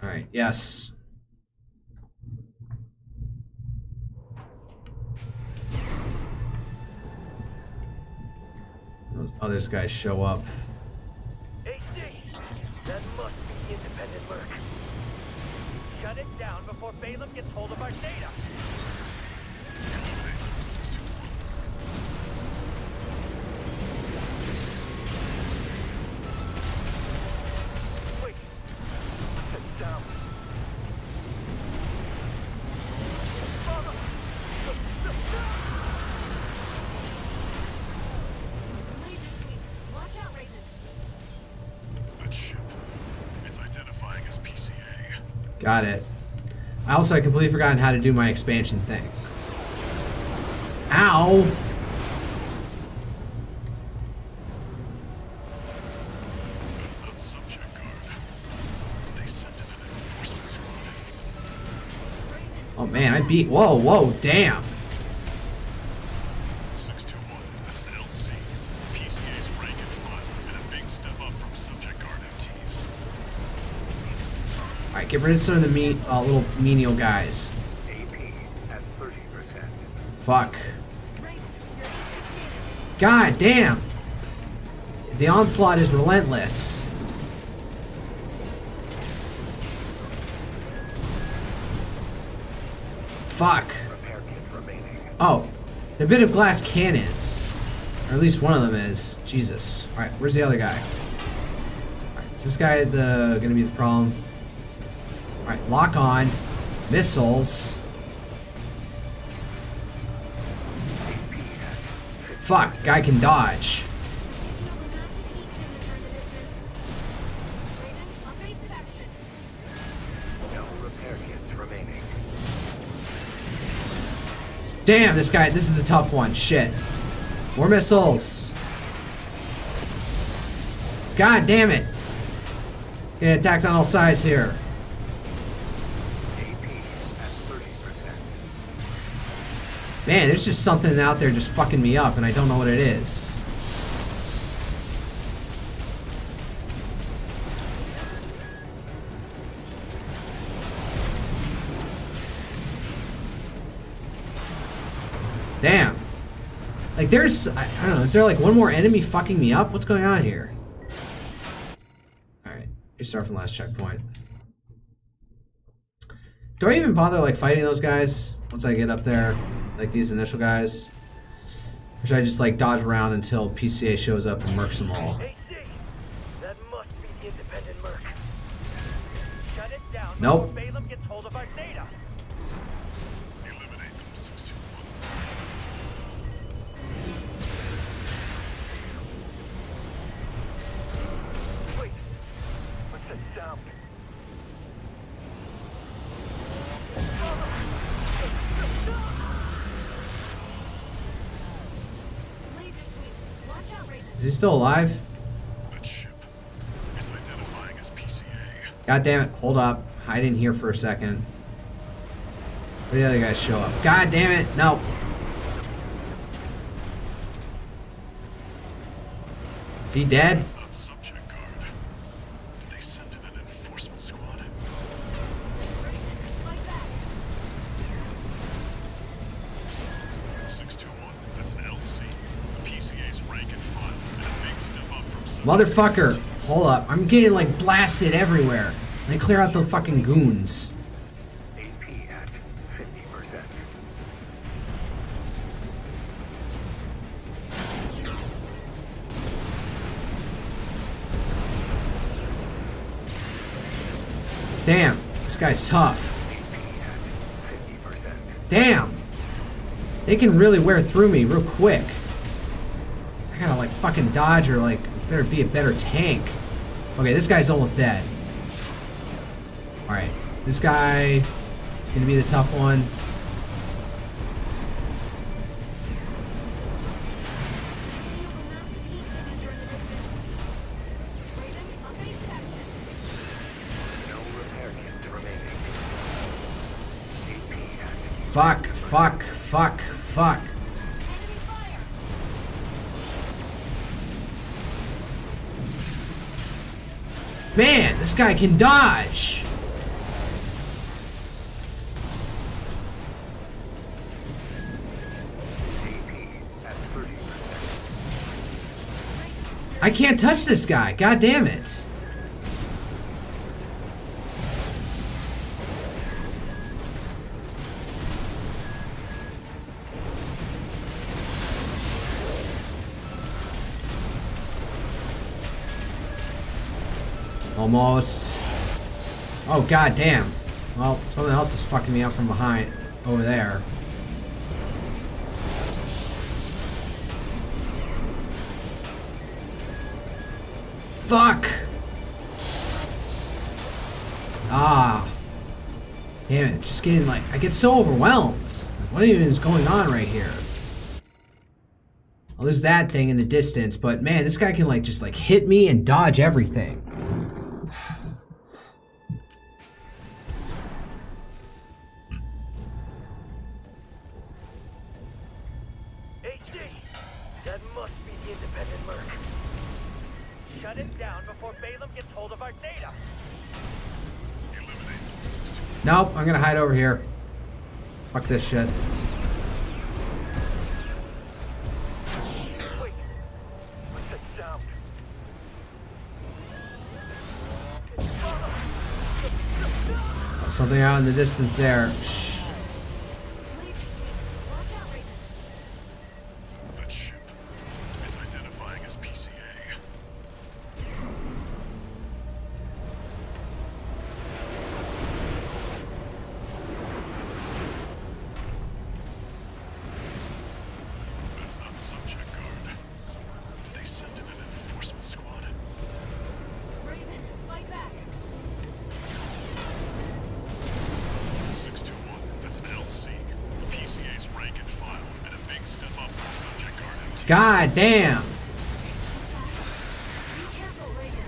Alright, yes. Those other guys show up. AC! That must be the independent Merc. Shut it down before Balaam gets hold of our data. Wait. Sit down. Watch out, Raven. That ship. It's identifying as PCA. Got it. I completely forgotten how to do my expansion thing. Ow! It's not subject guard. But they sent in an enforcement squad. Oh man, I beat... Whoa, damn! 621, that's an LC. PCA's rank at 5, and a big step up from subject guard MTs. Alright, get rid of some of the little menial guys. AP at 30%. Fuck. God damn! The onslaught is relentless. Fuck. Repair kit remaining. Oh, they're a bit of glass cannons. Or at least one of them is. Jesus. Alright, where's the other guy? Alright, is this guy gonna be the problem? Alright, lock on. Missiles. Fuck, guy can dodge. No repair kits remaining. Damn, this is the tough one. Shit. More missiles. God damn it. Getting attacked on all sides here. AP at 30%. Man, there's just something out there just fucking me up, and I don't know what it is. Damn. Like, there's... I don't know, is there like one more enemy fucking me up? What's going on here? Alright, restart from last checkpoint. Do I even bother, like, fighting those guys once I get up there? Like these initial guys? Or should I just like dodge around until PCA shows up and murks them all? AC! That must be the independent Merc. Shut it down Nope. before Balaam gets hold of our data. Eliminate them, 621. Wait. What's that sound? Watch out, Raven. Is he still alive? That ship. It's identifying as PCA. God damn it, hold up. Hide in here for a second. Where the other guys show up? God damn it, no. Is he dead? It's not subject guard. Did they send in an enforcement squad? Fight back. Motherfucker! Hold up. I'm getting like blasted everywhere. Let me clear out the fucking goons. AP at 50%. Damn, this guy's tough. AP at 50%. Damn! They can really wear through me real quick. I gotta like fucking dodge or like better be a better tank. Okay, this guy's almost dead. Alright, this guy is gonna be the tough one. No repair kits remaining. AP at Fuck, fuck, fuck, fuck. Man, this guy can dodge. AP at 30%. I can't touch this guy. God damn it. Almost. Oh, god damn. Well, something else is fucking me up from behind. Over there. Fuck! Ah. Damn it, just getting like, I get so overwhelmed. Like, what even is going on right here? Well, there's that thing in the distance, but man, this guy can like just like hit me and dodge everything. AC! That must be the independent Merc. Shut it down before Balaam gets hold of our data. Eliminate those 16. Nope, I'm gonna hide over here. Fuck this shit. Wait. What's that sound? Oh, something out in the distance there. Shh. That ship. It's identifying as PCA. That's not subject guard. Did they send in an enforcement squad? Raven, fight back. 621. That's an LC. The PCA's rank and file, and a big step up from subject guard MT. God damn. Be careful, Raven.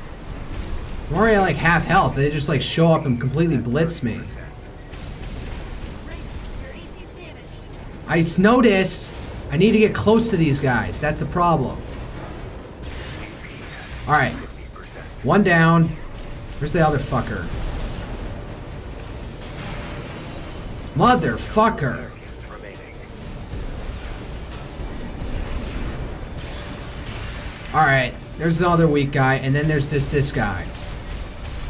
I'm already at like half health. They just like show up and completely blitz me. Raven, your AC's damaged. I noticed. I need to get close to these guys. That's the problem. Alright. One down. Where's the other fucker? Motherfucker. Remaining. Alright. There's the other weak guy, and then there's this guy.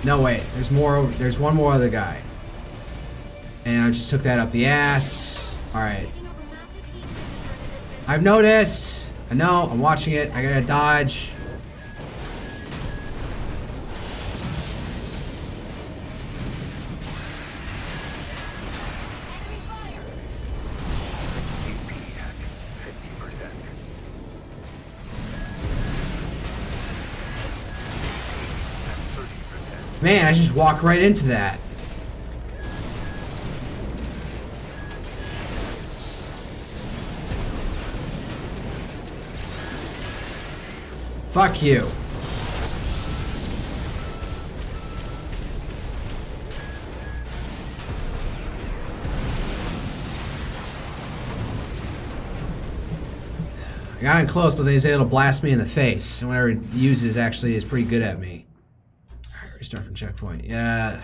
No, wait. There's more. There's one more other guy. And I just took that up the ass. Alright. Picking up a massive heat signature in the distance. I've noticed. I know. I'm watching it. I gotta dodge. Enemy fire. AP at 50%. At 30%. Man, I just walked right into that. Fuck you. I got in close, but then he's able to blast me in the face. And whatever he uses actually is pretty good at me. Alright, restart from checkpoint. Yeah.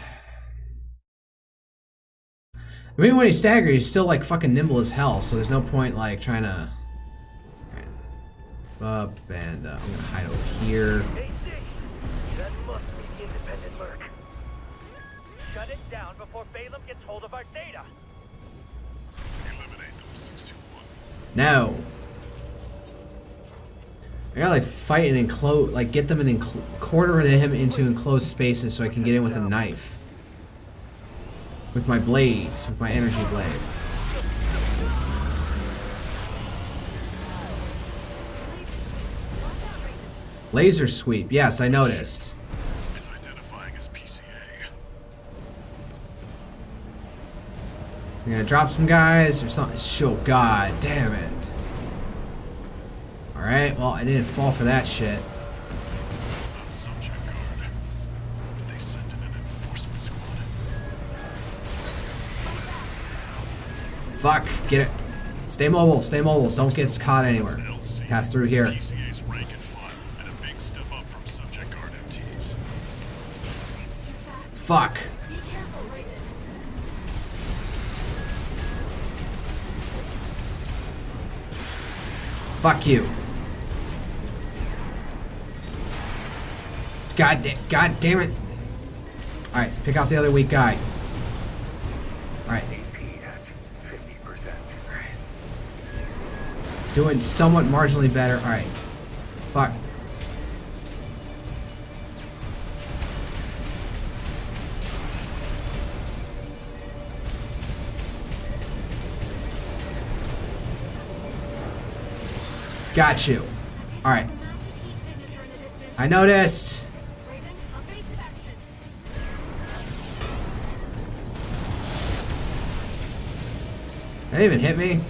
I mean, when he staggers, he's still like fucking nimble as hell, so there's no point like trying to. Alright. up, and I'm gonna hide over here. AC! That must be the independent merc. Shut it down before Balaam gets hold of our data. Eliminate them, 621. No. I gotta like fight and enclose, like get them in corner him into enclosed spaces so I can get in with a knife. With my blades, with my energy blade. Laser sweep, yes, I noticed. It's identifying as PCA. I'm gonna drop some guys or something. Oh, god damn it. Alright, well, I didn't fall for that shit. It's not subject guard. Did they send in an enforcement squad? Fuck, get it. Stay mobile, don't get caught anywhere. Pass through here. PCA's rank and file, and a big step up from subject guard MTs. Fuck. Fuck you. God damn it. Alright, pick off the other weak guy. Alright. Doing somewhat marginally better. Alright. Fuck. Got you. Alright. I noticed. That didn't even hit me.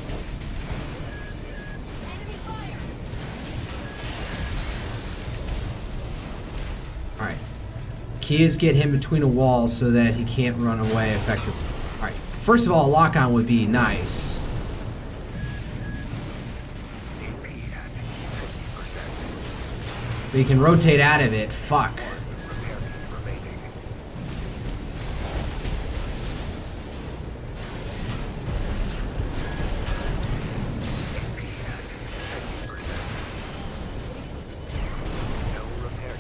Alright. Key is get him between a wall so that he can't run away effectively. Alright. First of all, a lock-on would be nice. But you can rotate out of it. Fuck.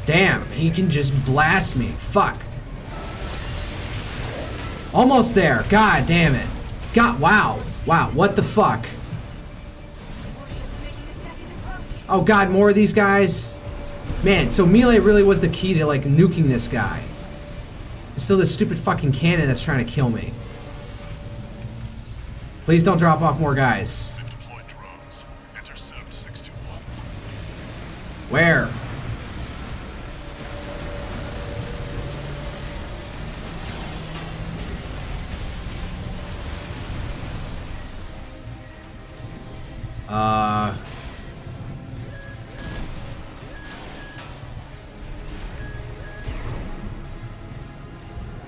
Damn, he can just blast me. Fuck. Almost there. God damn it. God, wow. Wow, what the fuck? Oh god, more of these guys? Man, so melee really was the key to, like, nuking this guy. It's still this stupid fucking cannon that's trying to kill me. Please don't drop off more guys. They've deployed drones. Intercept 621. Where?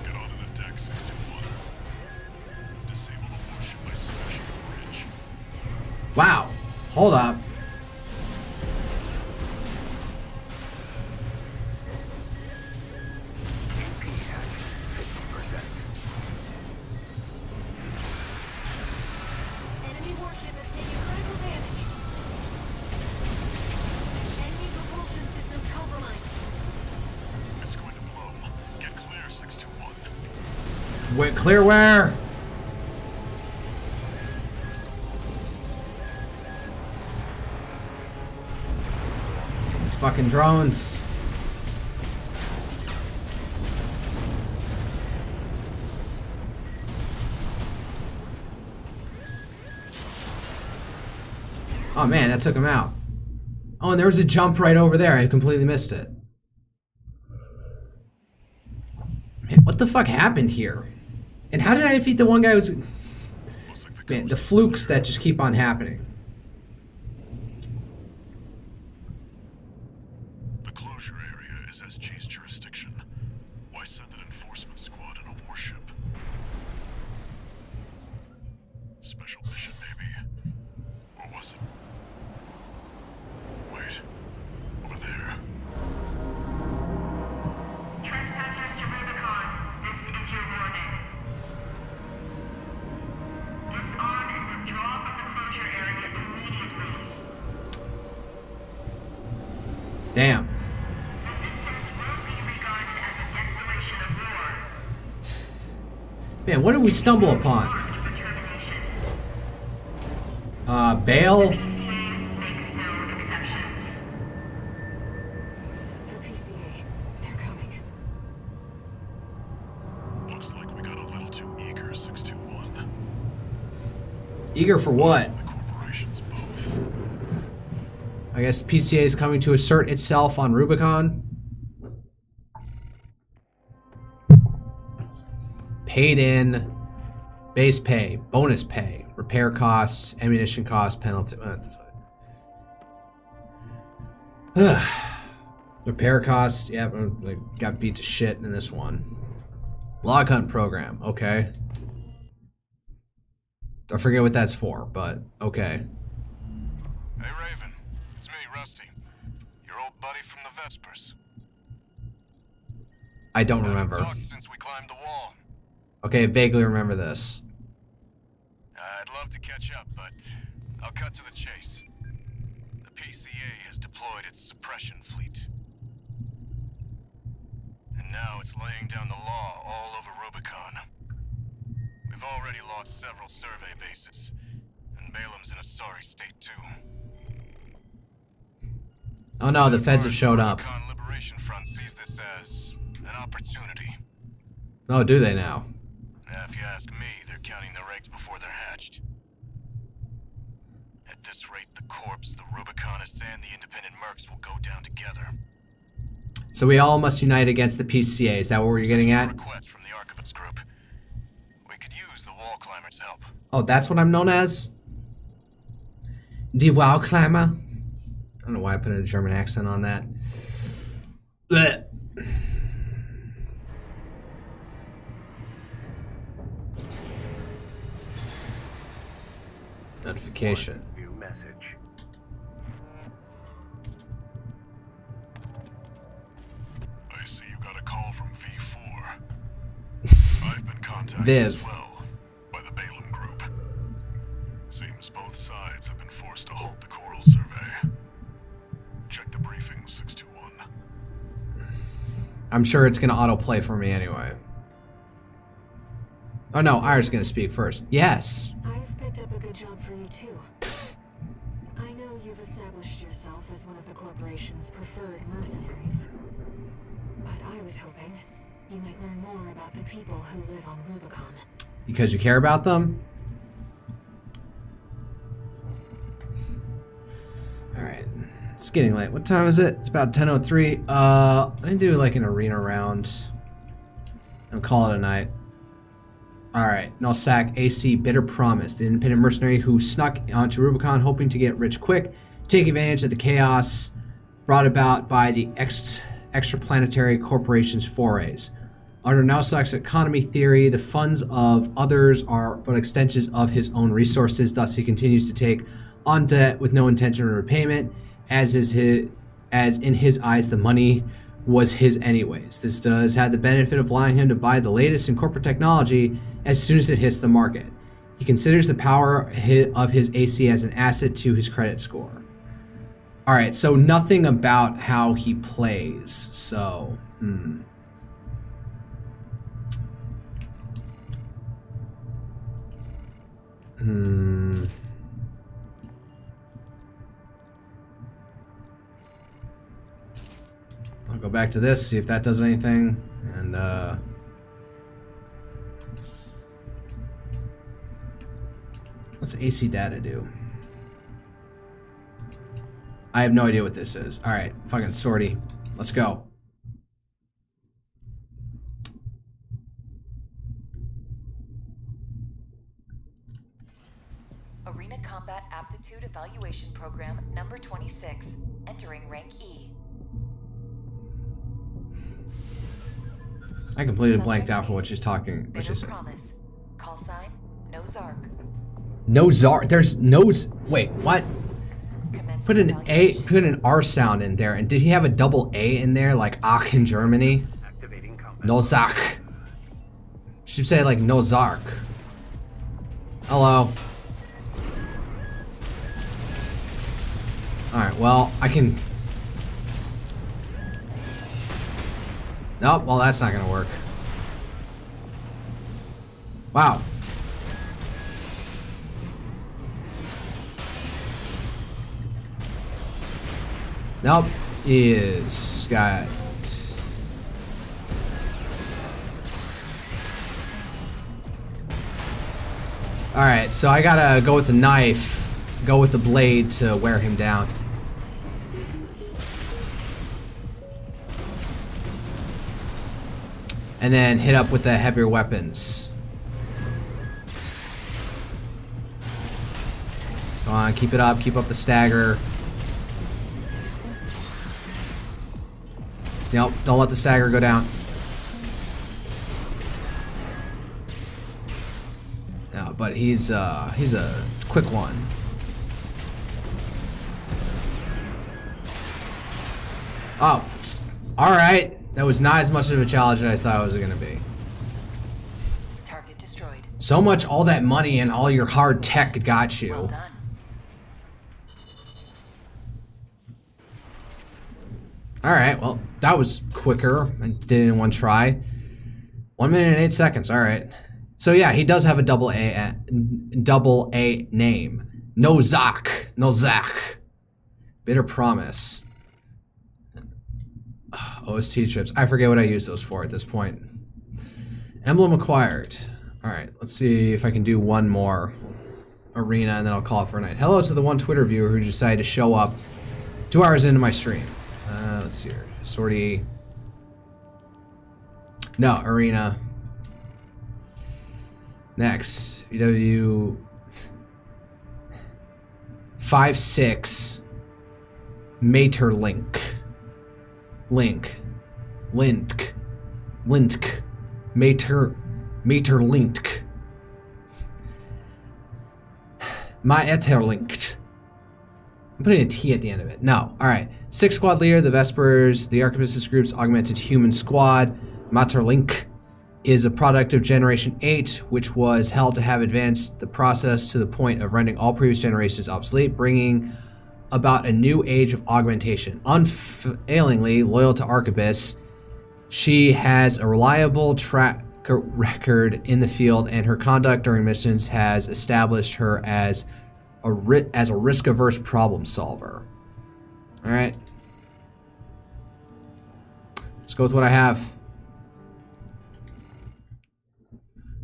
Get onto the deck, 621. Disable the warship by smashing the bridge. Wow. Hold up. Enemy warship is taking critical damage. Enemy propulsion systems compromised. It's going to blow. Get clear, 621. Wait, clear where? These fucking drones. Oh man, that took him out. Oh, and there was a jump right over there. I completely missed it. Man, what the fuck happened here? And how did I defeat the one guy who was... Looks like Man, the flukes that just keep on happening. The closure area is SG's jurisdiction. Why send an enforcement squad in a warship? Special mission, maybe? Or was it? Wait. Over there. Trespassers to Rubicon, this is your warning. Disarm and withdraw from the closure area immediately. Damn. Man, what did we stumble upon? Bale? The PCA, they're coming. Looks like we got a little too eager, 621. Eager for what? The corporations both. I guess PCA is coming to assert itself on Rubicon. Paid in, base pay, bonus pay, repair costs, ammunition costs, penalty. Repair costs, yeah, I got beat to shit in this one. Log hunt program, okay. I forget what that's for, but okay. Hey Raven, it's me, Rusty. Your old buddy from the Vespers. I don't Haven't remember. talked since we climbed the wall. Okay, I vaguely remember this. I'd love to catch up, but I'll cut to the chase. The PCA has deployed its suppression fleet. And now it's laying down the law all over Rubicon. We've already lost several survey bases, and Balam's in a sorry state too. Oh no, the feds have showed up. Rubicon Liberation Front sees this as an opportunity. Oh, do they now? If you ask me, they're counting their eggs before they're hatched. At this rate, the Corps, the Rubiconists, and the independent mercs will go down together. So we all must unite against the PCA. Is that what we're getting at? Request from the Archibald's group. We could use the wall climbers' help. Oh, that's what I'm known as? Die Wall Climber? I don't know why I put a German accent on that. Blech. Notification. New message. I see you got a call from V4. I've been contacted Viv. as well by the Balam group. Seems both sides have been forced to halt the coral survey. Check the briefing, 621. I'm sure it's going to autoplay for me anyway. Oh no, Ira's going to speak first. Yes. I've picked up a good job for you too. I know you've established yourself as one of the corporation's preferred mercenaries. But I was hoping you might learn more about the people who live on Rubicon. Because you care about them? Alright. It's getting late. What time is it? It's about 10:03. Let me do like an arena round. And call it a night. Alright. Nullsack AC Bitter Promise. The independent mercenary who snuck onto Rubicon hoping to get rich quick. Take advantage of the chaos brought about by the extraplanetary corporation's forays. Under Nullsack's economy theory, the funds of others are but extensions of his own resources. Thus, he continues to take on debt with no intention of repayment. As in his eyes, the money was his anyways. This does have the benefit of allowing him to buy the latest in corporate technology as soon as it hits the market. He considers the power of his AC as an asset to his credit score. Alright, so nothing about how he plays, so... I'll go back to this, see if that does anything, and what's AC data do? I have no idea what this is. Alright, fucking sortie. Let's go. Arena Combat Aptitude Evaluation Program number 26, entering rank E. I completely blanked out for what she's talking. What Bitter she's saying. Promise. Call sign, no Zark. No Zark. There's no. Wait, what? Commencing Put an A. evaluation. Put an R sound in there. And did he have a double A in there, like Ach in Germany? Activating combat. No Zark. Should say like no Zark. Hello. All right. Well, I can. Nope, well, that's not gonna work. Wow. Nope. Is got. Alright, so I gotta go with the knife, go with the blade to wear him down. And then hit up with the heavier weapons. Come on, keep it up, keep up the stagger. Nope, don't let the stagger go down. No, but he's a quick one. Oh, alright. That was not as much of a challenge as I thought it was gonna be. Target destroyed. So much, all that money and all your hard tech got you. Well done. Alright, well, that was quicker. I did it in one try. 1 minute and 8 seconds, alright. So yeah, he does have a double A name. Nozak. Bitter Promise. OST chips. I forget what I use those for at this point. Emblem acquired. Alright, let's see if I can do one more arena and then I'll call it for a night. Hello to the one Twitter viewer who decided to show up 2 hours into my stream. Let's see here. Sortie. No, arena. Next. VW 5-6 Materlink. Link. Materlink. My Etherlink. I'm putting a T at the end of it. No. Alright. 6 squad leader, the Vespers, the Archibiscus Group's augmented human squad. Materlink is a product of Generation 8, which was held to have advanced the process to the point of rendering all previous generations obsolete, bringing about a new age of augmentation. Unfailingly loyal to Archibus, she has a reliable track record in the field, and her conduct during missions has established her as a risk-averse problem solver. All right, let's go with what I have.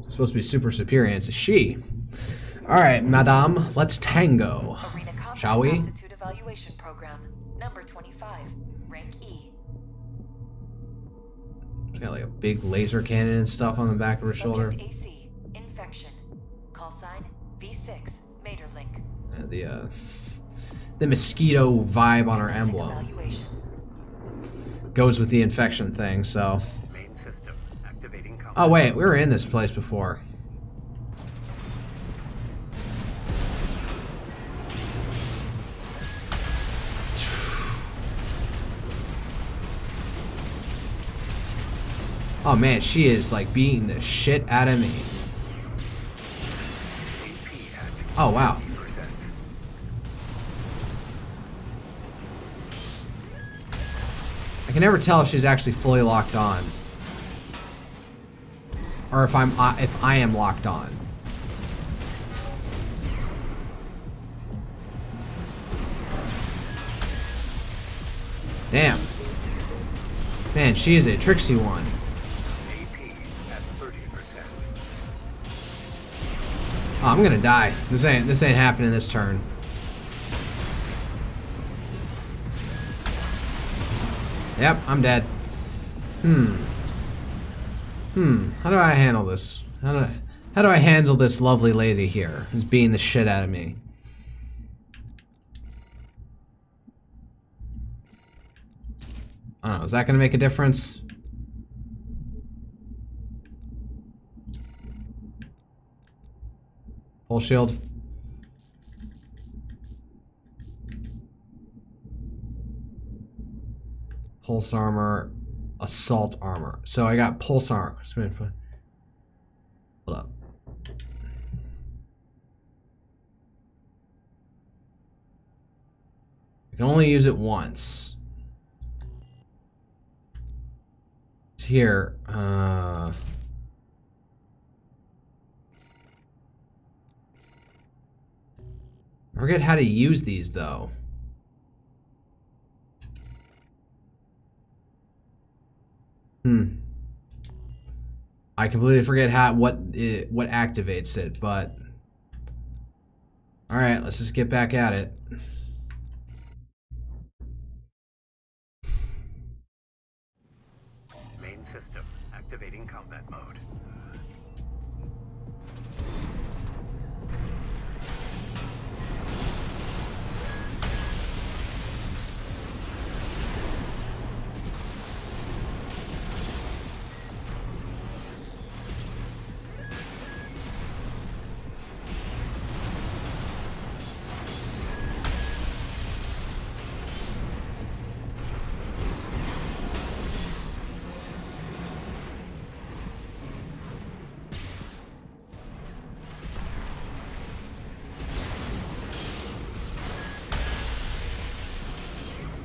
It's supposed to be super superior, and it's a she. All right, madame, let's tango. Shall we? Aptitude evaluation program, number 25, rank E. She's got like a big laser cannon and stuff on the back of her shoulder. AC, infection. Call sign V6, Materlink. The mosquito vibe on her emblem Evaluation. goes with the infection thing. So. Main system activating. Oh wait, we were in this place before. Oh man, she is like beating the shit out of me. Oh wow. I can never tell if she's actually fully locked on, or if I am locked on. Damn. Man, she is a tricksy one. Oh, I'm gonna die. This ain't happening this turn. Yep, I'm dead. How do I handle this? How do I handle this lovely lady here who's beating the shit out of me? I don't know, is that gonna make a difference? Full shield. Pulse armor, assault armor. So I got pulse armor. Hold up. I can only use it once. Here, I forget how to use these though. I completely forget what activates it, but all right, let's just get back at it. Main system activating combat mode.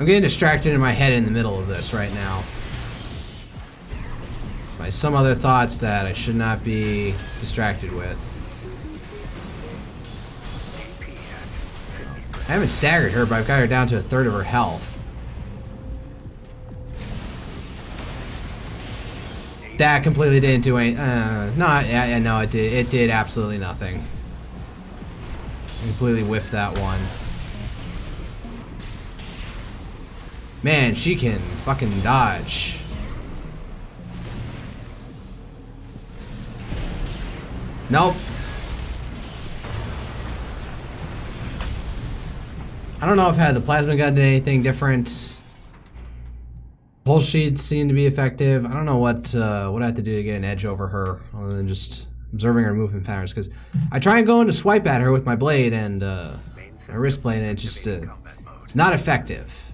I'm getting distracted in my head in the middle of this right now by some other thoughts that I should not be distracted with. I haven't staggered her, but I've got her down to a third of her health. That completely didn't do any. No, it did. It did absolutely nothing. I completely whiffed that one. Man, she can fucking dodge. Nope. I don't know if had the plasma gun did anything different. Pulse sheets seem to be effective. I don't know what I have to do to get an edge over her, other than just observing her movement patterns. Because I try and go in to swipe at her with my blade and my wrist blade, and it just it's not effective.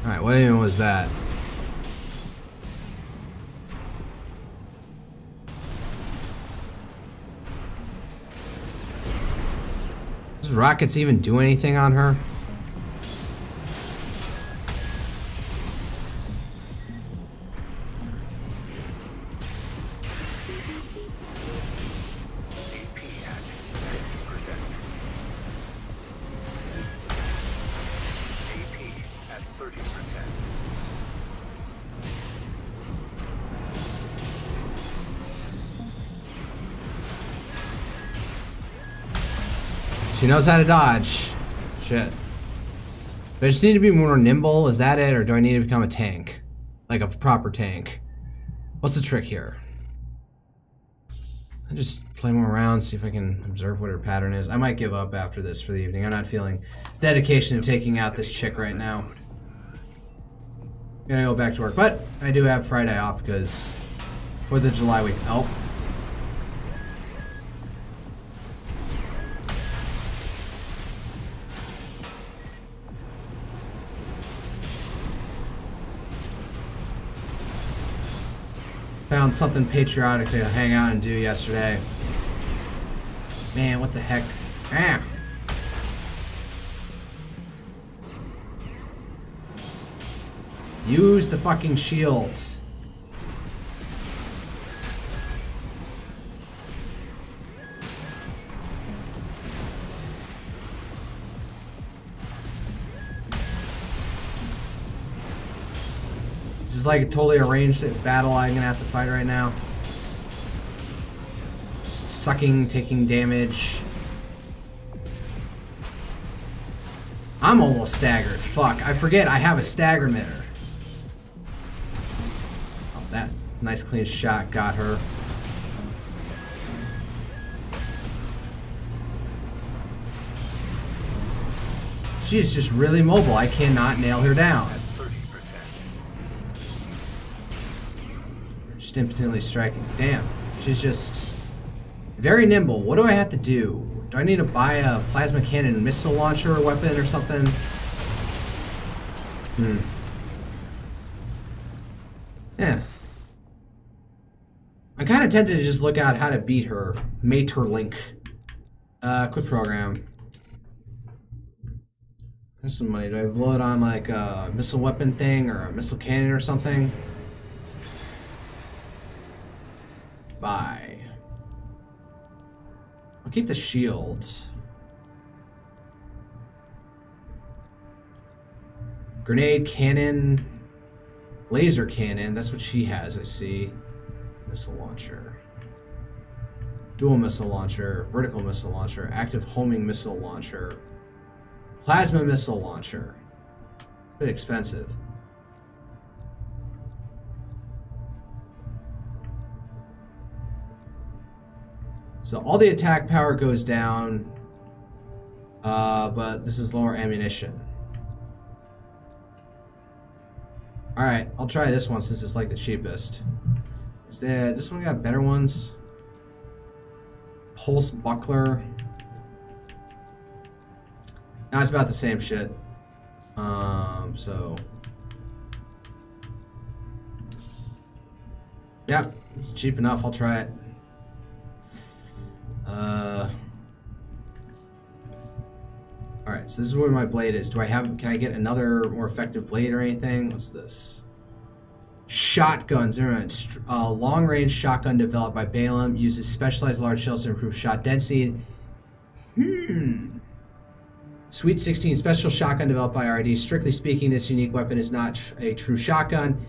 Alright, what even was that? Does rockets even do anything on her? She knows how to dodge. Shit. Do I just need to be more nimble? Is that it? Or do I need to become a tank? Like a proper tank? What's the trick here? I just play more around, see if I can observe what her pattern is. I might give up after this for the evening. I'm not feeling dedication to taking out this chick right now. I'm gonna go back to work. But I do have Friday off because 4th of July week. Oh. Found something patriotic to hang out and do yesterday. Man, what the heck? Ah. Use the fucking shields. This is like a totally arranged battle I'm gonna have to fight right now. Just sucking, taking damage. I'm almost staggered. Fuck, I forget I have a stagger mitter. Oh, that nice clean shot got her. She is just really mobile. I cannot nail her down. Just impotently striking. Damn, she's just Very nimble. What do I have to do? Do I need to buy a plasma cannon missile launcher weapon or something? Yeah. I'm kind of tempted to just look out how to beat her. Mate her link. Quit program. There's some money. Do I blow it on like a missile weapon thing or a missile cannon or something? Buy. I'll keep the shields. Grenade, cannon, laser cannon. That's what she has, I see. Missile launcher. Dual missile launcher, vertical missile launcher, active homing missile launcher, plasma missile launcher. A bit expensive. So all the attack power goes down, but this is lower ammunition. Alright, I'll try this one since it's like the cheapest. Is this one got better ones? Pulse buckler. Now it's about the same shit. So yeah, it's cheap enough. I'll try it. All right, so this is where my blade is. Can I get another more effective blade or anything? What's this? Shotguns. Long-range shotgun developed by Balaam uses specialized large shells to improve shot density. Sweet 16 special shotgun developed by RD. Strictly speaking, this unique weapon is not a true shotgun,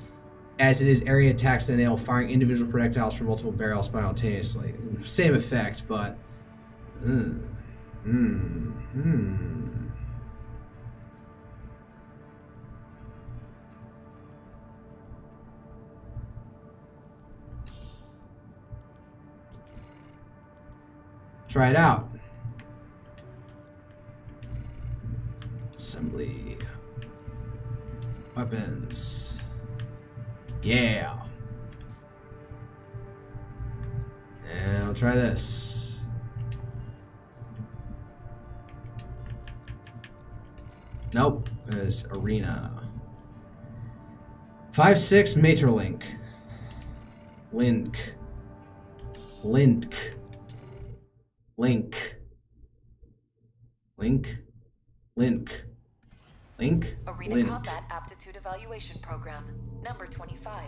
as it is area attacks that enable firing individual projectiles from multiple barrels simultaneously. Same effect, but try it out. Assembly. Weapons. Yeah. And I'll try this. Nope. There's Arena. 5.6 Materlink. Link. Link. Link. Link. Link. Link. Arena Link. Combat Aptitude Evaluation Program, number 25,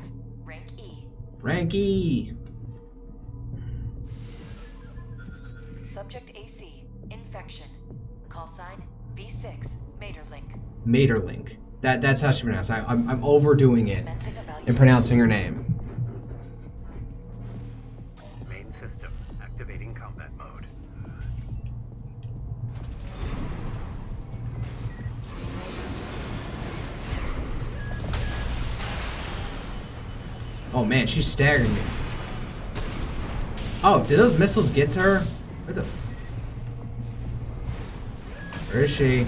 rank E. Rank E. Subject AC, infection. Call sign V6, Materlink. Materlink. That's how she pronounced it. I'm overdoing it Commencing in evaluation. pronouncing her name. Main system activating combat mode. Oh man, she's staggering me. Oh, did those missiles get to her? Where the Where is she? AP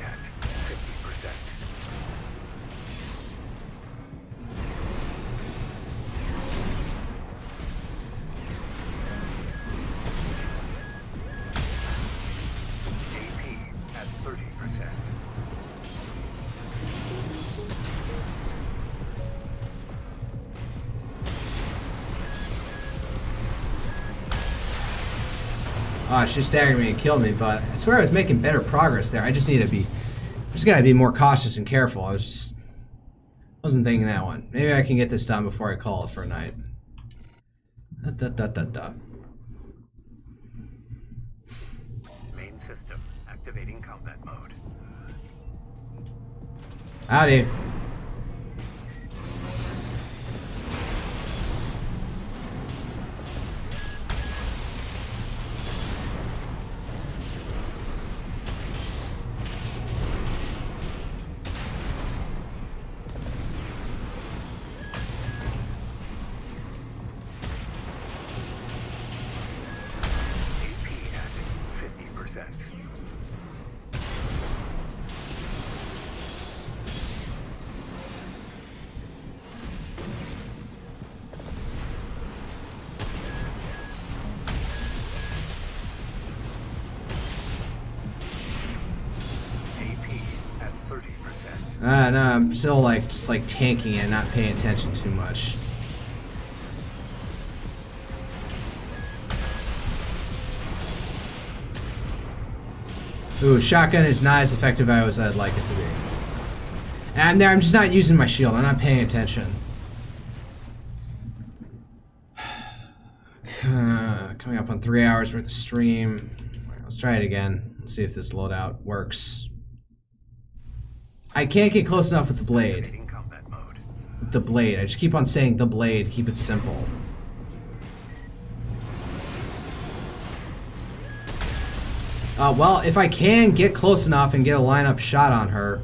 at 50%. AP at 30%. She staggered me and killed me, but I swear I was making better progress there. I just gotta be more cautious and careful. Wasn't thinking that one. Maybe I can get this done before I call it for a night. Main system activating combat mode. Howdy. AP at 50%. No, I'm still like just like tanking it, not paying attention too much. Ooh, shotgun is not as effective as I'd like it to be. And I'm just not using my shield. I'm not paying attention. Coming up on 3 hours worth of stream. Let's try it again. Let's see if this loadout works. I can't get close enough with the blade. With the blade. I just keep on saying the blade. Keep it simple. Well, if I can get close enough and get a lineup shot on her.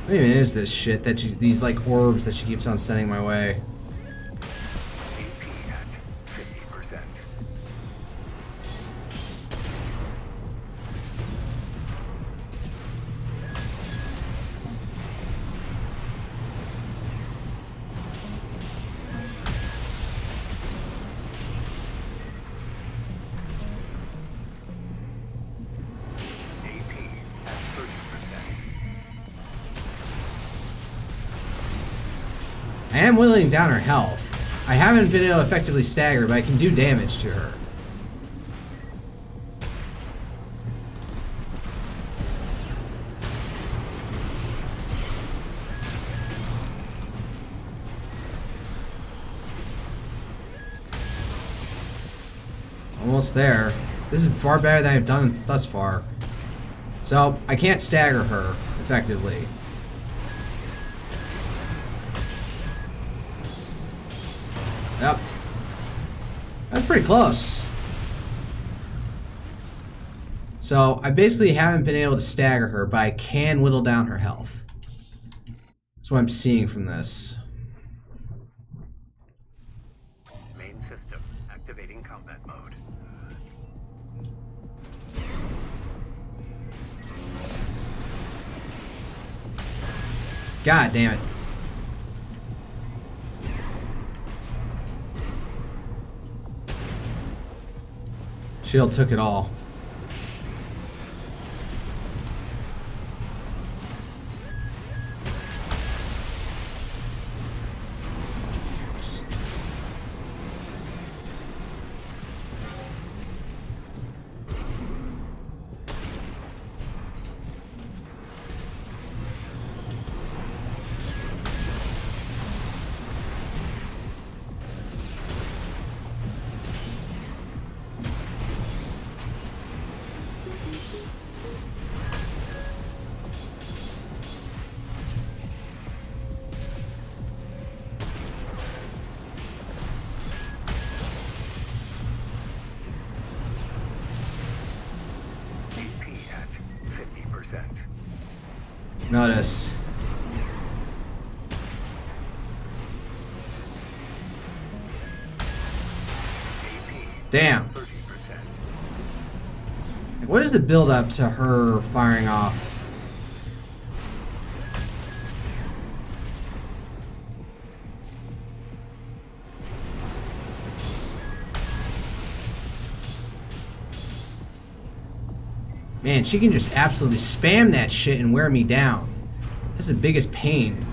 What even is this shit that these like orbs that she keeps on sending my way? AP at 50%. I am whittling down her health. I haven't been able to effectively stagger, but I can do damage to her. Almost there. This is far better than I've done thus far. So, I can't stagger her effectively. Yep. That's pretty close. So, I basically haven't been able to stagger her, but I can whittle down her health. That's what I'm seeing from this. Main system activating combat mode. God damn it. Shield took it all. Noticed. Damn. What is the build up to her firing off? Man, she can just absolutely spam that shit and wear me down. That's the biggest pain.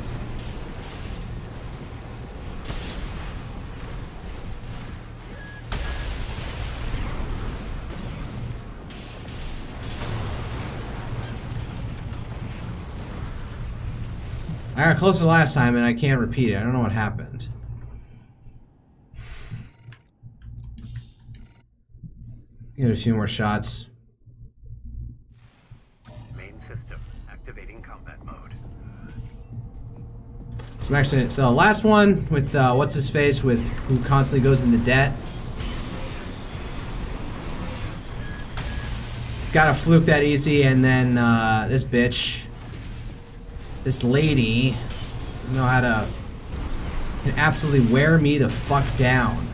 I got closer last time and I can't repeat it. I don't know what happened. Get a few more shots. So last one with what's his face who constantly goes into debt. got a fluke that easy, and then this bitch, this lady, doesn't know how to, can absolutely wear me the fuck down.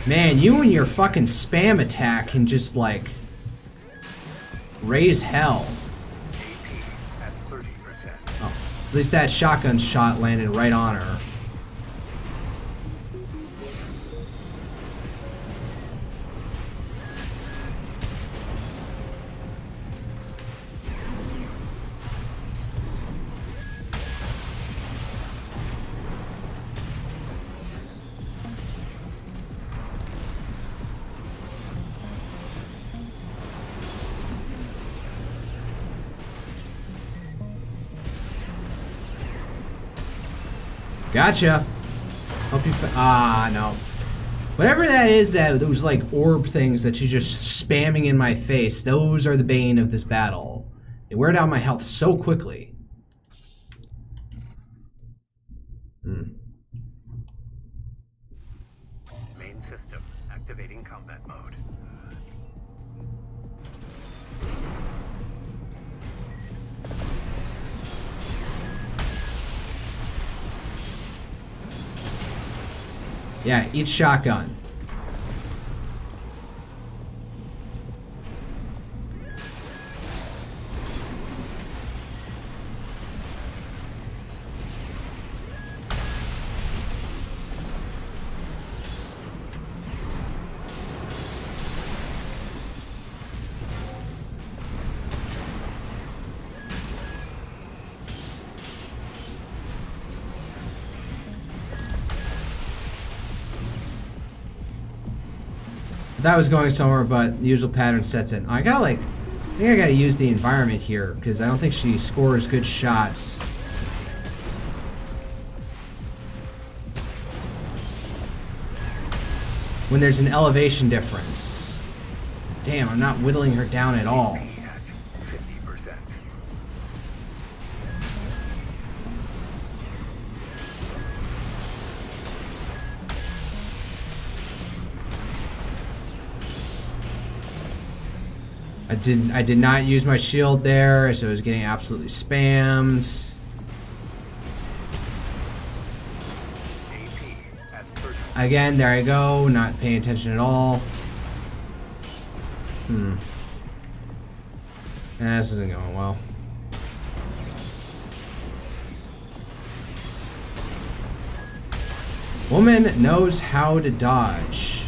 Man, you and your fucking spam attack can just, like, raise hell. Oh, at least that shotgun shot landed right on her. Gotcha. Hope you no. Whatever that is, those like orb things that you're just spamming in my face, those are the bane of this battle. They wear down my health so quickly. Main system activating combat mode. Yeah, each shotgun. That was going somewhere, but the usual pattern sets in. I think I gotta use the environment here because I don't think she scores good shots. When there's an elevation difference. Damn, I'm not whittling her down at all. I did not use my shield there, so I was getting absolutely spammed. Again, there I go, not paying attention at all. This isn't going well. Woman knows how to dodge.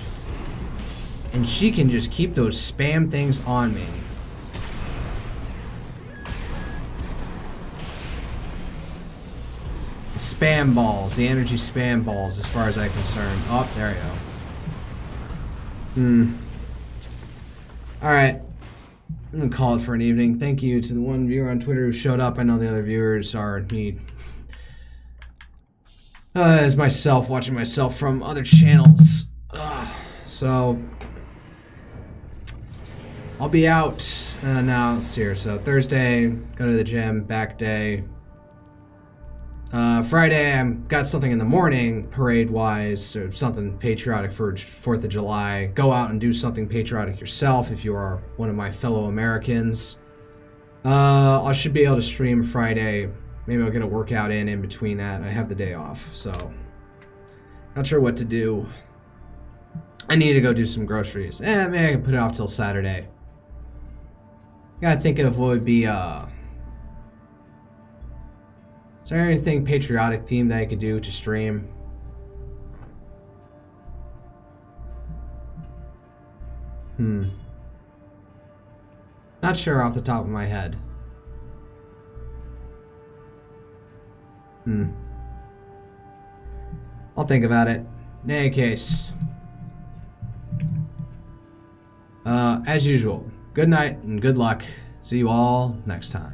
And she can just keep those spam things on me. Spam balls, the energy spam balls, as far as I'm concerned. Oh, there you go. Alright. I'm gonna call it for an evening. Thank you to the one viewer on Twitter who showed up. I know the other viewers are me. As myself, watching myself from other channels. So I'll be out now. Let's see here. So Thursday, go to the gym, back day. Friday, I've got something in the morning, parade-wise, or something patriotic for 4th of July. Go out and do something patriotic yourself if you are one of my fellow Americans. I should be able to stream Friday. Maybe I'll get a workout in between that. I have the day off, so not sure what to do. I need to go do some groceries. Maybe I can put it off till Saturday. Gotta think of what would be, is there anything patriotic themed that I could do to stream? Not sure off the top of my head. I'll think about it. In any case, as usual, good night and good luck. See you all next time.